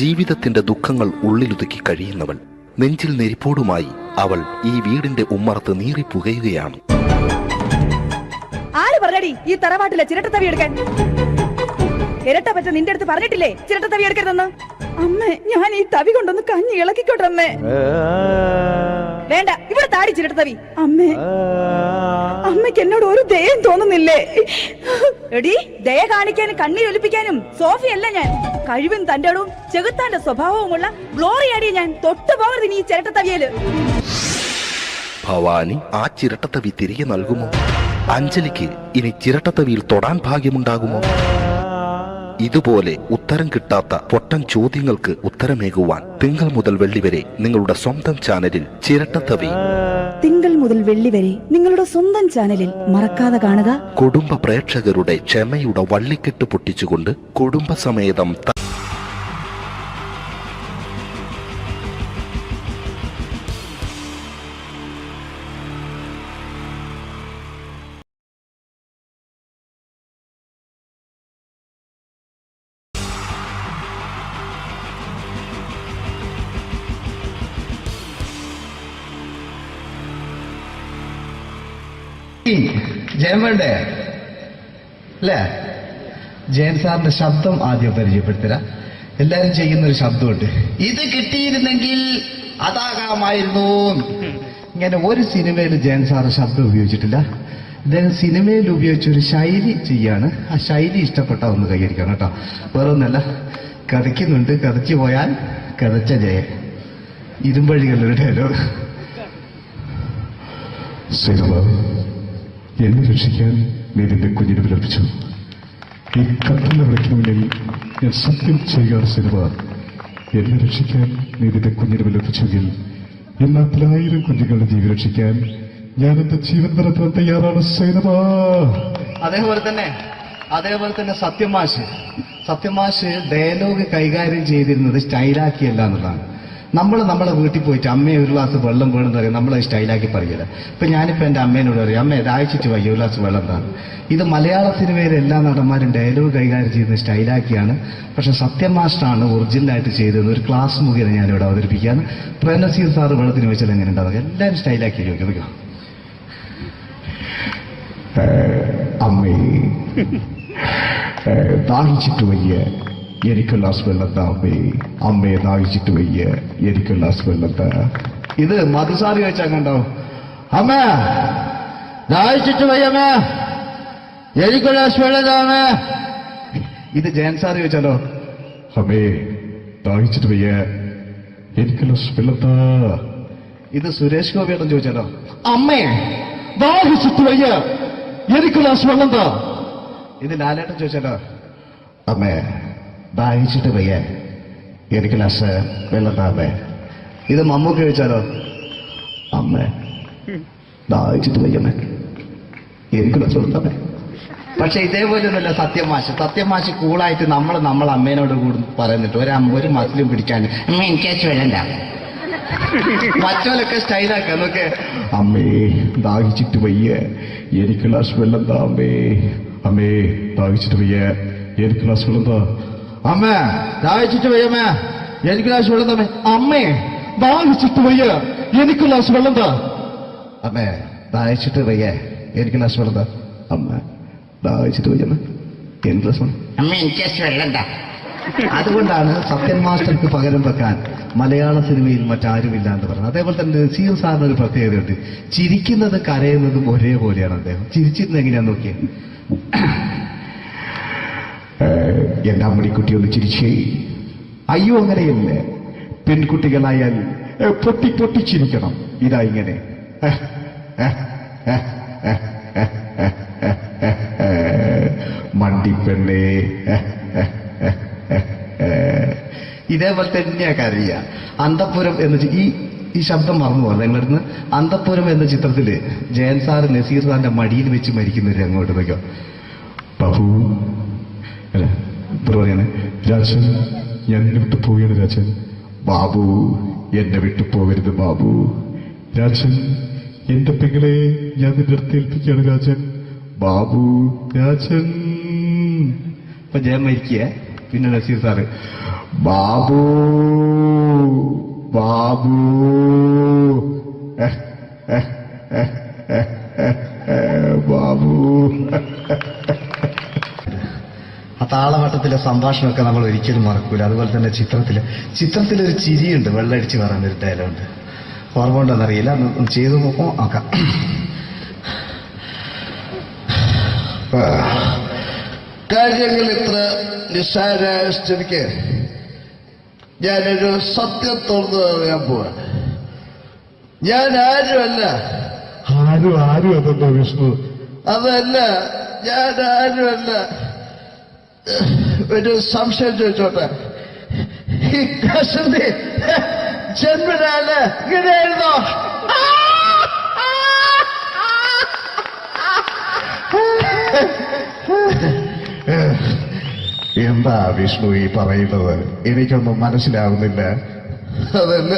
ജീവിതത്തിന്റെ ദുഃഖങ്ങൾ ഉള്ളിലൊതുക്കി കഴിയുന്നവൾ. നെഞ്ചിൽ നെരിപ്പോടുമായി അവൾ ഈ വീടിന്റെ ഉമ്മറത്ത് നീറിപ്പുകയുകയാണ്. ആര് പറഞ്ഞടി ഈ തറവാട്ടിലെ ചിരട്ടത്തവി എടുക്കാൻ? ഇരട്ട പറ്റ നിന്റെ അടുത്ത് പറഞ്ഞിട്ടില്ലേ ചിരട്ടത്തവി എടുക്കരുതെന്ന്? അമ്മേ, ഞാൻ ഈ തവി കൊണ്ടൊന്ന് കഞ്ഞി ഇളക്കിക്കോട്ടെ അമ്മേ. വേണ്ട, ഇവിടെ താടി ചിരട്ടത്തവി. അമ്മേ, അമ്മയ്ക്ക് എന്നോട് ഒരു ദയം തോന്നുന്നില്ലേ? എടി, ദയ കാണിക്കാനും കണ്ണീരൊലിപ്പിക്കാനും സോഫിയല്ല ഞാൻ. കഴിവും തന്റെ ഇടവും ചെകുത്താന്റെ സ്വഭാവവുമുള്ള ഗ്ലോറിയാടി ഞാൻ. തൊട്ടു പോകരുത് ഈ ചിരട്ടത്തവിയല്. ഭവാനി ആ ചിരട്ടത്തവി തിരികെ നൽകുമോ? അഞ്ജലിക്ക് ഇനി ചിരട്ടത്തവിയിൽ തൊടാൻ ഭാഗ്യമുണ്ടാകുമോ? ഇതുപോലെ ഉത്തരം കിട്ടാത്ത പൊട്ടൻ ചോദ്യങ്ങൾക്ക് ഉത്തരമേകുവാൻ തിങ്കൾ മുതൽ വെള്ളി വരെ നിങ്ങളുടെ സ്വന്തം ചാനലിൽ ചിരട്ടത്തവി. തിങ്കൾ മുതൽ വെള്ളി വരെ നിങ്ങളുടെ സ്വന്തം ചാനലിൽ മറക്കാതെ കാണുക. കുടുംബ പ്രേക്ഷകരുടെ ക്ഷമയുടെ വള്ളിക്കെട്ട് പൊട്ടിച്ചുകൊണ്ട് കുടുംബസമേതം ജയൻ വേണ്ടേ അല്ലേ? ജയൻ സാറിന്റെ ശബ്ദം ആദ്യം പരിചയപ്പെടുത്തരാ. എല്ലാരും ചെയ്യുന്ന ഒരു ശബ്ദമുണ്ട്. ഇത് കിട്ടിയിരുന്നെങ്കിൽ അതാകാമായിരുന്നു. ഇങ്ങനെ ഒരു സിനിമയിൽ ജയൻ സാറ് ശബ്ദം ഉപയോഗിച്ചിട്ടില്ല. ഇദ്ദേഹം സിനിമയിൽ ഉപയോഗിച്ചൊരു ശൈലി ചെയ്യാണ്. ആ ശൈലി ഇഷ്ടപ്പെട്ട ഒന്ന് കൈകരിക്കണം കേട്ടോ. വേറൊന്നല്ല, കഥയ്ക്കുന്നുണ്ട്, കഥച്ചു പോയാൽ കഥച്ച ജയൻ. ഇരുമ്പഴികളുടെ ഡയലോഗ്. എന്നെ രക്ഷിക്കാൻ നീ നിന്റെ കുഞ്ഞിനെ വിലപിച്ചു. ഈ കത്തല്ല വിളിക്കണമെങ്കിൽ ഞാൻ സത്യം ചെയ്യുകയാണ് സിനിമ. എന്നെ രക്ഷിക്കാൻ നീ നിന്റെ കുഞ്ഞിനെ വിലപിച്ചെങ്കിൽ ഈ 40,000 കുഞ്ഞുങ്ങളുടെ ജീവൻ രക്ഷിക്കാൻ ഞാൻ എന്റെ ജീവൻ നടത്താൻ തയ്യാറാണ് സിനിമ. അതേപോലെ തന്നെ സത്യമാഷ് ഡയലോഗ് കൈകാര്യം ചെയ്തിരുന്നത് സ്റ്റൈലാക്കിയല്ല എന്നുള്ളതാണ്. നമ്മളെ വീട്ടിൽ പോയിട്ട് അമ്മയെ ഒരു ഗ്ലാസ് വെള്ളം വേണമെന്ന് പറയും, നമ്മളെ സ്റ്റൈലാക്കി പറയില്ല. ഇപ്പൊ ഞാനിപ്പോ എന്റെ അമ്മേനോട് പറയും, അമ്മ ദാഹിച്ചിട്ട് വയ്യ ഒരു ഗ്ലാസ് വെള്ളം എന്താണ്. ഇത് മലയാള സിനിമയിലെ എല്ലാ നടന്മാരും ഡയലോഗ് കൈകാര്യം ചെയ്യുന്ന സ്റ്റൈലാക്കിയാണ്. പക്ഷെ സത്യം മാസ്റ്ററാണ് ഒറിജിനലായിട്ട് ചെയ്തത്. ഒരു ക്ലാസ് മുഖേന ഞാനിവിടെ അവതരിപ്പിക്കുകയാണ്. പ്രേംനസീർ സാറ് വെള്ളത്തിന് വെച്ചാൽ എങ്ങനെ ഉണ്ടാവുക, എല്ലാവരും സ്റ്റൈലാക്കി ചോദിക്കും. അമ്മേ ദാഹിച്ചിട്ട് വയ്യ എനിക്ക് ഗ്ലാസ് വെള്ളം താ അമ്മേ, അമ്മയെ ദാഹിച്ചിട്ട് വയ്യ എനിക്ക് ഗ്ലാസ് വെള്ളം താ. ഇത് മധുസാരി വെച്ചാൽ കണ്ടോ, അമ്മ ദാഹിച്ചിട്ട് വയ്യമ്മ എനിക്ക് ഗ്ലാസ് വെള്ളം താ അമ്മ. ഇത് ജയൻ സാറി വെച്ചാലോ, അമ്മേ ദാഹിച്ചിട്ട് വയ്യ എനിക്ക് ഗ്ലാസ് വെള്ളം താ. ഇത് സുരേഷ് ഗോപിയോടും ചോദിച്ചാലോ, അമ്മേ ദാഹിച്ചിട്ട് വയ്യ എനിക്ക് ഗ്ലാസ് വെള്ളം താ. ഇത് ലാലേട്ടൻ ചോദിച്ചാലോ, അമ്മേ ദാഹിച്ചിട്ട് വയ്യ എനിക്ക് ഗ്ലാസ് വെള്ളം താ അമ്മേ. ഇത് മമ്മൂക്ക് ചോദിച്ചാലോ, അമ്മേ ദാഹിച്ചിട്ട് വയ്യമ്മേ എനിക്ക് ഗ്ലാസ് വെള്ളം താ. പക്ഷെ ഇതേപോലെയൊന്നുമല്ല സത്യമാശ് കൂളായിട്ട് നമ്മൾ അമ്മേനോട് കൂടി പറയുന്നിട്ട് ഒരു മസിലും പിടിക്കാൻ അമ്മ എനിക്ക് വെള്ളം താ. മറ്റോലൊക്കെ സ്റ്റൈലാക്ക എന്നൊക്കെ, അമ്മേ ദാഹിച്ചിട്ട് വയ്യ എനിക്ക് ഗ്ലാസ് വെള്ളം താ അമ്മേ, അമ്മേ ദാഹിച്ചിട്ട് വയ്യ എനിക്ക് ഗ്ലാസ് വെള്ളം താ. അമ്മ ദാഹിച്ചിട്ട് വയ്യമ്മ എനിക്ക് ഗ്ലാസ് വെള്ളം താ. അമ്മേ ദാഹിച്ചിട്ട് വയ്യ എനിക്ക് ഗ്ലാസ് വെള്ളം താ. അമ്മേ ദാഹിച്ചിട്ട് വയ്യ എനിക്ക് ഗ്ലാസ് വെള്ളം താ. അമ്മ ദാഹിച്ചിട്ട് വയ്യമ്മ എനിക്ക് ഗ്ലാസ് വെള്ളം അമ്മ എനിക്ക് വെള്ളം താ. അതുകൊണ്ടാണ് സത്യൻ മാസ്റ്റർക്ക് പകരം വെക്കാൻ മലയാള സിനിമയിൽ മറ്റാരുമില്ല എന്ന് പറയുന്നത്. അതേപോലെ തന്നെ നസീർ സാറിന് ഒരു പ്രത്യേകതയുണ്ട്, ചിരിക്കുന്നത് കരയുന്നതും ഒരേപോലെയാണ്. അദ്ദേഹം ചിരിച്ചിരുന്നത് എങ്ങനെയാന്ന് നോക്കിയേ, എന്റെ അമ്മടിക്കുട്ടി ഒന്ന് ചിരിച്ചേ. അയ്യോ അങ്ങനെയല്ലേ, പെൺകുട്ടികളായാൽ പൊട്ടി ചിരിക്കണം. ഇതാ ഇങ്ങനെ മണ്ടിപ്പെണ്ണേ. ഇതേപോലെ തന്നെയാ കരയ. അന്തപ്പുരം എന്ന് ഈ ശബ്ദം മറന്നു പോകുന്നത് നിങ്ങളടുന്ന്. അന്തപ്പുരം എന്ന ചിത്രത്തില് ജയൻ സാറ് നസീർ സാറിന്റെ മടിയിൽ വെച്ച് മരിക്കുന്ന ഒരു അങ്ങോട്ട് നോക്കോ, ബാബു പറയാണ്, രാജൻ ഞാൻ എന്നെ വിട്ടു പോവുകയാണ് രാജൻ. ബാബു എന്നെ വിട്ടു പോകരുത് ബാബു. രാജൻ എന്റെ പെങ്ങളെ ഞാൻ നിന്റെ അടുത്ത് ഏൽപ്പിക്കുകയാണ് രാജൻ. ബാബു രാജൻ. അപ്പൊ ജയൻ മരിക്കുക. പിന്നെ നസീർ സാറ്, ബാബു ബാബു ബാബു. ആ താളവട്ടത്തിലെ സംഭാഷണമൊക്കെ നമ്മൾ ഒരിക്കലും മറക്കൂല. അതുപോലെ തന്നെ ചിത്രത്തിലൊരു ചിരിയുണ്ട്, വെള്ളടിച്ച് പറയാൻ ഒരു ഡയലോഗുണ്ട്. ഓർമ്മ ഉണ്ടോന്നറിയില്ല, ഒന്ന് ചെയ്തു നോക്കാം. കാര്യങ്ങൾ ഇത്ര നിസ്സാരമായ സ്ഥിതിക്ക് ഞാനൊരു സത്യം തുറന്നു പറയാൻ പോവാ. ഞാൻ ആരുമല്ല. ആരും അതല്ലോ വിഷ്ണു. അതല്ല, ഞാൻ ആരുമല്ല. ഒരു സംശയം ചോദിച്ചോട്ടെ, ഈ കസന്തി ജന്മനാല് ഇങ്ങനെയായിരുന്നോ? എന്താ വിഷ്ണു ഈ പറയുന്നത്? എനിക്കൊന്നും മനസ്സിലാവുന്നില്ല. അതല്ല,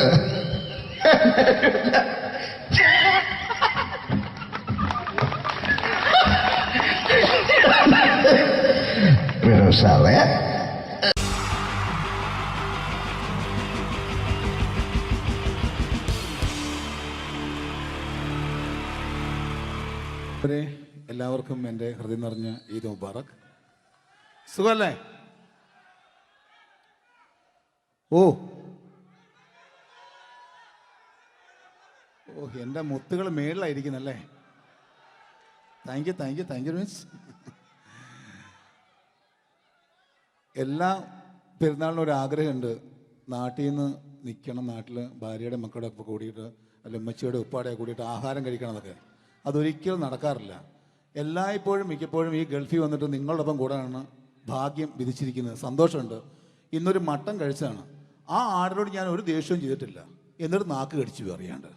സാറേ എല്ലാവർക്കും എൻ്റെ ഹൃദയം നിറഞ്ഞ ഈദ് മുബാറക്. സുഖല്ലേ? ഓ എൻ്റെ മുത്തുകൾ മേളിലായിരിക്കുന്നല്ലേ. Thank you means. എല്ലാ പെരുന്നാളിനും ഒരു ആഗ്രഹമുണ്ട്, നാട്ടിൽ നിന്ന് നിൽക്കണം, നാട്ടിൽ ഭാര്യയുടെ മക്കളുടെ ഒക്കെ കൂടിയിട്ട് അല്ല ഉമ്മച്ചിയുടെ ഉപ്പാടെ കൂടിയിട്ട് ആഹാരം കഴിക്കണം എന്നൊക്കെ. അതൊരിക്കലും നടക്കാറില്ല. എല്ലായ്പ്പോഴും മിക്കപ്പോഴും ഈ ഗൾഫിൽ വന്നിട്ട് നിങ്ങളോടൊപ്പം കൂടാനാണ് ഭാഗ്യം വിധിച്ചിരിക്കുന്നത്. സന്തോഷമുണ്ട്. ഇന്നൊരു മട്ടൻ കഴിച്ചതാണ്. ആ ആടിനോട് ഞാൻ ഒരു ദേഷ്യവും ചെയ്തിട്ടില്ല, എന്നിട്ട് നാക്ക് കടിച്ചു അറിയാണ്ട്.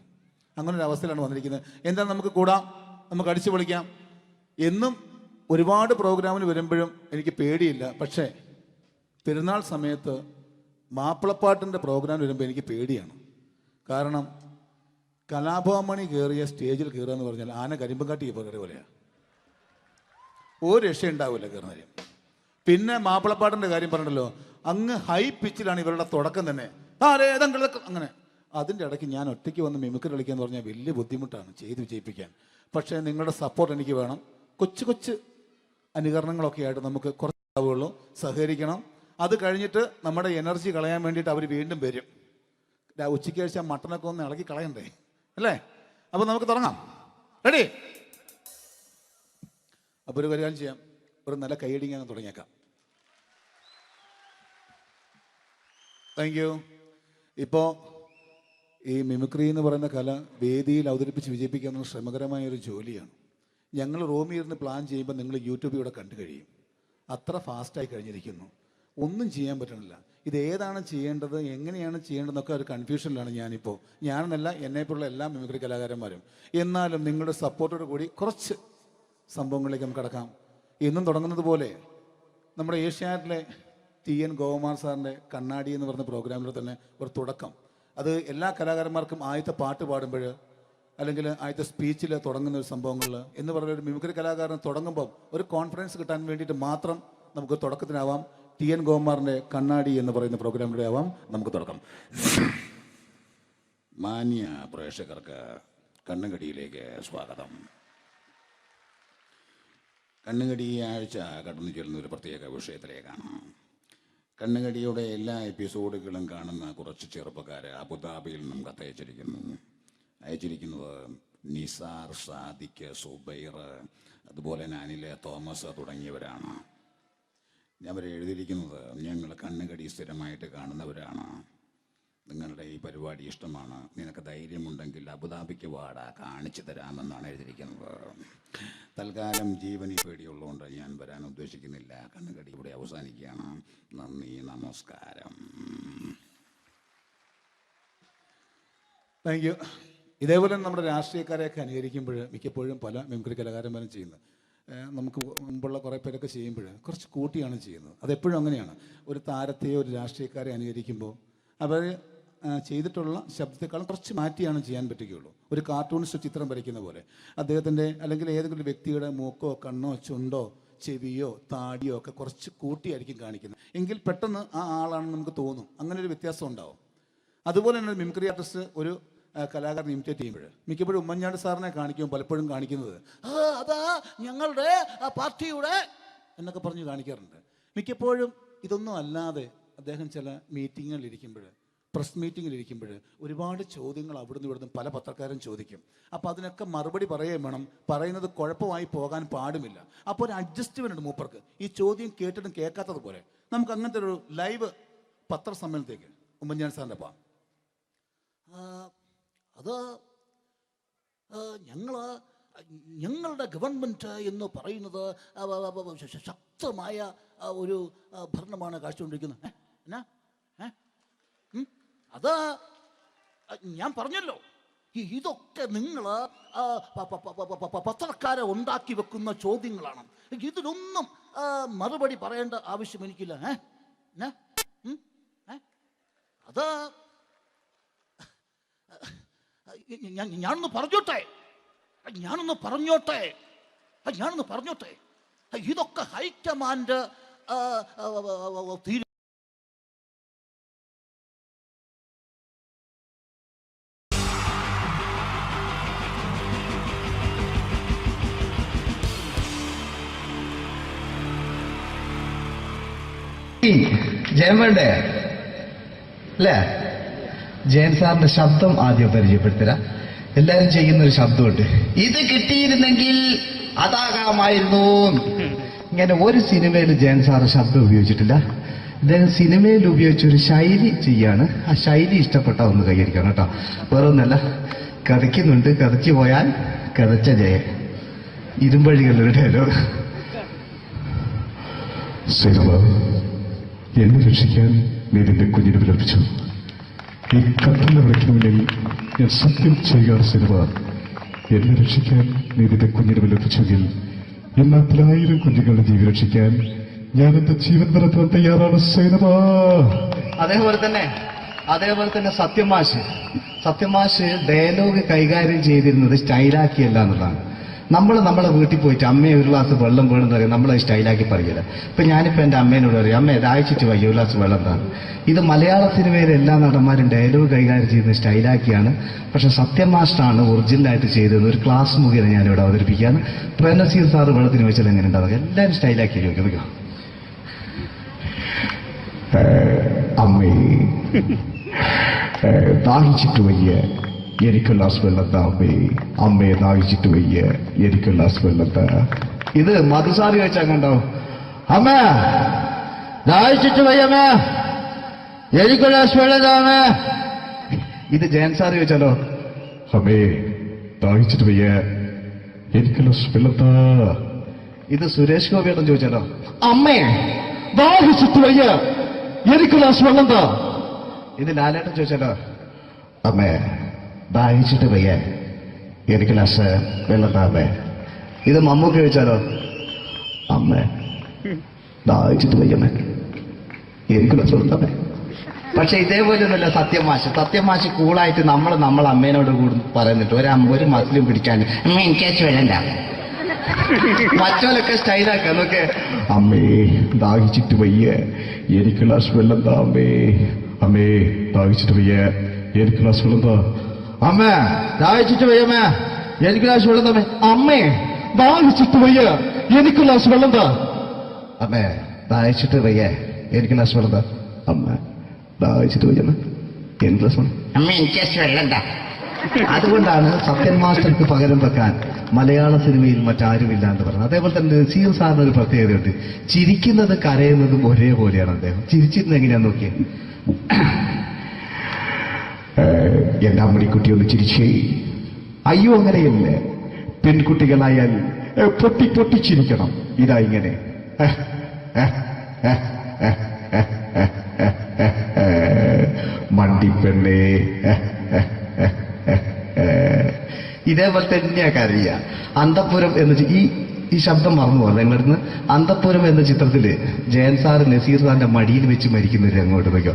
അങ്ങനെ ഒരു അവസ്ഥയിലാണ് വന്നിരിക്കുന്നത്. എന്താ നമുക്ക് കൂടാം, നമുക്ക് അടിച്ചു പൊളിക്കാം. എന്നും ഒരുപാട് പ്രോഗ്രാമിന് വരുമ്പോഴും എനിക്ക് പേടിയില്ല. പക്ഷേ പെരുന്നാൾ സമയത്ത് മാപ്പിളപ്പാട്ടിൻ്റെ പ്രോഗ്രാം വരുമ്പോൾ എനിക്ക് പേടിയാണ്. കാരണം കലാഭവമണി കയറിയ സ്റ്റേജിൽ കയറുക എന്ന് പറഞ്ഞാൽ ആന കരിമ്പം കാട്ടി കയറിയ പോലെയാണ്. ഒരു രക്ഷ ഉണ്ടാവില്ല കയറുന്നതിന്. പിന്നെ മാപ്പിളപ്പാട്ടിൻ്റെ കാര്യം പറഞ്ഞല്ലോ, അങ്ങ് ഹൈ പിച്ചിലാണ് ഇവരുടെ തുടക്കം തന്നെ. അങ്ങനെ അതിൻ്റെ ഇടയ്ക്ക് ഞാൻ ഒറ്റയ്ക്ക് വന്ന് മിമിക്രി കളിക്കുക എന്ന് പറഞ്ഞാൽ വലിയ ബുദ്ധിമുട്ടാണ് ചെയ്ത് വിജയിപ്പിക്കാൻ. പക്ഷേ നിങ്ങളുടെ സപ്പോർട്ട് എനിക്ക് വേണം. കൊച്ചു കൊച്ചു അനുകരണങ്ങളൊക്കെ ആയിട്ട് നമുക്ക് കുറച്ചാവുള്ളൂ. സഹകരിക്കണം. അത് കഴിഞ്ഞിട്ട് നമ്മുടെ എനർജി കളയാൻ വേണ്ടിയിട്ട് അവർ വീണ്ടും വരും. ഉച്ചയ്ക്ക് കഴിച്ചാൽ മട്ടനൊക്കെ ഒന്ന് ഇളക്കി കളയണ്ടേ അല്ലേ? അപ്പോൾ നമുക്ക് തുടങ്ങാം. റെഡി? അപ്പോൾ ഒരു കാര്യം ചെയ്യാം, ഒരു നല്ല കൈയടിങ്ങ് അങ്ങ് തുടങ്ങിയേക്കാം. Thank you. ഇപ്പോൾ ഈ മിമിക്രി എന്ന് പറയുന്ന കല വേദിയിൽ അവതരിപ്പിച്ച് വിജയിപ്പിക്കുക എന്ന ശ്രമകരമായൊരു ജോലിയാണ്. ഞങ്ങൾ റൂമിൽ ഇരുന്ന് പ്ലാൻ ചെയ്യുമ്പോൾ നിങ്ങൾ യൂട്യൂബിൽ ഇവിടെ കണ്ടു കഴിയും. അത്ര ഫാസ്റ്റായി കഴിഞ്ഞിരിക്കുന്നു. ഒന്നും ചെയ്യാൻ പറ്റണില്ല. ഇത് ഏതാണ് ചെയ്യേണ്ടത്, എങ്ങനെയാണ് ചെയ്യേണ്ടതെന്നൊക്കെ ഒരു കൺഫ്യൂഷനിലാണ് ഞാനിപ്പോൾ. ഞാനെന്നല്ല, എന്നെപ്പോലുള്ള എല്ലാ മിമിക്രി കലാകാരന്മാരും. എന്നാലും നിങ്ങളുടെ സപ്പോർട്ടോട് കൂടി കുറച്ച് സംഭവങ്ങളിലേക്ക് നമുക്ക് കടക്കാം. എന്നും തുടങ്ങുന്നത് പോലെ നമ്മുടെ ഏഷ്യാനെറ്റിലെ TN ഗോപകുമാർ സാറിൻ്റെ കണ്ണാടി എന്ന് പറഞ്ഞ പ്രോഗ്രാമിൽ തന്നെ ഒരു തുടക്കം. അത് എല്ലാ കലാകാരന്മാർക്കും ആദ്യത്തെ പാട്ട് പാടുമ്പോൾ അല്ലെങ്കിൽ ആദ്യത്തെ സ്പീച്ചിൽ തുടങ്ങുന്ന ഒരു സംഭവങ്ങളിൽ എന്ന് പറഞ്ഞ ഒരു മിമിക്രി കലാകാരൻ തുടങ്ങുമ്പം ഒരു കോൺഫിഡൻസ് കിട്ടാൻ വേണ്ടിയിട്ട് മാത്രം നമുക്ക് തുടക്കത്തിനാവാം. TN ഗോപകുമാറിൻ്റെ കണ്ണാടി എന്ന് പറയുന്ന പ്രോഗ്രാമിലൂടെ ആവാം നമുക്ക് തുടക്കം. മാന്യ പ്രേക്ഷകർക്ക് കണ്ണുകടിയിലേക്ക് സ്വാഗതം. കണ്ണുകടി ഈ ആഴ്ച കടന്നു ചെല്ലുന്ന ഒരു പ്രത്യേക വിഷയത്തിലേക്കാണ്. കണ്ണുകടിയുടെ എല്ലാ എപ്പിസോഡുകളും കാണുന്ന കുറച്ച് ചെറുപ്പക്കാർ അബുദാബിയിൽ നിന്നും അയച്ചിരിക്കുന്നത് നിസാർ, സാദിഖ്, സുബൈർ, അതുപോലെ നാനിലെ തോമസ് തുടങ്ങിയവരാണ്. അവർ എഴുതിയിരിക്കുന്നത് ഞങ്ങൾ കണ്ണുകടി സ്ഥിരമായിട്ട് കാണുന്നവരാണ്. നിങ്ങളുടെ ഈ പരിപാടി ഇഷ്ടമാണ്, നിനക്ക് ധൈര്യമുണ്ടെങ്കിൽ അബുദാബിക്ക് വാടാ, കാണിച്ചു തരാമെന്നാണ് എഴുതിയിരിക്കുന്നത്. തൽക്കാലം ജീവനി പേടിയുള്ളതുകൊണ്ട് ഞാൻ വരാൻ ഉദ്ദേശിക്കുന്നില്ല. കണ്ണുകടി ഇവിടെ അവസാനിക്കുകയാണ്. നന്ദി, നമസ്കാരം. Thank you. ഇതേപോലെ നമ്മുടെ രാഷ്ട്രീയക്കാരെയൊക്കെ അനുകരിക്കുമ്പോൾ മിക്കപ്പോഴും പല മിമിക്രി കലാകാരന്മാരും ചെയ്യുന്നത്, നമുക്ക് മുമ്പുള്ള കുറേ പേരൊക്കെ ചെയ്യുമ്പോൾ കുറച്ച് കൂട്ടിയാണ് ചെയ്യുന്നത്. അതെപ്പോഴും അങ്ങനെയാണ്. ഒരു താരത്തെയോ ഒരു രാഷ്ട്രീയക്കാരെ അനുകരിക്കുമ്പോൾ അവർ ചെയ്തിട്ടുള്ള ശബ്ദത്തെക്കാളും കുറച്ച് മാറ്റിയാണ് ചെയ്യാൻ പറ്റുകയുള്ളൂ. ഒരു കാർട്ടൂണിസ്റ്റ് ചിത്രം വരയ്ക്കുന്ന പോലെ അദ്ദേഹത്തിൻ്റെ അല്ലെങ്കിൽ ഏതെങ്കിലും വ്യക്തിയുടെ മൂക്കോ കണ്ണോ ചുണ്ടോ ചെവിയോ താടിയോ ഒക്കെ കുറച്ച് കൂട്ടിയായിരിക്കും കാണിക്കുന്നത്. എങ്കിൽ പെട്ടെന്ന് ആ ആളാണെന്ന് നമുക്ക് തോന്നും. അങ്ങനെ ഒരു വ്യത്യാസം ഉണ്ടാവും. അതുപോലെ തന്നെ മിമിക്രി ആർട്ടിസ്റ്റ് ഒരു കലാകാരൻ ഇമിറ്റേറ്റ് ചെയ്യുമ്പോൾ മിക്കപ്പോഴും ഉമ്മൻചാണ്ടി സാറിനെ കാണിക്കുമ്പോൾ പലപ്പോഴും കാണിക്കുന്നത് അതാ ഞങ്ങളുടെ പാർട്ടിയുടെ എന്നൊക്കെ പറഞ്ഞ് കാണിക്കാറുണ്ട്. മിക്കപ്പോഴും ഇതൊന്നും അല്ലാതെ അദ്ദേഹം ചില മീറ്റിങ്ങുകളിലിരിക്കുമ്പോൾ, പ്രസ് മീറ്റിങ്ങിലിരിക്കുമ്പോൾ ഒരുപാട് ചോദ്യങ്ങൾ അവിടുന്ന് ഇവിടുന്ന് പല പത്രക്കാരും ചോദിക്കും. അപ്പോൾ അതിനൊക്കെ മറുപടി പറയുകയും വേണം. പറയുന്നത് കുഴപ്പമായി പോകാൻ പാടുമില്ല. അപ്പോൾ ഒരു അഡ്ജസ്റ്റ്മെൻ്റ് ഉണ്ട് മൂപ്പർക്ക്. ഈ ചോദ്യം കേട്ടിട്ടും കേൾക്കാത്തതുപോലെ നമുക്ക് അങ്ങനത്തെ ഒരു ലൈവ് പത്രസമ്മേളനത്തേക്ക് ഉമ്മൻചാണ്ടി സാറിൻ്റെ പോകാം. അത് ഞങ്ങളുടെ ഗവൺമെൻറ് എന്ന് പറയുന്നത് ശക്തമായ ഒരു ഭരണമാണ് കാഴ്ചകൊണ്ടിരിക്കുന്നത്. എന്നാ അത് ഞാൻ പറഞ്ഞല്ലോ, ഇതൊക്കെ നിങ്ങൾ പത്രക്കാരെ ഉണ്ടാക്കി വെക്കുന്ന ചോദ്യങ്ങളാണ്. ഇതിനൊന്നും മറുപടി പറയേണ്ട ആവശ്യം എനിക്കില്ല. അത് ഞാനൊന്ന് പറഞ്ഞോട്ടെ. ഇതൊക്കെ ഹൈക്കമാൻഡ് ജയൻ വേണ്ടേ അല്ലേ? ജയൻ സാറിന്റെ ശബ്ദം ആദ്യം പരിചയപ്പെടുത്തരാ. എല്ലാരും ചെയ്യുന്നൊരു ശബ്ദമുണ്ട്, ഇത് കിട്ടിയിരുന്നെങ്കിൽ അതാകാമായിരുന്നു. ഇങ്ങനെ ഒരു സിനിമയിൽ ജയൻ സാറ് ശബ്ദം ഉപയോഗിച്ചിട്ടില്ല. ഇദ്ദേഹം സിനിമയിൽ ഉപയോഗിച്ചൊരു ശൈലി ചെയ്യാണ്. ആ ശൈലി ഇഷ്ടപ്പെട്ട ഒന്ന് കൈകരിക്കണം കേട്ടോ. വേറെ ഒന്നല്ല, കഥയ്ക്കുന്നുണ്ട്, കഥച്ചു പോയാൽ കഥച്ച ജയൻ. ഇരുമ്പഴികളുടെ ഡയലോഗ്. എന്നെ രക്ഷിക്കാൻ നീ നിന്റെ കുഞ്ഞിനെ വിലപിച്ചു. ഈ കത്തുന്ന വിളക്കിന് മുന്നിൽ ഞാൻ സത്യം ചെയ്യുകയാണ് സിനിമ. എന്നെ രക്ഷിക്കാൻ നീ നിന്റെ കുഞ്ഞിനെ വിലപിച്ചെങ്കിൽ ഈ 40,000 കുഞ്ഞുങ്ങളുടെ ജീവൻ രക്ഷിക്കാൻ ഞാൻ എന്റെ ജീവൻ നടത്താൻ തയ്യാറാണ് സൈനമ. അതേപോലെ തന്നെ സത്യമാഷ് ഡയലോഗ് കൈകാര്യം ചെയ്തിരുന്നത് സ്റ്റൈലാക്കിയല്ല എന്നുള്ളതാണ്. നമ്മളെ വീട്ടിൽ പോയിട്ട് അമ്മയെ ഒരു ഗ്ലാസ് വെള്ളം വേണമെന്ന് പറയും, നമ്മളത് സ്റ്റൈലാക്കി പറയില്ല. ഇപ്പൊ ഞാനിപ്പോ എന്റെ അമ്മേനോട് പറയും, അമ്മ ദാഹിച്ചിട്ട് വയ്യ ഒരു ഗ്ലാസ് വെള്ളം എന്താണ്. ഇത് മലയാള സിനിമയിലെ എല്ലാ നടന്മാരും ഡയലോഗ് കൈകാര്യം ചെയ്യുന്നത് സ്റ്റൈലാക്കിയാണ്. പക്ഷെ സത്യമാഷ്ടാണ് ഒറിജിനലായിട്ട് ചെയ്തത്. ഒരു ക്ലാസ് മുഖേന ഞാനിവിടെ അവതരിപ്പിക്കുകയാണ്. പ്രേംനസീർ സാറ് വെള്ളത്തിന് വെച്ചാൽ എങ്ങനെ ഉണ്ടാവുക? എല്ലാവരും സ്റ്റൈലാക്കി ചോദിക്കാം. അമ്മേ ദാഹിച്ചിട്ട് വയ്യ എനിക്ക് ഗ്ലാസ് വെള്ളം താ അമ്മേ. അമ്മയെ ദാഹിച്ചിട്ട് വയ്യ എനിക്ക് ഗ്ലാസ് വെള്ളം താ. ഇത് മധുസാരി വെച്ചാൽ കണ്ടോ? അമ്മ ദാഹിച്ചിട്ട് വയ്യമ്മേ എനിക്ക് ഗ്ലാസ് വെള്ളം താ അമ്മേ. ഇത് ജയൻ സാറി വെച്ചാലോ? അമ്മേ ദാഹിച്ചിട്ട് വയ്യ എനിക്ക് ഗ്ലാസ് വെള്ളം താ. ഇത് സുരേഷ് ഗോപിയോടും ചോദിച്ചാലോ? അമ്മേ ദാഹിച്ചിട്ട് വയ്യ എനിക്ക് ഗ്ലാസ് വെള്ളം താ. ഇത് ലാലേട്ടൻ ചോദിച്ചാലോ? അമ്മേ ദാഹിച്ചിട്ട് വയ്യ എനിക്ക് ഗ്ലാസ് വെള്ളം താ അമ്മേ. ഇത് മമ്മൂക്ക് ചോദിച്ചാലോ? അമ്മേ ദാഹിച്ചിട്ട് വയ്യമ്മേ എനിക്ക് ഗ്ലാസ് വെള്ളം താ അമ്മേ. പക്ഷെ ഇതേപോലെ ഒന്നുമല്ല സത്യമാഷ് കൂളായിട്ട് നമ്മളെ അമ്മേനോട് കൂടി പറയുന്നിട്ട് ഒരു മസിലും പിടിക്കാൻ അമ്മ എനിക്ക് വേണ്ട. മറ്റോലൊക്കെ സ്റ്റൈലാക്കാം നോക്കെ. അമ്മേ ദാഹിച്ചിട്ട് വയ്യ എനിക്ക് ഗ്ലാസ് വെള്ളം താ അമ്മേ. അമ്മേ ദാഹിച്ചിട്ട് വയ്യ എനിക്ക് ഗ്ലാസ് വെള്ളം താ. അമ്മ ദാഹിച്ചിട്ട് വയ്യമ്മേ എനിക്ക് ഗ്ലാസ് വെള്ളം താ. അമ്മേ ദാഹിച്ചിട്ട് വയ്യ എനിക്ക് ഗ്ലാസ് വെള്ളം താ. അമ്മേ ദാഹിച്ചിട്ട് വയ്യ എനിക്ക് ഗ്ലാസ് വെള്ളം താ. അമ്മ ദാഹിച്ചിട്ട് വയ്യമ്മേ എനിക്ക് ഗ്ലാസ് വെള്ളം. അമ്മ എനിക്ക് വെള്ളം താ. അതുകൊണ്ടാണ് സത്യൻ മാസ്റ്റർക്ക് പകരം വെക്കാൻ മലയാള സിനിമയിൽ മറ്റാരുമില്ല എന്ന് പറഞ്ഞത്. അതേപോലെ തന്നെ നസീർ സാറിന് ഒരു പ്രത്യേകതയുണ്ട്. ചിരിക്കുന്നത് കരയുന്നതും ഒരേപോലെയാണ് അദ്ദേഹം. ചിരിച്ചിരുന്നത് എങ്ങനെയാന്ന് നോക്കിയേ. എന്റെ അമ്മണിക്കുട്ടി ഒന്ന് ചിരിച്ചേ. അയ്യോ അങ്ങനെയല്ല, പെൺകുട്ടികളായാൽ പൊട്ടി ചിരിക്കണം. ഇതാ ഇങ്ങനെ മണ്ടിപ്പെണ്ണേ. ഇതേപോലെ തന്നെയാ കരയ. അന്തപ്പുരം എന്ന ഈ ശബ്ദം മറന്നു പോലെ നിങ്ങളടുന്ന്. അന്തപ്പുരം എന്ന ചിത്രത്തില് ജയൻ സാറ് നസീർ സാറിന്റെ മടിയിൽ വെച്ച് മരിക്കുന്നവര് അങ്ങോട്ട് നോക്കോ.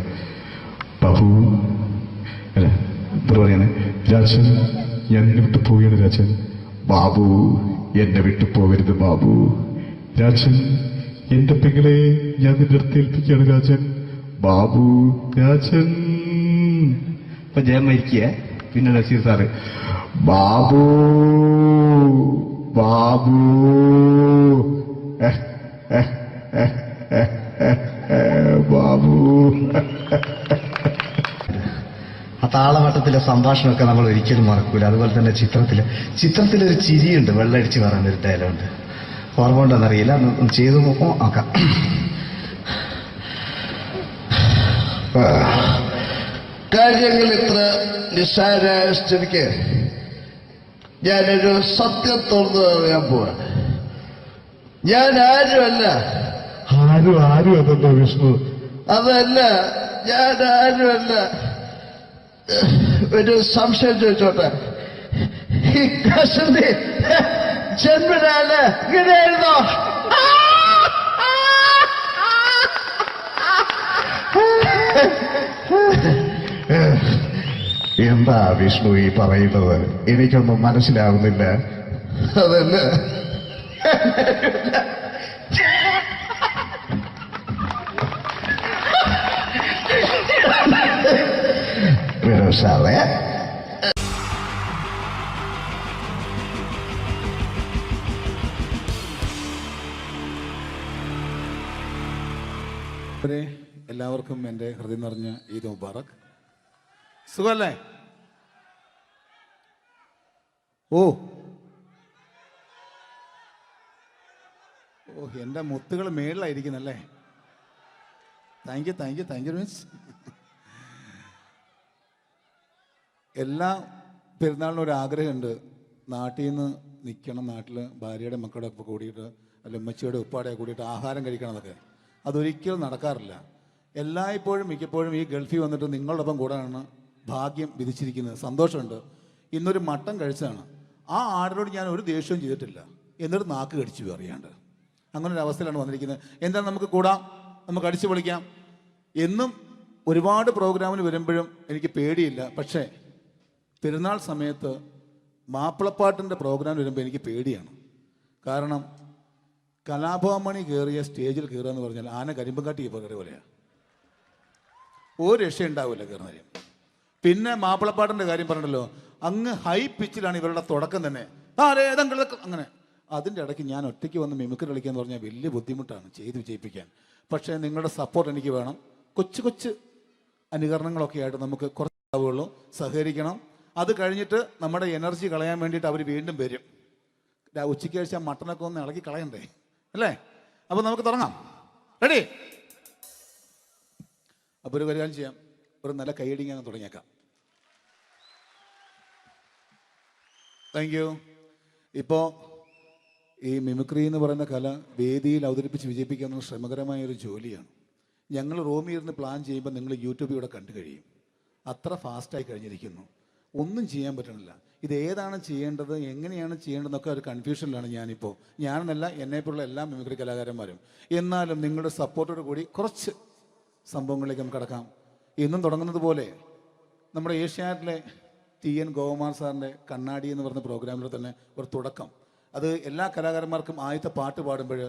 ബാബു അല്ല പറയാണ്, രാജൻ ഞാൻ എന്നെ വിട്ടു പോവുകയാണ് രാജൻ. ബാബു എന്നെ വിട്ടു പോകരുത് ബാബു. രാജൻ എന്റെ പെങ്ങളെ ഞാൻ നിന്റെ അടുത്ത് ഏൽപ്പിക്കുകയാണ് രാജൻ. ബാബു രാജൻ. ഇപ്പൊ ജയൻ മരിക്കുക. പിന്നെ നസീർ സാറ് ബാബു ബാബു ബാബു. ആ താളവട്ടത്തിലെ സംഭാഷണമൊക്കെ നമ്മൾ ഒരിക്കലും മറക്കൂല. അതുപോലെ തന്നെ ചിത്രത്തിലൊരു ചിരിയുണ്ട്, വെള്ളടിച്ച് പറയുന്നൊരു ഡയലോഗുണ്ട്. ഓർമ്മ ഉണ്ടോന്നറിയില്ല, ഒന്ന് ചെയ്തു നോക്കാം. കാര്യങ്ങൾ ഇത്ര നിസ്സാരമായ സ്ഥിതിക്ക് ഞാനൊരു സത്യം തുറന്നു പറയാൻ പോവാ. ഞാൻ ആരുമല്ല. ആരും അതെന്താ വിഷ്ണു? അതല്ല, ഞാൻ ആരുമല്ല. ഒരു സംശയം ചോദിച്ചോട്ടെ, ഈ കസന്തി ജന്മനാല് ഇങ്ങനെയായിരുന്നോ? എന്താ വിഷ്ണു ഈ പറയുന്നത്? എനിക്കൊന്നും മനസ്സിലാവുന്നില്ല. അതല്ല, സാറേ എല്ലാവർക്കും എൻ്റെ ഹൃദയം നിറഞ്ഞ ഈദ് മുബാറക്. സുഖല്ലേ? ഓ എൻ്റെ മുത്തുകൾ മേളിലായിരിക്കുന്നല്ലേ. Thank you miss. എല്ലാ പെരുന്നാളിനും ഒരു ആഗ്രഹമുണ്ട്, നാട്ടിൽ നിന്ന് നിൽക്കണം, നാട്ടിൽ ഭാര്യയുടെ മക്കളുടെ ഒക്കെ കൂടിയിട്ട് അല്ല ഉമ്മച്ചിയുടെ ഉപ്പാടെ കൂടിയിട്ട് ആഹാരം കഴിക്കണം എന്നൊക്കെ. അതൊരിക്കലും നടക്കാറില്ല. എല്ലായ്പ്പോഴും മിക്കപ്പോഴും ഈ ഗൾഫിൽ വന്നിട്ട് നിങ്ങളോടൊപ്പം കൂടാനാണ് ഭാഗ്യം വിധിച്ചിരിക്കുന്നത്. സന്തോഷമുണ്ട്. ഇന്നൊരു മട്ടൻ കഴിച്ചതാണ്. ആ ആടിനോട് ഞാൻ ഒരു ദേഷ്യവും ചെയ്തിട്ടില്ല, എന്നിട്ട് നാക്ക് കടിച്ചു അറിയാണ്ട്. അങ്ങനെ ഒരു അവസ്ഥയിലാണ് വന്നിരിക്കുന്നത്. എന്താ നമുക്ക് കൂടാം, നമുക്ക് അടിച്ചു പൊളിക്കാം. എന്നും ഒരുപാട് പ്രോഗ്രാമിന് വരുമ്പോഴും എനിക്ക് പേടിയില്ല. പക്ഷേ പെരുന്നാൾ സമയത്ത് മാപ്പിളപ്പാട്ടിൻ്റെ പ്രോഗ്രാം വരുമ്പോൾ എനിക്ക് പേടിയാണ്. കാരണം കലാഭവമണി കയറിയ സ്റ്റേജിൽ കയറുക എന്ന് പറഞ്ഞാൽ ആന കരിമ്പങ്കാട്ടി കയറിയ പോലെയാണ്. ഒരു രക്ഷയുണ്ടാവില്ല കയറുന്ന കാര്യം. പിന്നെ മാപ്പിളപ്പാട്ടിൻ്റെ കാര്യം പറഞ്ഞല്ലോ, അങ്ങ് ഹൈ പിച്ചിലാണ് ഇവരുടെ തുടക്കം തന്നെ. അങ്ങനെ അതിൻ്റെ ഇടയ്ക്ക് ഞാൻ ഒറ്റയ്ക്ക് വന്ന് മിമിക്രി കളിക്കുക എന്ന് പറഞ്ഞാൽ വലിയ ബുദ്ധിമുട്ടാണ് ചെയ്ത് വിജയിപ്പിക്കാൻ. പക്ഷേ നിങ്ങളുടെ സപ്പോർട്ട് എനിക്ക് വേണം. കൊച്ചു കൊച്ചു അനുകരണങ്ങളൊക്കെ ആയിട്ട് നമുക്ക് കുറച്ചാവുള്ളൂ. സഹകരിക്കണം. അത് കഴിഞ്ഞിട്ട് നമ്മുടെ എനർജി കളയാൻ വേണ്ടിയിട്ട് അവർ വീണ്ടും വരും. ഉച്ചയ്ക്ക് കഴിച്ചാൽ മട്ടനൊക്കെ ഒന്ന് ഇളക്കി കളയണ്ടേ അല്ലേ? അപ്പോൾ നമുക്ക് തുടങ്ങാം. റെഡി? അപ്പോൾ ഒരു കാര്യം ചെയ്യാം, ഒരു നല്ല കൈയടിങ്ങ് അങ്ങ് തുടങ്ങിയേക്കാം. Thank you. ഇപ്പോൾ ഈ മിമിക്രി എന്ന് പറയുന്ന കല വേദിയിൽ അവതരിപ്പിച്ച് വിജയിപ്പിക്കുന്ന ശ്രമകരമായൊരു ജോലിയാണ്. ഞങ്ങൾ റൂമിൽ ഇരുന്ന് പ്ലാൻ ചെയ്യുമ്പോൾ നിങ്ങൾ യൂട്യൂബിൽ ഇവിടെ കണ്ടു കഴിയും. അത്ര ഫാസ്റ്റായി കഴിഞ്ഞിരിക്കുന്നു. ഒന്നും ചെയ്യാൻ പറ്റണില്ല. ഇത് ഏതാണ് ചെയ്യേണ്ടത്, എങ്ങനെയാണ് ചെയ്യേണ്ടതെന്നൊക്കെ ഒരു കൺഫ്യൂഷനിലാണ് ഞാനിപ്പോൾ. ഞാനെന്നല്ല, എന്നെപ്പോലുള്ള എല്ലാ മിമിക്രി കലാകാരന്മാരും. എന്നാലും നിങ്ങളുടെ സപ്പോർട്ടോട് കൂടി കുറച്ച് സംഭവങ്ങളിലേക്ക് നമുക്ക് കടക്കാം. ഇന്നും തുടങ്ങുന്നത് പോലെ നമ്മുടെ ഏഷ്യാനെറ്റിലെ TN ഗോപകുമാർ സാറിൻ്റെ കണ്ണാടി എന്ന് പറഞ്ഞ പ്രോഗ്രാമിൽ തന്നെ ഒരു തുടക്കം. അത് എല്ലാ കലാകാരന്മാർക്കും ആദ്യത്തെ പാട്ട് പാടുമ്പോൾ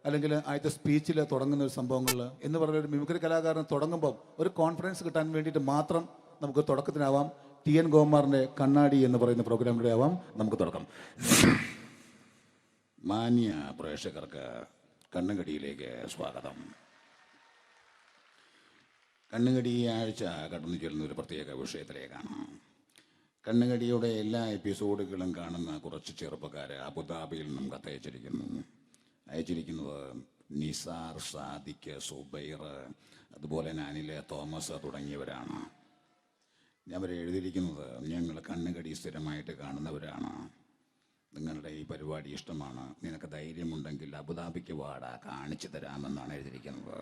അല്ലെങ്കിൽ ആദ്യത്തെ സ്പീച്ചിൽ തുടങ്ങുന്ന ഒരു സംഭവങ്ങളിൽ എന്ന് പറഞ്ഞ ഒരു മിമിക്രി കലാകാരൻ തുടങ്ങുമ്പം ഒരു കോൺഫിഡൻസ് കിട്ടാൻ വേണ്ടിയിട്ട് മാത്രം നമുക്ക് തുടക്കത്തിനാവാം. TN ഗോപകുമാറിൻ്റെ കണ്ണാടി എന്ന് പറയുന്ന പ്രോഗ്രാമിലൂടെ ആവാം നമുക്ക് തുടക്കം. മാന്യ പ്രേക്ഷകർക്ക് കണ്ണുകടിയിലേക്ക് സ്വാഗതം. കണ്ണുകടി ഈ ആഴ്ച കടന്നു ചെല്ലുന്ന ഒരു പ്രത്യേക വിഷയത്തിലേക്കാണ്. കണ്ണുകടിയുടെ എല്ലാ എപ്പിസോഡുകളും കാണുന്ന കുറച്ച് ചെറുപ്പക്കാർ അബുദാബിയിൽ നിന്നും അയച്ചിരിക്കുന്നത് നിസാർ, സാദിഖ്, സുബൈർ, അതുപോലെ അനിൽ, തോമസ് തുടങ്ങിയവരാണ്. അവർ എഴുതിയിരിക്കുന്നത് ഞങ്ങൾ കണ്ണുകടി സ്ഥിരമായിട്ട് കാണുന്നവരാണ്. നിങ്ങളുടെ ഈ പരിപാടി ഇഷ്ടമാണ്. നിനക്ക് ധൈര്യമുണ്ടെങ്കിൽ അബുദാബിക്ക് വാടാ, കാണിച്ചു തരാമെന്നാണ് എഴുതിയിരിക്കുന്നത്.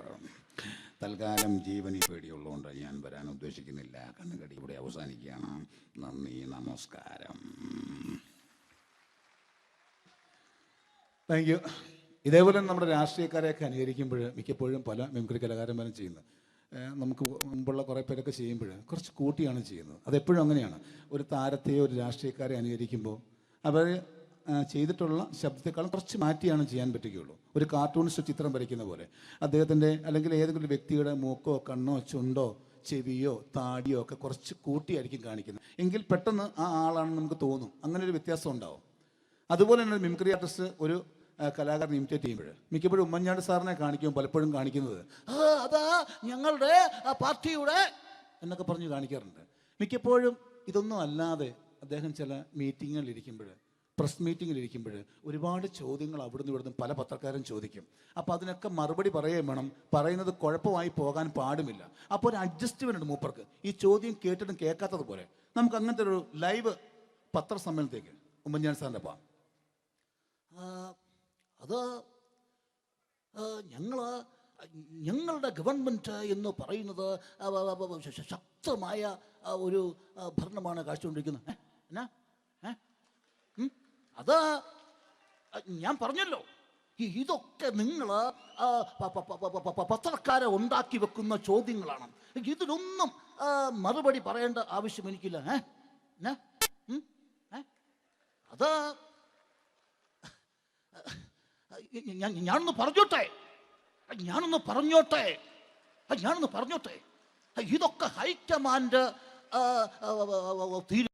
തൽക്കാലം ജീവനി പേടിയുള്ളതുകൊണ്ട് ഞാൻ വരാൻ ഉദ്ദേശിക്കുന്നില്ല. കണ്ണുകടി ഇവിടെ അവസാനിക്കുകയാണ്. നന്ദി, നമസ്കാരം. Thank you. ഇതേപോലെ നമ്മുടെ രാഷ്ട്രീയക്കാരെയൊക്കെ അനുകരിക്കുമ്പോൾ മിക്കപ്പോഴും പല മിമിക്രി കലാകാരന്മാരും ചെയ്യുന്നത്, നമുക്ക് മുമ്പുള്ള കുറേ പേരൊക്കെ ചെയ്യുമ്പോൾ കുറച്ച് കൂട്ടിയാണ് ചെയ്യുന്നത്. അതെപ്പോഴും അങ്ങനെയാണ്. ഒരു താരത്തെയോ ഒരു രാഷ്ട്രീയക്കാരെ അനുകരിക്കുമ്പോൾ അവർ ചെയ്തിട്ടുള്ള ശബ്ദത്തെക്കാളും കുറച്ച് മാറ്റിയാണ് ചെയ്യാൻ പറ്റുകയുള്ളൂ. ഒരു കാർട്ടൂണിസ്റ്റ് ചിത്രം വരയ്ക്കുന്ന പോലെ അദ്ദേഹത്തിൻ്റെ അല്ലെങ്കിൽ ഏതെങ്കിലും വ്യക്തിയുടെ മൂക്കോ കണ്ണോ ചുണ്ടോ ചെവിയോ താടിയോ ഒക്കെ കുറച്ച് കൂട്ടിയായിരിക്കും കാണിക്കുന്നത്. എങ്കിൽ പെട്ടെന്ന് ആ ആളാണെന്ന് നമുക്ക് തോന്നും. അങ്ങനെ ഒരു വ്യത്യാസം ഉണ്ടാവും. അതുപോലെ തന്നെ മിമിക്രി ആർട്ടിസ്റ്റ് ഒരു കലാകാരൻ ഇമിറ്റേറ്റ് ചെയ്യുമ്പോൾ മിക്കപ്പോഴും ഉമ്മൻചാണ്ടി സാറിനെ കാണിക്കുമ്പോൾ പലപ്പോഴും കാണിക്കുന്നത് അതാ ഞങ്ങളുടെ പാർട്ടിയുടെ എന്നൊക്കെ പറഞ്ഞ് കാണിക്കാറുണ്ട്. മിക്കപ്പോഴും ഇതൊന്നും അല്ലാതെ അദ്ദേഹം ചില മീറ്റിങ്ങുകളിലിരിക്കുമ്പോൾ, പ്രസ് മീറ്റിങ്ങിലിരിക്കുമ്പോൾ ഒരുപാട് ചോദ്യങ്ങൾ അവിടുന്ന് ഇവിടുന്ന് പല പത്രക്കാരും ചോദിക്കും. അപ്പോൾ അതിനൊക്കെ മറുപടി പറയുകയും വേണം. പറയുന്നത് കുഴപ്പമായി പോകാൻ പാടുമില്ല. അപ്പോൾ ഒരു അഡ്ജസ്റ്റ്മെൻ്റ് ഉണ്ട് മൂപ്പർക്ക്. ഈ ചോദ്യം കേട്ടിട്ടും കേൾക്കാത്തതുപോലെ നമുക്ക് അങ്ങനത്തെ ഒരു ലൈവ് പത്രസമ്മേളനത്തേക്ക് ഉമ്മൻചാണ്ടി സാറിൻ്റെ പോകാം. അത് ഞങ്ങളുടെ ഗവൺമെൻറ് എന്ന് പറയുന്നത് ശക്തമായ ഒരു ഭരണമാണ് കാഴ്ചകൊണ്ടിരിക്കുന്നത്. എന്നാ അത് ഞാൻ പറഞ്ഞല്ലോ, ഇതൊക്കെ നിങ്ങൾ പത്രക്കാരെ ഉണ്ടാക്കി വെക്കുന്ന ചോദ്യങ്ങളാണ്. ഇതിനൊന്നും മറുപടി പറയേണ്ട ആവശ്യം എനിക്കില്ല. അത് ഞാനൊന്ന് പറഞ്ഞോട്ടെ. ഇതൊക്കെ ഹൈക്കമാൻഡ്